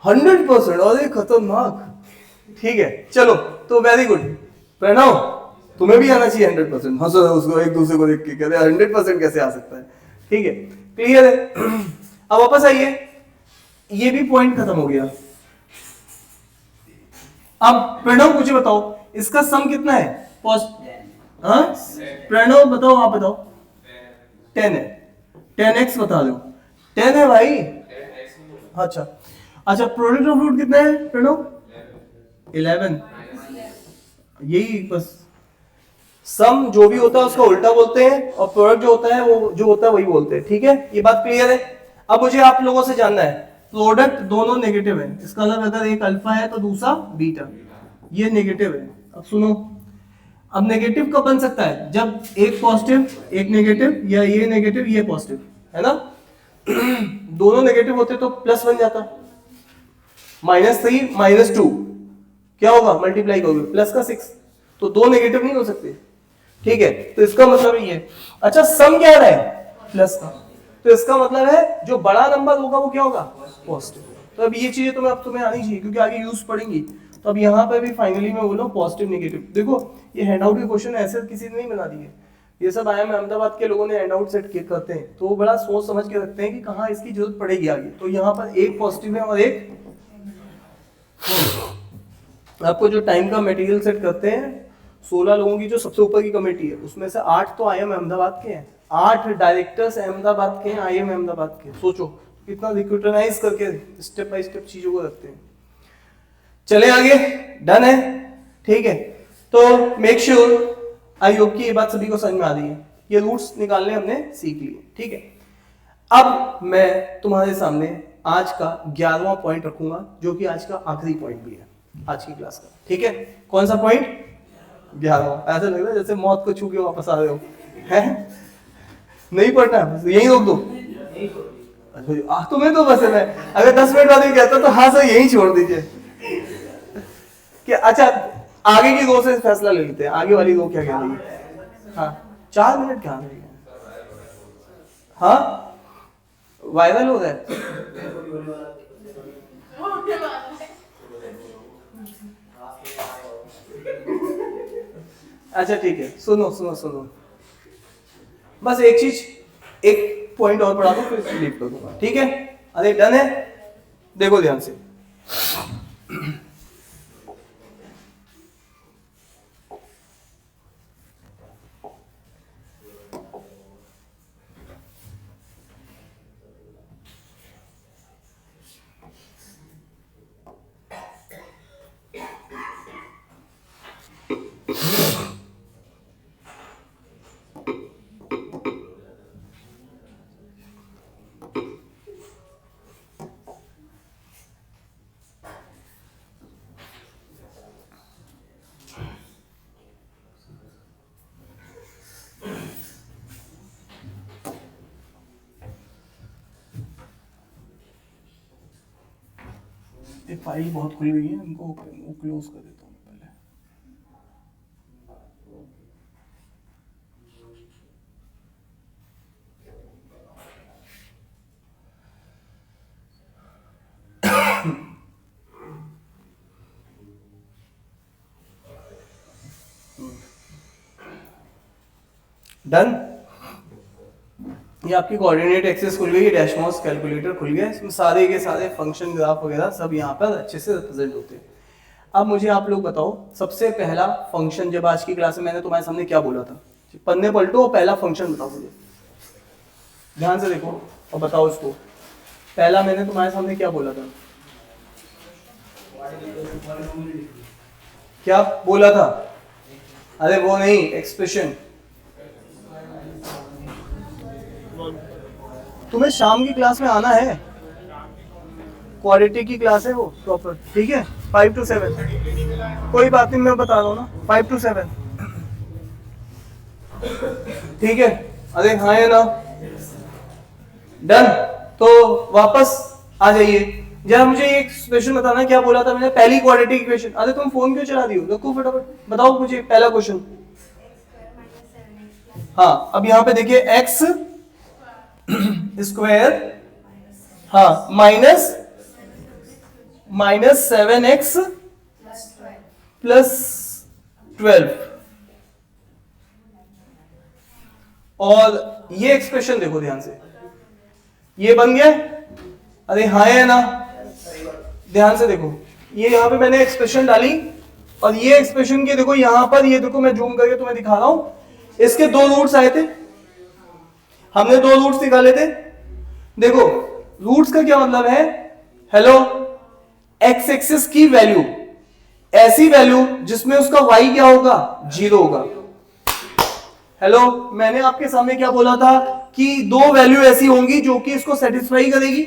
100%, और ये खतरनाक। ठीक है चलो, तो वेरी गुड प्रणव, तुम्हें भी आना चाहिए 100%। हंसो उसको एक दूसरे को देख के, कहते 100% कैसे आ सकता है। ठीक है, क्लियर है? अब वापस आइए, ये भी पॉइंट खत्म हो गया। अब प्रणव मुझे बताओ इसका सम कितना है, हाँ प्रणव बताओ, आप बताओ। 10 है, 10x बता दो, 10 है भाई। अच्छा अच्छा, प्रोडक्ट ऑफ रूट कितना है प्रणव, 11। यही बस, सम जो भी होता है उसका उल्टा बोलते हैं, और प्रोडक्ट जो होता है वो जो होता है वही बोलते हैं। ठीक है, ये बात क्लियर है? अब मुझे आप लोगों से जानना है, प्रोडक्ट दोनों नेगेटिव है, इसका मतलब अगर एक अल्फा है तो दूसरा बीटा, ये नेगेटिव है। अब सुनो, अब नेगेटिव कब बन सकता है, जब एक पॉजिटिव एक नेगेटिव, या ये नेगेटिव ये पॉजिटिव, है ना। दोनों नेगेटिव होते तो प्लस बन जाता, -3 -2 क्या होगा, मल्टीप्लाई करोगे प्लस का 6, तो दो नेगेटिव नहीं हो सकते, ठीक है। तो इसका मतलब ये, अच्छा सम क्या है, प्लस का, तो इसका मतलब है जो बड़ा नंबर होगा वो क्या होगा, पॉजिटिव। तो अब ये चीजें तुम्हें आनी चाहिए क्योंकि आगे यूज पड़ेंगी। तो अब यहाँ पे भी फाइनली मैं बोल रहा हूँ पॉजिटिव नेगेटिव। देखो ये हैंडआउट के क्वेश्चन ऐसे किसी ने नहीं बना दिए, ये सब आया अहमदाबाद के लोगों ने हैंडआउट सेट करते हैं, तो वो बड़ा सोच समझ के रखते हैं कि कहाँ इसकी जरूरत पड़ेगी आगे। तो यहाँ पर एक पॉजिटिव है और एक, आपको जो टाइम का मटेरियल सेट करते हैं 16 लोगों की जो सबसे ऊपर की कमेटी है, उसमें से 8 तो आईएम अहमदाबाद के हैं, 8 डायरेक्टर्स अहमदाबाद के हैं, आईएम अहमदाबाद के। सोचो कितना रिक्रूटराइज करके स्टेप बाय स्टेप चीजों को रखते हैं। चले आगे, डन है, ठीक है। तो मेक श्योर, आई होप कि ये बात सभी को समझ में आ रही है, ये रूट्स निकालने हमने सीख लिए, ठीक है। अब मैं तुम्हारे सामने आज का 11वां पॉइंट रखूंगा, जो कि आज का आखिरी पॉइंट भी है आज की क्लास का, ठीक है। कौन सा पॉइंट, 11वां। ऐसा लग रहा है जैसे मौत को छू के वापस आ रहे हो, है नहीं पढ़ना, यही रोक दो। तुम्हें तो बस है, अगर 10 मिनट बाद कहता तो हाँ सर यही छोड़ दीजिए कि अच्छा आगे की दो से फैसला ले लेते हैं, आगे वाली दो क्या कह रही है। हाँ 4 मिनट कहाँ रहेगा, हाँ वायरल हो रहा है। अच्छा ठीक है, सुनो सुनो सुनो, बस एक चीज, एक पॉइंट और पढ़ा दो फिर लीव कर दूंगा, ठीक है। अरे डन है, देखो ध्यान से, ये फाइल बहुत खुली हुई है, इनको क्लोज कर देता हूँ पहले। डन, ये आपकी कोऑर्डिनेट एक्सेस खुल गई है, डैशमॉस कैलकुलेटर खुल गया, इसमें सारे के सारे फंक्शन ग्राफ वगैरह सब यहाँ पर अच्छे से रिप्रेजेंट होते हैं। अब मुझे आप लोग बताओ, सबसे पहला फंक्शन जब आज की क्लास में मैंने तुम्हारे सामने क्या बोला था, पन्ने पलटो और पहला फंक्शन बताओ मुझे, ध्यान से देखो और बताओ इसको। पहला मैंने तुम्हारे सामने क्या बोला था, क्या बोला था, अरे वो नहीं, एक्सप्रेशन। तुम्हें शाम की क्लास में आना है, क्वाड्रेटिक की क्लास है वो प्रॉपर, ठीक है, 5 to 7, कोई बात नहीं मैं बता रहा हूँ ना, 5 to 7, ठीक है। अरे हाँ है ना, डन। तो वापस आ जाइए, जरा मुझे एक क्वेश्चन बताना, क्या बोला था मैंने, पहली क्वाड्रेटिक इक्वेशन। अरे तुम फोन क्यों चला रही हो, रखो फटाफट बताओ मुझे पहला क्वेश्चन। हाँ अब यहाँ पे देखिए, एक्स स्क्वायर, हाँ माइनस 7x प्लस 12, और ये एक्सप्रेशन देखो ध्यान से, ये बन गया, अरे हाँ है ना, ध्यान से देखो, ये यहाँ पे मैंने एक्सप्रेशन डाली, और ये एक्सप्रेशन के देखो यहाँ पर, ये देखो मैं जूम करके तुम्हें दिखा रहा हूं, इसके दो रूट्स आए थे, हमने दो रूट्स निकाले थे। देखो रूट्स का क्या मतलब है, हेलो, एक्स एक्सिस की वैल्यू, ऐसी वैल्यू जिसमें उसका y क्या होगा, 0 होगा। हेलो, मैंने आपके सामने क्या बोला था कि दो वैल्यू ऐसी होंगी जो कि इसको सेटिस्फाई करेगी,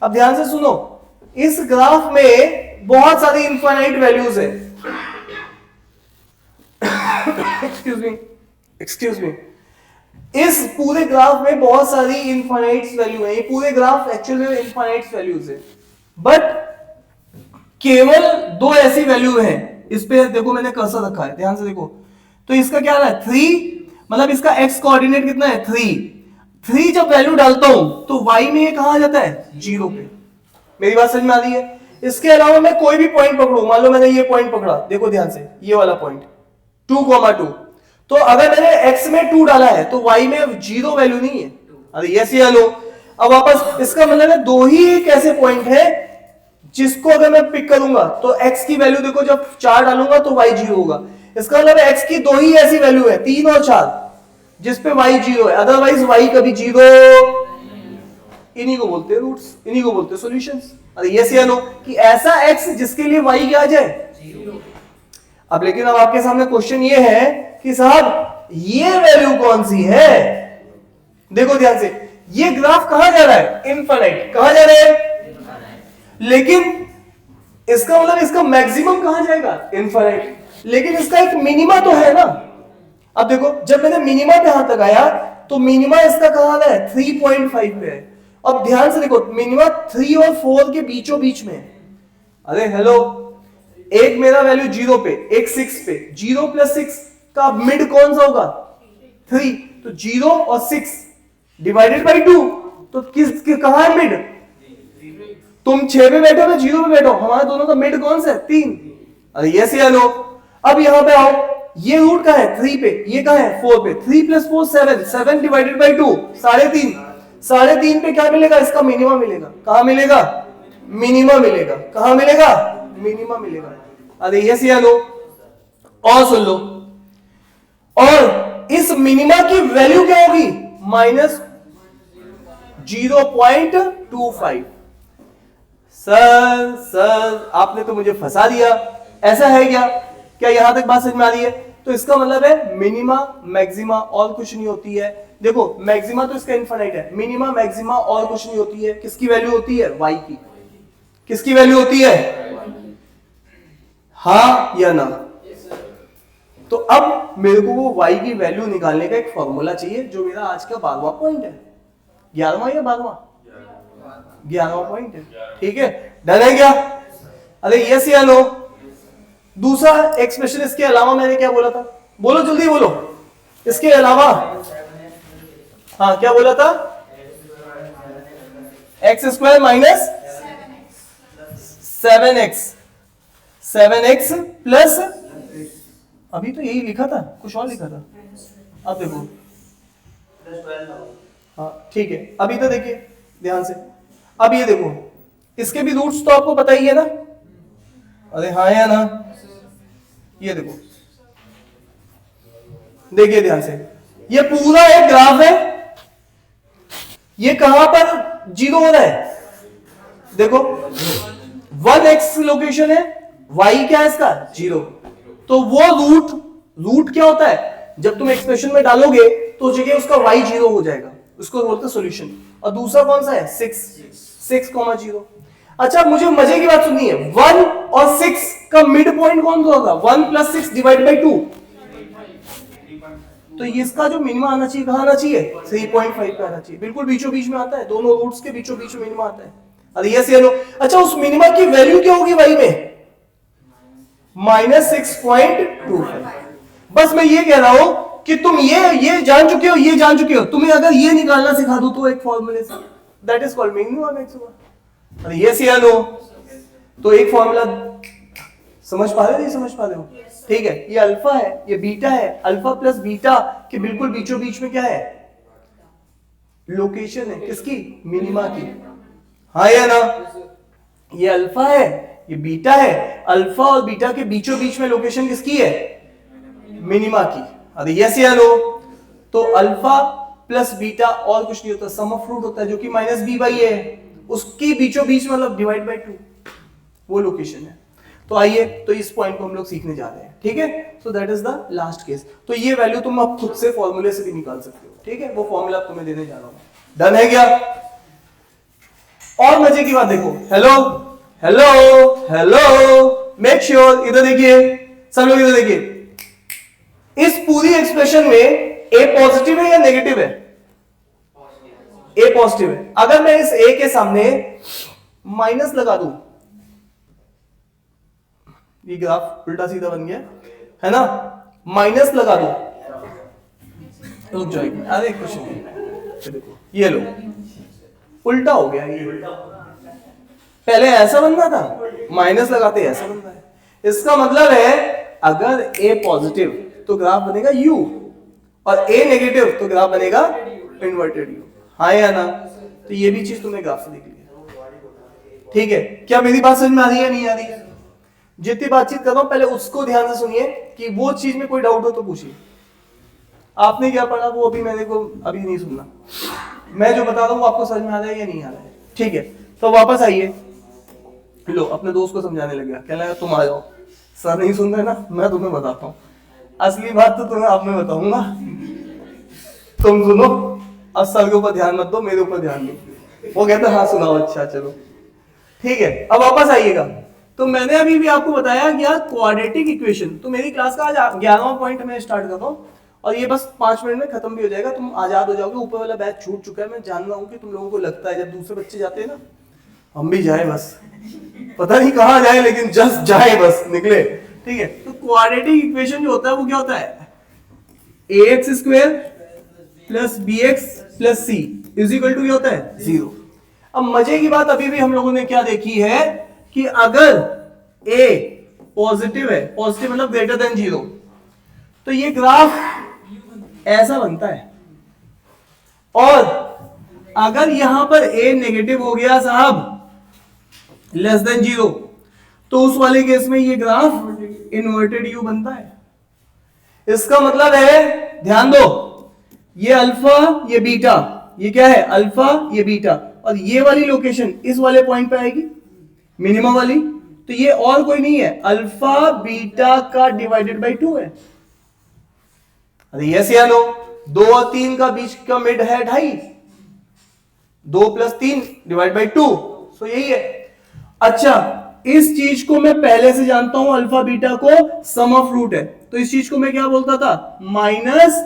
अब ध्यान से सुनो, इस ग्राफ में बहुत सारी इनफाइनाइट वैल्यूज है। एक्सक्यूज मी, इस पूरे ग्राफ में बहुत सारी इनफाइनाइट वैल्यू है। ये पूरे ग्राफ एक्चुअल में इनफाइनाइट वैल्यूज है, बट केवल दो ऐसी वैल्यू है। इस पे देखो मैंने कर्सर रखा है, ध्यान से देखो। तो इसका क्या है 3, मतलब इसका x कोऑर्डिनेट कितना है 3 जब वैल्यू डालता हूं तो y में ये कहां आ जाता है 0 पे। मेरी बात समझ में आ रही है? इसके अलावा मैं कोई भी पॉइंट पकड़ू, मान लो मैंने ये पॉइंट पकड़ा, देखो ध्यान से, ये वाला पॉइंट 2,2, तो अगर मैंने x में 2 डाला है तो y में 0 वैल्यू नहीं है। अरे यस या नो? अब वापस इसका मतलब है दो ही एक ऐसे पॉइंट है जिसको अगर मैं पिक करूंगा तो x की वैल्यू देखो, जब 4 डालूंगा तो y 0 होगा। इसका मतलब है x की दो ही ऐसी वैल्यू है 3 और 4 जिस पे y 0 है, अदरवाइज y कभी 0। इन्हीं को बोलते हैं रूट्स, इन्हीं को बोलते हैं सॉल्यूशंस। अरे यस या नो कि ऐसा x जिसके लिए y क्या आ जाए 0। अब लेकिन अब आपके सामने क्वेश्चन ये है कि साहब ये वैल्यू कौन सी है? देखो ध्यान से, ये ग्राफ कहां जा रहा है? इनफाइनाइट। कहां जा रहा है? लेकिन इसका मतलब इसका मैक्सिमम कहां जाएगा? इनफाइनाइट। लेकिन इसका एक मिनिमा तो है ना। अब देखो, जब मैंने मिनिमा पे हाथ लगाया तो मिनिमा इसका कहां है? 3.5 पे है। अब ध्यान से देखो, मिनिमा 3 और 4 के बीचों बीच में है। अरे हेलो, एक मेरा वैल्यू 0 पे, एक 6 पे। 0 + 6 का मिड कौन सा होगा? 3। तो 0 और 6 डिवाइडेड बाई 2, तो कहां है मिड? तुम 6 पे बैठो, मैं 0 पे बैठो, हमारे दोनों का मिड कौन सा है? 3। अरे यस या नो? अब यहां पे आओ, ये रूट का है 3 पे, ये कहां है 4 पे। 3 + 4 7, 7 डिवाइडेड बाई 2 3.5। 3.5 पे क्या मिलेगा? इसका मिनिमम मिलेगा। कहां मिलेगा? मिनिमम मिलेगा। कहां मिलेगा? मिनिमम मिलेगा। अरे यस या नो? और सुन लो, और इस मिनिमा की वैल्यू क्या होगी? -0.25। सर आपने तो मुझे फंसा दिया, ऐसा है क्या? क्या यहां तक बात समझ में आ रही है? तो इसका मतलब है मिनिमा मैक्सिमा और कुछ नहीं होती है। देखो, मैक्सिमा तो इसका इनफाइनाइट है, मिनिमा मैक्सिमा और कुछ नहीं होती है। किसकी वैल्यू होती है? y की। किसकी वैल्यू होती है? हाँ या ना? तो अब मेरे को वो y की वैल्यू निकालने का एक फॉर्मूला चाहिए, जो मेरा आज का 12वां पॉइंट है। 11वां या 12वां? 11वां पॉइंट है। ठीक है, डन है क्या? अरे यस या नो? दूसरा एक्सप्रेशन इसके अलावा मैंने क्या बोला था? बोलो जल्दी बोलो, इसके अलावा। हाँ, क्या बोला था? x² - 7x प्लस, अभी तो यही लिखा था, कुछ और लिखा था। अब देखो, हाँ ठीक है, अभी तो देखिए ध्यान से। अब ये देखो, इसके भी रूट्स तो आपको पता ही है ना? अरे हाँ या ना? ये देखो, देखिए ध्यान से, ये पूरा एक ग्राफ है। ये कहां पर 0 हो रहा है? देखो, 1x लोकेशन है, y क्या है इसका? 0। तो वो रूट क्या होता है? जब तुम एक्सप्रेशन में डालोगे तो जगह उसका y 0 हो जाएगा, उसको बोलते हैं सॉल्यूशन। और दूसरा कौन सा है? 6,0। अच्छा, मुझे मजे की बात सुननी है, 1 और 6 का मिड पॉइंट कौन सा होगा? 1 + 6 डिवाइड बाई 2। तो इसका जो मिनिमा आना चाहिए कहां आना चाहिए? 3.5 पे आना चाहिए, बिल्कुल बीचों बीच में आता है, दोनों रूट्स के बीचों बीच में मिनिमा आता है। अरे यस या नो? अच्छा, उस मिनिमा की वैल्यू क्या होगी y में? -6.25। बस मैं ये कह रहा हूं कि तुम ये जान चुके हो, ये जान चुके हो। तुम्हें अगर ये निकालना सिखा दूं तो एक फॉर्मूले से, that is called minimum maximum. अरे यस या नो? तो एक फॉर्मूला समझ पा रहे हो? नहीं समझ पा रहे हो? ठीक है, ये अल्फा है, ये बीटा है। अल्फा प्लस बीटा के बिल्कुल बीचों बीच में क्या है? लोकेशन है। किसकी? मिनिमा की। हाँ या ना? ये अल्फा है, ये बीटा है। अल्फा और बीटा के बीचों बीच में लोकेशन किसकी है? मिनिमा की। अरे यस या नो? तो अल्फा प्लस बीटा और कुछ नहीं होता, सम ऑफ रूट होता है, जो कि -b/a है। उसकी बीचों बीच मतलब डिवाइड बाई 2, वो लोकेशन है। तो आइए, तो इस पॉइंट को हम लोग सीखने जा रहे हैं। ठीक है, so that is the last case. तो ये वैल्यू तुम अब खुद से फॉर्मूले से भी निकाल सकते हो। ठीक है, वो फॉर्मूला तुम्हें देने जा रहा हूं। डन है क्या? और मजे की बात देखो, hello hello hello, make sure, इधर देखिए सब लोग, इधर देखिए। इस पूरी एक्सप्रेशन में ए पॉजिटिव है या नेगेटिव है? ए पॉजिटिव है। अगर मैं इस ए के सामने माइनस लगा दूं, ये ग्राफ उल्टा सीधा बन गया है ना, माइनस लगा दो, रुक जाएगी, अरे कुछ नहीं, देखो ये लो, उल्टा हो गया ये, पहले ऐसा बनना था, माइनस लगाते ऐसा बनता है। इसका मतलब है अगर ए पॉजिटिव तो ग्राफ बनेगा यू, और ए नेगेटिव तो ग्राफ बनेगा इन्वर्टेड यू। हाँ या ना? तो ये भी चीज तुमने ग्राफ से देख लिया, ठीक है? क्या मेरी बात समझ में आ रही है, नहीं आ रही है? जितनी बातचीत कर रहा हूं पहले उसको ध्यान से सुनिए, कि वो चीज में कोई डाउट हो तो पूछिए। आपने क्या पढ़ा वो अभी मैंने को अभी नहीं सुनना, मैं जो बता रहा हूं आपको समझ में आ रहा है या नहीं आ रहा है? ठीक है, तो वापस आइए। लो, अपने दोस्त को समझाने लग गया, कहने लगा तुम आ जाओ, सर नहीं सुन रहे ना, मैं तुम्हें बताता हूँ, असली बात तो तुम्हें आप में बताऊंगा, तुम सुनो, अब सर के ऊपर ध्यान मत दो, मेरे ऊपर ध्यान दो। वो कहता हाँ सुनाओ, अच्छा चलो ठीक है। अब वापस आइएगा, तो मैंने अभी भी आपको बताया कि यार क्वाड्रेटिक इक्वेशन, तो मेरी क्लास का आज 11वां पॉइंट मैं स्टार्ट कर रहा हूँ, और ये बस 5 मिनट में खत्म भी हो जाएगा, तुम आजाद हो जाओगे। ऊपर वाला बैच छूट चुका है, मैं जान रहा हूँ कि तुम लोगों को लगता है जब दूसरे बच्चे जाते हैं ना, हम भी जाए बस, पता नहीं कहाँ जाए लेकिन जस्ट जाए बस, निकले, ठीक है? तो क्वाड्रेटिक इक्वेशन जो होता है वो क्या होता है, ax square plus bx plus c is equal to क्या होता है, 0। अब मजे की बात अभी भी हम लोगों ने क्या देखी है कि अगर a पॉजिटिव है, पॉजिटिव मतलब ग्रेटर देन 0, तो ये ग्राफ ऐसा बनता है, और अगर यहां पर a नेगेटिव हो गया साहब, लेस देन 0, तो उस वाले केस में ये ग्राफ इन्वर्टेड यू बनता है। इसका मतलब है, ध्यान दो, ये अल्फा ये बीटा, ये क्या है, अल्फा ये बीटा, और ये वाली लोकेशन इस वाले पॉइंट पे आएगी, मिनिमम वाली, तो ये और कोई नहीं है, अल्फा बीटा का डिवाइडेड बाई 2 है। अरे यस या नो? 2 और 3 का बीच का मिड है 2.5, 2 प्लस 3 डिवाइड बाई 2, सो यही है। अच्छा, इस चीज को मैं पहले से जानता हूं, अल्फा बीटा को सम ऑफ रूट है, तो इस चीज को मैं क्या बोलता था, माइनस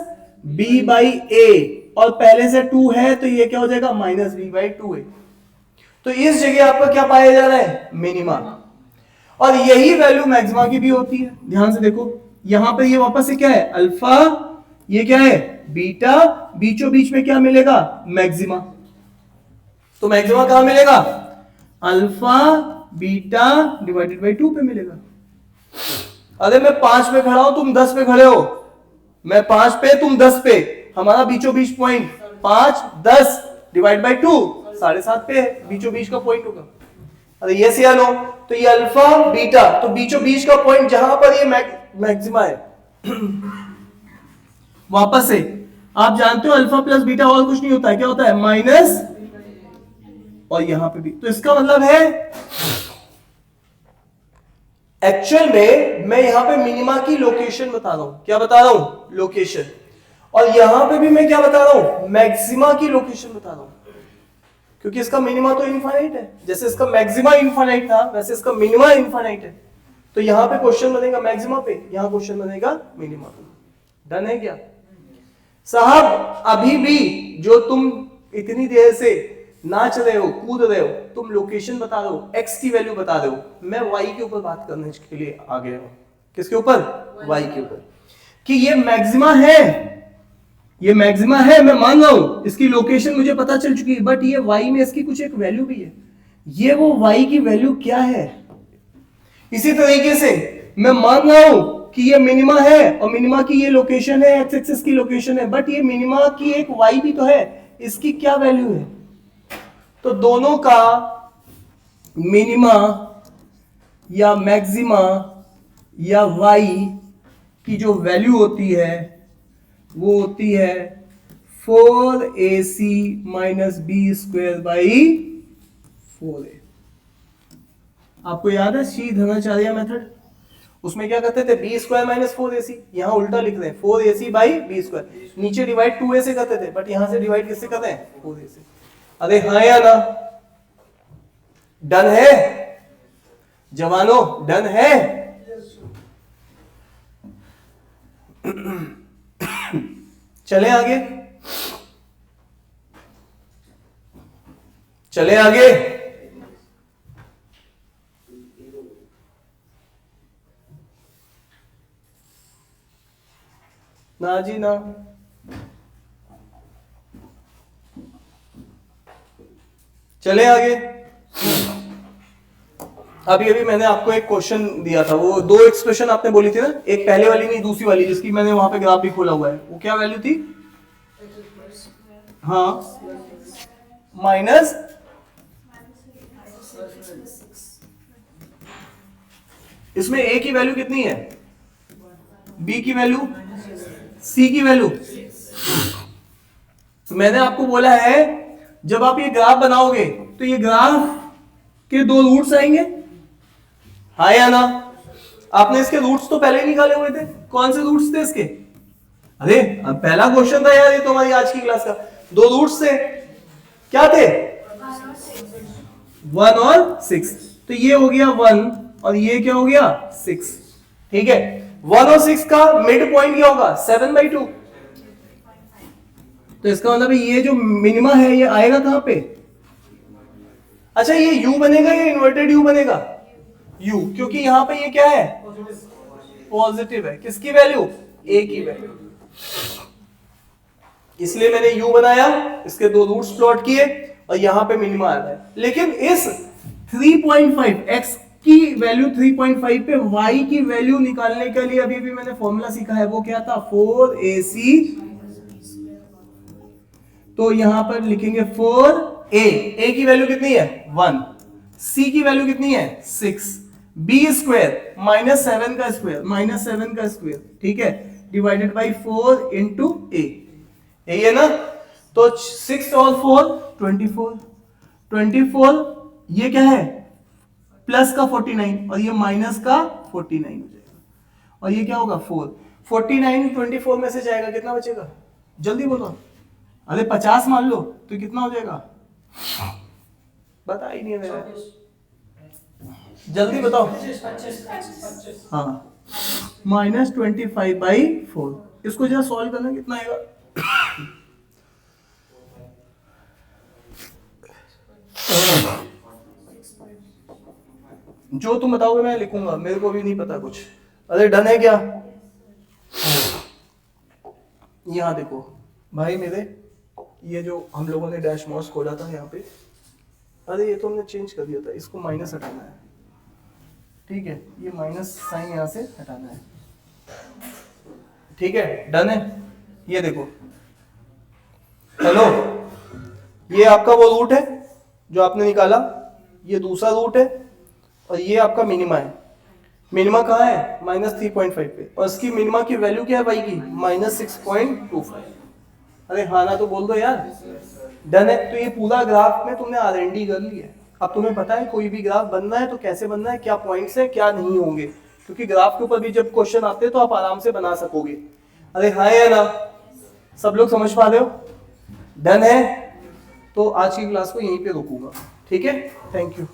बी बाई ए, और पहले से 2 है तो ये क्या हो जाएगा, माइनस बी बाई 2a। तो इस जगह आपका क्या पाया जा रहा है, मिनिमा, और यही वैल्यू मैक्सिमा की भी होती है। ध्यान से देखो, यहां पर ये वापस से क्या है, अल्फा, ये क्या है, बीटा, बीचों बीच में क्या मिलेगा, मैक्सिमा। तो मैक्सिमा कहां मिलेगा, अल्फा बीटा डिवाइडेड बाई 2 पे मिलेगा। अरे मैं 5 पे खड़ा हूं, तुम 10 पे खड़े हो, मैं 5 पे तुम 10 पे, हमारा बीचों बीच पॉइंट 5 10 डिवाइड बाई 2 7.5 पे है, बीचों बीच का पॉइंट होगा। अरे यस या नो? तो ये अल्फा बीटा, तो बीचों बीच का पॉइंट जहां पर ये मैक्सिमा है। वापस से आप जानते हो अल्फा प्लस बीटा और कुछ नहीं होता है, क्या होता है, माइनस, और यहां पे भी, तो इसका मतलब है एक्चुअल में मैं यहां पे मिनिमा की लोकेशन बता रहा हूं, क्या बता रहा हूं, लोकेशन, और यहां पे भी मैं क्या बता रहा हूं, मैक्सिमा की लोकेशन बता रहा हूं, क्योंकि इसका मिनिमा तो इनफाइनाइट है, जैसे इसका मैक्सिमा इनफाइनाइट था वैसे इसका मिनिमा इनफाइनाइट है। तो यहां पे क्वेश्चन बनेगा मैक्सिमा पे, यहां क्वेश्चन बनेगा मिनिमा पे। डन है क्या साहब? अभी भी जो तुम इतनी देर से नाच रहे हो, कूद रहे हो, तुम लोकेशन बता रहे हो, एक्स की वैल्यू बता रहे हो, मैं वाई के ऊपर बात करने के लिए आ गया हूं। किसके ऊपर, वाई के ऊपर, कि ये मैक्सिमा है, ये मैक्सिमा है, मैं मान रहा हूं, इसकी लोकेशन मुझे पता चल चुकी है, बट ये वाई में इसकी कुछ एक वैल्यू भी है, ये वो वाई की वैल्यू क्या है। इसी तरीके से मैं मान रहा हूं कि ये मिनिमा है, और मिनिमा की ये लोकेशन है, एक्स एक्सिस की लोकेशन है, बट ये मिनिमा की एक वाई भी तो है, इसकी क्या वैल्यू है। तो दोनों का मिनिमा या मैक्सिमा या वाई की जो वैल्यू होती है वो होती है 4ac minus b square by 4a। आपको याद है सी धनाचार्य मेथड, उसमें क्या करते थे, बी स्क्वायर माइनस 4ac, यहां उल्टा लिख रहे हैं 4ac बाई बी स्क्वायर, नीचे डिवाइड 2a से करते थे, बट यहां से डिवाइड किससे कर रहे हैं, 4a से। अरे हाँ या ना? डन है जवानों, डन है? चले आगे, चले आगे। ना जी ना, चले आगे। अभी अभी मैंने आपको एक क्वेश्चन दिया था, वो दो एक्सप्रेशन आपने बोली थी ना, एक पहले वाली नहीं दूसरी वाली, जिसकी मैंने वहां पे ग्राफ भी खोला हुआ है, वो क्या वैल्यू थी? हाँ, माइनस इसमें ए की वैल्यू कितनी है, बी की वैल्यू, सी की वैल्यू। तो मैंने आपको बोला है जब आप ये ग्राफ बनाओगे तो ये ग्राफ के दो रूट्स आएंगे, हाँ या ना? आपने इसके रूट्स तो पहले ही निकाले हुए थे, कौन से रूट्स थे इसके? अरे अब पहला क्वेश्चन था यार ये तो हमारी आज की क्लास का। दो रूट्स थे, क्या थे? 1 और 6। तो ये हो गया 1 और ये क्या हो गया 6, ठीक है। 1 और 6 का मिड पॉइंट क्या होगा? 7/2। तो इसका मतलब ये जो मिनिमा है ये आएगा कहां पे? अच्छा, ये u बनेगा या इन्वर्टेड u बनेगा? u, क्योंकि यहां पे ये क्या है? पॉजिटिव है। किसकी वैल्यू? a की वैल्यू। इसलिए मैंने u बनाया, इसके दो रूट्स प्लॉट किए और यहां पे मिनिमा आ रहा है। लेकिन इस 3.5 x की वैल्यू 3.5 पे y की वैल्यू निकालने के लिए अभी भी मैंने फॉर्मूला सीखा है, वो क्या था? 4ac। तो यहां पर लिखेंगे 4a की वैल्यू कितनी है? 1, c की वैल्यू कितनी है? 6, b स्क्वायर माइनस 7 का स्क्वायर, माइनस 7 का स्क्वायर, ठीक है, डिवाइडेड बाई 4 इंटू a, यही है ना? तो 6 और 4 24, ये क्या है? प्लस का 49 और ये माइनस का 49 हो जाएगा, और ये क्या होगा? 4। 49 24 में से जाएगा, कितना बचेगा? जल्दी बोलो। अरे 50 मान लो तो कितना हो जाएगा? बता ही नहीं मेरा, जल्दी बताओ। हाँ, -25/4। इसको जरा सॉल्व करना, कितना आएगा? जो तुम बताओगे मैं लिखूंगा, मेरे को भी नहीं पता कुछ। अरे डन है क्या? यहां देखो भाई मेरे, ये जो हम लोगों ने डैश मॉस खोला था यहाँ पे, अरे ये तो हमने चेंज कर दिया था, इसको माइनस हटाना है, ठीक है, ये माइनस साइन यहाँ से हटाना है, ठीक है, डन है। ये देखो, हेलो, ये आपका वो रूट है जो आपने निकाला, ये दूसरा रूट है, और ये आपका मिनिमा है। मिनिमा कहाँ है? -3.5 पे, और इसकी मिनिमा की वैल्यू क्या है भाई की? -6.25। अरे हाँ ना तो बोल दो यार, डन है। तो ये पूरा ग्राफ में तुमने R&D कर लिया है। अब तुम्हें पता है कोई भी ग्राफ बनना है तो कैसे बनना है, क्या पॉइंट्स है, क्या नहीं होंगे, क्योंकि ग्राफ के ऊपर भी जब क्वेश्चन आते हैं तो आप आराम से बना सकोगे। अरे हाँ या ना, सब लोग समझ पा रहे हो? डन है। तो आज की क्लास को यहीं पे रोकूंगा, ठीक है, थैंक यू।